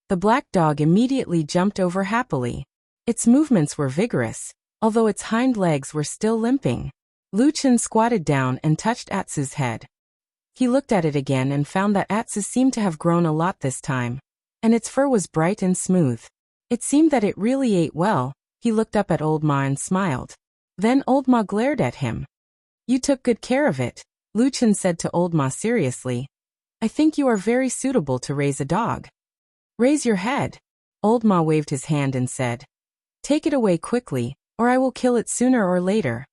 The black dog immediately jumped over happily. Its movements were vigorous, although its hind legs were still limping. Lu Chun squatted down and touched Atsu's head. He looked at it again and found that Atsu seemed to have grown a lot this time, and its fur was bright and smooth. It seemed that it really ate well. He looked up at Old Ma and smiled. Then Old Ma glared at him. "You took good care of it," Lu Chun said to Old Ma seriously. "I think you are very suitable to raise a dog. Raise your head." Old Ma waved his hand and said, "Take it away quickly, or I will kill it sooner or later."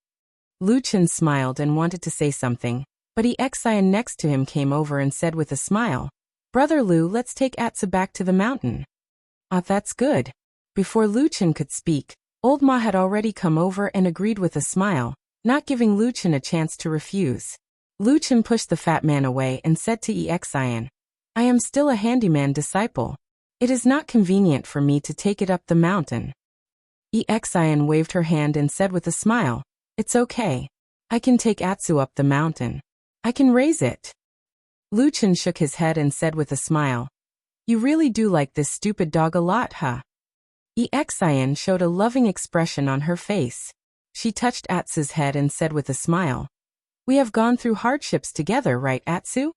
Lu Chun smiled and wanted to say something, but Exian next to him came over and said with a smile, Brother Lu, let's take Atsu back to the mountain. Ah, that's good. Before Lu Chen could speak, Old Ma had already come over and agreed with a smile, not giving Lu Chen a chance to refuse. Lu Chen pushed the fat man away and said to Exian, I am still a handyman disciple. It is not convenient for me to take it up the mountain. Exian waved her hand and said with a smile, It's okay. I can take Atsu up the mountain. I can raise it. Lu Chen shook his head and said with a smile, You really do like this stupid dog a lot, huh? Exian showed a loving expression on her face. She touched Atsu's head and said with a smile, We have gone through hardships together, right, Atsu?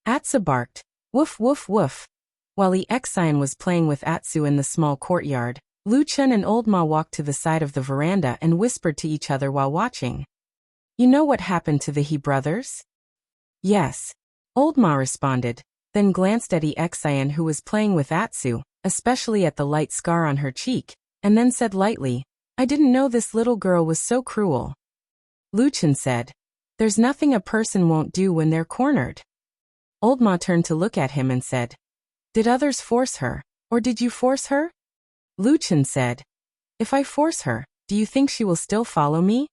Atsu barked, Woof woof woof. While Exian was playing with Atsu in the small courtyard, Lu Chen and Old Ma walked to the side of the veranda and whispered to each other while watching. You know what happened to the He brothers? Yes. Old Ma responded, then glanced at Exian who was playing with Atsu, especially at the light scar on her cheek, and then said lightly, I didn't know this little girl was so cruel. Lu Chen said, There's nothing a person won't do when they're cornered. Old Ma turned to look at him and said, Did others force her, or did you force her? Lu Chen said, If I force her, do you think she will still follow me?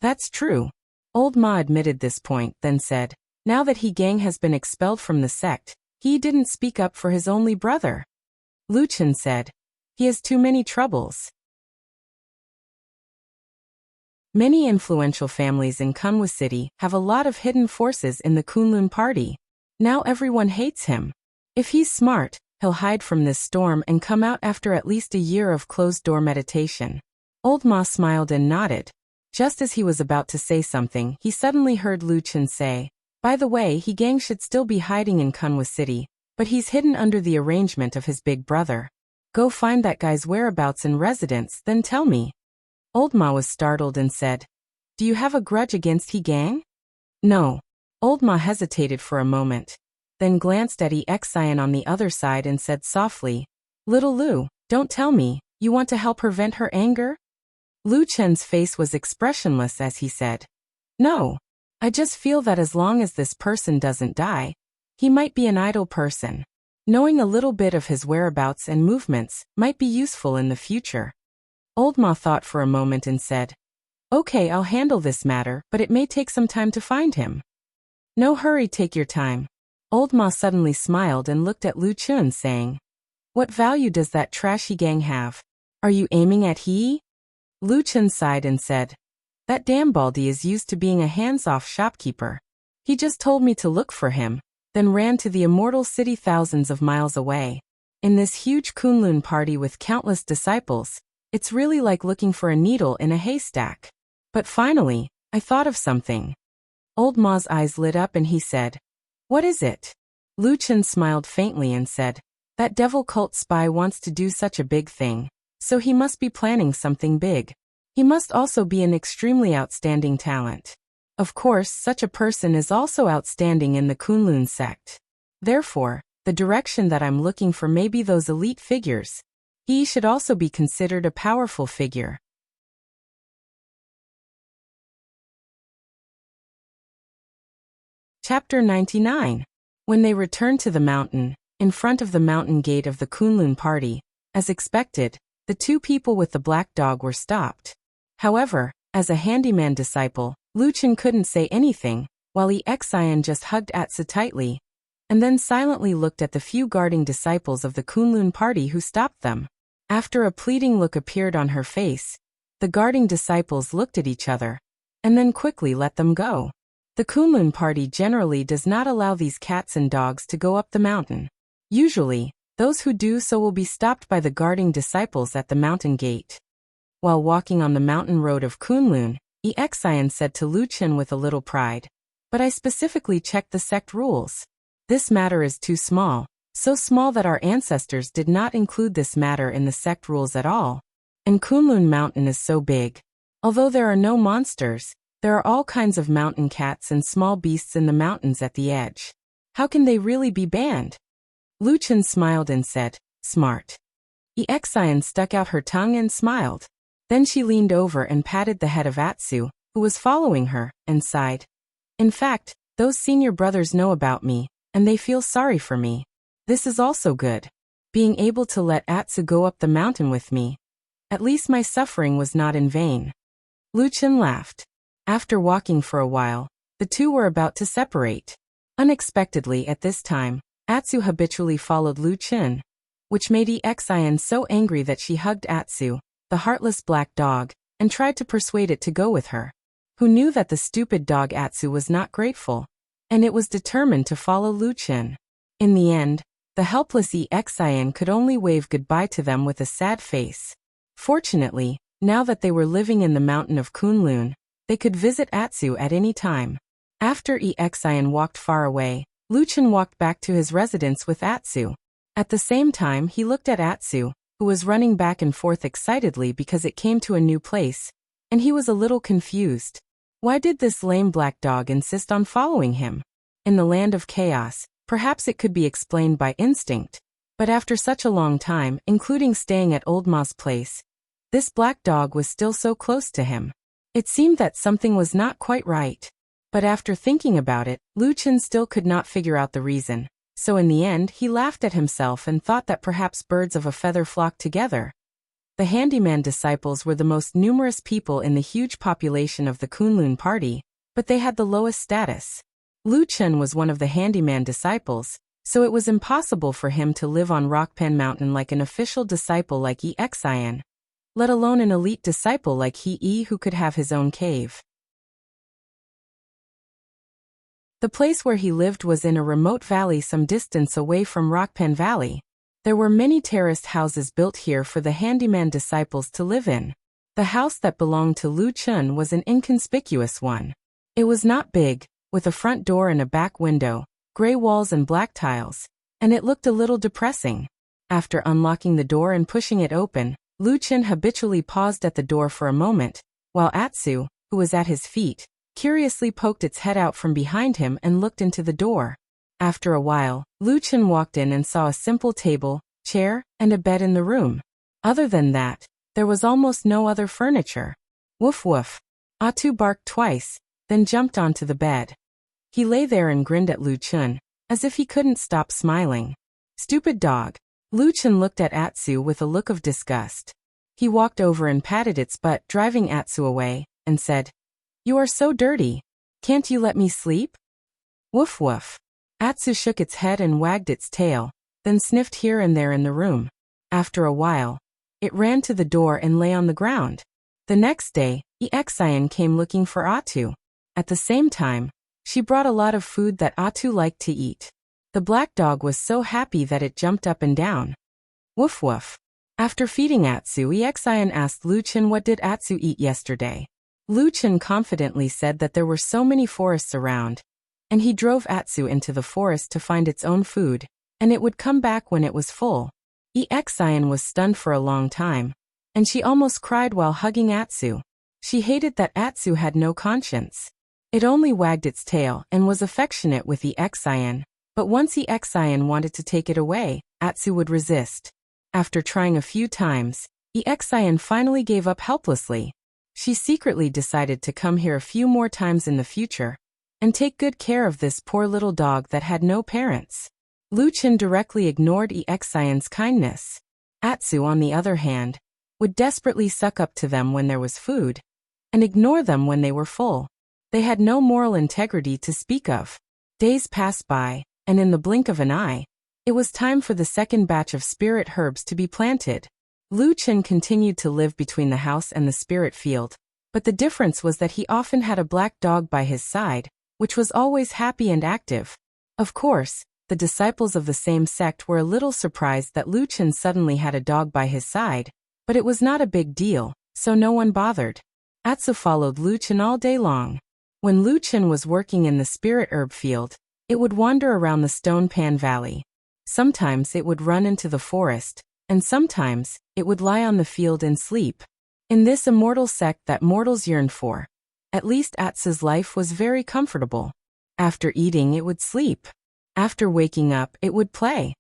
That's true. Old Ma admitted this point, then said, Now that He gang has been expelled from the sect, he didn't speak up for his only brother. Lu Chen said, He has too many troubles. Many influential families in Kunwa City have a lot of hidden forces in the Kunlun party. Now everyone hates him. If he's smart, he'll hide from this storm and come out after at least a year of closed-door meditation. Old Ma smiled and nodded. Just as he was about to say something, he suddenly heard Lu Chen say, By the way, He gang should still be hiding in Kunwa City, but he's hidden under the arrangement of his big brother. Go find that guy's whereabouts and residence, then tell me. Old Ma was startled and said, Do you have a grudge against He gang? No. Old Ma hesitated for a moment, then glanced at Exian on the other side and said softly, Little Lu, don't tell me, you want to help her vent her anger? Lu Chen's face was expressionless as he said, No. I just feel that as long as this person doesn't die, he might be an idle person. Knowing a little bit of his whereabouts and movements might be useful in the future. Old Ma thought for a moment and said, Okay, I'll handle this matter, but it may take some time to find him. No hurry, take your time. Old Ma suddenly smiled and looked at Lu Chen saying, What value does that trashy gang have? Are you aiming at he? Lu Chen sighed and said, That damn baldy is used to being a hands-off shopkeeper. He just told me to look for him, then ran to the immortal city thousands of miles away. In this huge Kunlun party with countless disciples, it's really like looking for a needle in a haystack. But finally, I thought of something. Old Ma's eyes lit up and he said, What is it? Lu Chen smiled faintly and said, That devil cult spy wants to do such a big thing, so he must be planning something big. He must also be an extremely outstanding talent. Of course, such a person is also outstanding in the Kunlun sect. Therefore, the direction that I'm looking for may be those elite figures. He should also be considered a powerful figure. Chapter 99. When they returned to the mountain, in front of the mountain gate of the Kunlun party, as expected, the two people with the black dog were stopped. However, as a handyman disciple, Lu Chen couldn't say anything, while Exian just hugged Atsu tightly, and then silently looked at the few guarding disciples of the Kunlun party who stopped them. After a pleading look appeared on her face, the guarding disciples looked at each other, and then quickly let them go. The Kunlun party generally does not allow these cats and dogs to go up the mountain. Usually, those who do so will be stopped by the guarding disciples at the mountain gate. While walking on the mountain road of Kunlun, Exian said to Lu Chen with a little pride, But I specifically checked the sect rules. This matter is too small, so small that our ancestors did not include this matter in the sect rules at all. And Kunlun Mountain is so big. Although there are no monsters, there are all kinds of mountain cats and small beasts in the mountains at the edge. How can they really be banned? Lu Chen smiled and said, Smart. Exian stuck out her tongue and smiled. Then she leaned over and patted the head of Atsu, who was following her, and sighed. In fact, those senior brothers know about me, and they feel sorry for me. This is also good. Being able to let Atsu go up the mountain with me. At least my suffering was not in vain. Lu Chen laughed. After walking for a while, the two were about to separate. Unexpectedly at this time, Atsu habitually followed Lu Chen, which made Exian so angry that she hugged Atsu, the heartless black dog, and tried to persuade it to go with her. Who knew that the stupid dog Atsu was not grateful, and it was determined to follow Lu Chen. In the end, the helpless Exian could only wave goodbye to them with a sad face. Fortunately, now that they were living in the mountain of Kunlun, they could visit Atsu at any time. After Exian walked far away, Lu Chen walked back to his residence with Atsu. At the same time he looked at Atsu, who was running back and forth excitedly because it came to a new place, and he was a little confused. Why did this lame black dog insist on following him? In the land of chaos, perhaps it could be explained by instinct. But after such a long time, including staying at Old Ma's place, this black dog was still so close to him. It seemed that something was not quite right. But after thinking about it, Lu Chen still could not figure out the reason. So in the end he laughed at himself and thought that perhaps birds of a feather flock together. The handyman disciples were the most numerous people in the huge population of the Kunlun party, but they had the lowest status. Lu Chen was one of the handyman disciples, so it was impossible for him to live on Rockpan Mountain like an official disciple like Exian, let alone an elite disciple like he who could have his own cave. The place where he lived was in a remote valley some distance away from Rockpan Valley. There were many terraced houses built here for the handyman disciples to live in. The house that belonged to Lu Chen was an inconspicuous one. It was not big, with a front door and a back window, gray walls and black tiles, and it looked a little depressing. After unlocking the door and pushing it open, Lu Chen habitually paused at the door for a moment, while Atsu, who was at his feet, curiously poked its head out from behind him and looked into the door. After a while, Lu Chen walked in and saw a simple table, chair, and a bed in the room. Other than that, there was almost no other furniture. Woof woof. Atsu barked twice, then jumped onto the bed. He lay there and grinned at Lu Chen, as if he couldn't stop smiling. Stupid dog. Lu Chen looked at Atsu with a look of disgust. He walked over and patted its butt, driving Atsu away, and said, "You are so dirty. Can't you let me sleep?" Woof woof. Atsu shook its head and wagged its tail, then sniffed here and there in the room. After a while, it ran to the door and lay on the ground. The next day, Exian came looking for Atsu. At the same time, she brought a lot of food that Atsu liked to eat. The black dog was so happy that it jumped up and down. Woof woof. After feeding Atsu, Exian asked Lu Chen what did Atsu eat yesterday. Lu Chen confidently said that there were so many forests around, and he drove Atsu into the forest to find its own food, and it would come back when it was full. Exian was stunned for a long time, and she almost cried while hugging Atsu. She hated that Atsu had no conscience. It only wagged its tail and was affectionate with Exian, but once Exian wanted to take it away, Atsu would resist. After trying a few times, Exian finally gave up helplessly. She secretly decided to come here a few more times in the future, and take good care of this poor little dog that had no parents. Lu Chen directly ignored Exian's kindness. Atsu, on the other hand, would desperately suck up to them when there was food, and ignore them when they were full. They had no moral integrity to speak of. Days passed by, and in the blink of an eye, it was time for the second batch of spirit herbs to be planted. Lu Chen continued to live between the house and the spirit field, but the difference was that he often had a black dog by his side, which was always happy and active. Of course, the disciples of the same sect were a little surprised that Lu Chen suddenly had a dog by his side, but it was not a big deal, so no one bothered. Atsu followed Lu Chen all day long. When Lu Chen was working in the spirit herb field, it would wander around the Stone Pan Valley. Sometimes it would run into the forest, and sometimes it would lie on the field and sleep. In this immortal sect that mortals yearn for, at least Atsu's life was very comfortable. After eating it would sleep. After waking up it would play.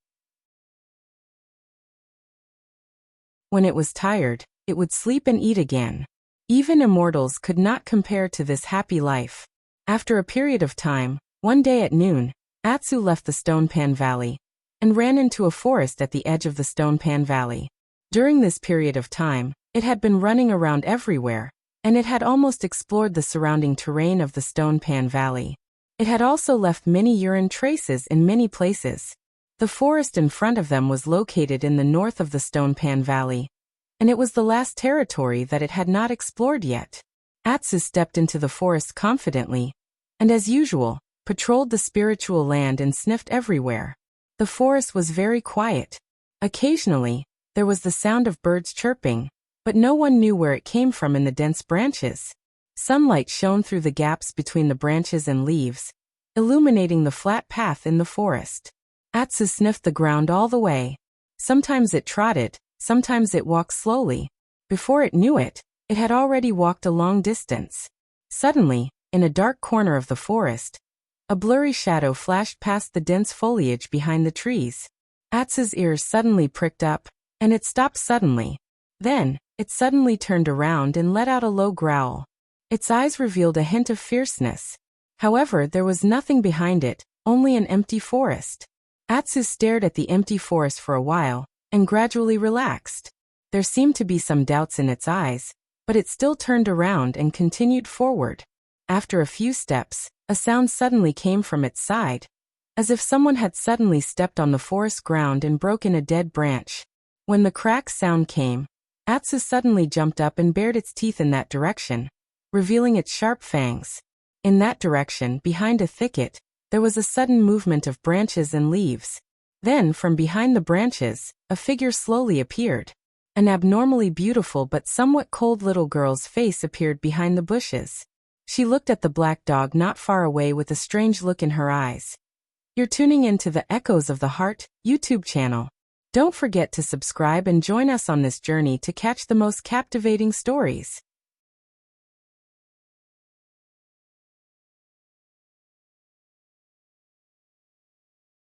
When it was tired, it would sleep and eat again. Even immortals could not compare to this happy life. After a period of time, one day at noon, Atsu left the Stone Pan Valley, and ran into a forest at the edge of the Stone Pan Valley. During this period of time, it had been running around everywhere, and it had almost explored the surrounding terrain of the Stone Pan Valley. It had also left many urine traces in many places. The forest in front of them was located in the north of the Stone Pan Valley, and it was the last territory that it had not explored yet. Atsu stepped into the forest confidently, and as usual, patrolled the spiritual land and sniffed everywhere. The forest was very quiet. Occasionally, there was the sound of birds chirping, but no one knew where it came from in the dense branches. Sunlight shone through the gaps between the branches and leaves, illuminating the flat path in the forest. Atsu sniffed the ground all the way. Sometimes it trotted, sometimes it walked slowly. Before it knew it, it had already walked a long distance. Suddenly, in a dark corner of the forest, a blurry shadow flashed past the dense foliage behind the trees. Atsu's ears suddenly pricked up, and it stopped suddenly. Then, it suddenly turned around and let out a low growl. Its eyes revealed a hint of fierceness. However, there was nothing behind it, only an empty forest. Atsu stared at the empty forest for a while, and gradually relaxed. There seemed to be some doubts in its eyes, but it still turned around and continued forward. After a few steps, a sound suddenly came from its side, as if someone had suddenly stepped on the forest ground and broken a dead branch. When the crack sound came, Atsu suddenly jumped up and bared its teeth in that direction, revealing its sharp fangs. In that direction, behind a thicket, there was a sudden movement of branches and leaves. Then, from behind the branches, a figure slowly appeared. An abnormally beautiful but somewhat cold little girl's face appeared behind the bushes. She looked at the black dog not far away with a strange look in her eyes. You're tuning into the Echoes of the Heart YouTube channel. Don't forget to subscribe and join us on this journey to catch the most captivating stories.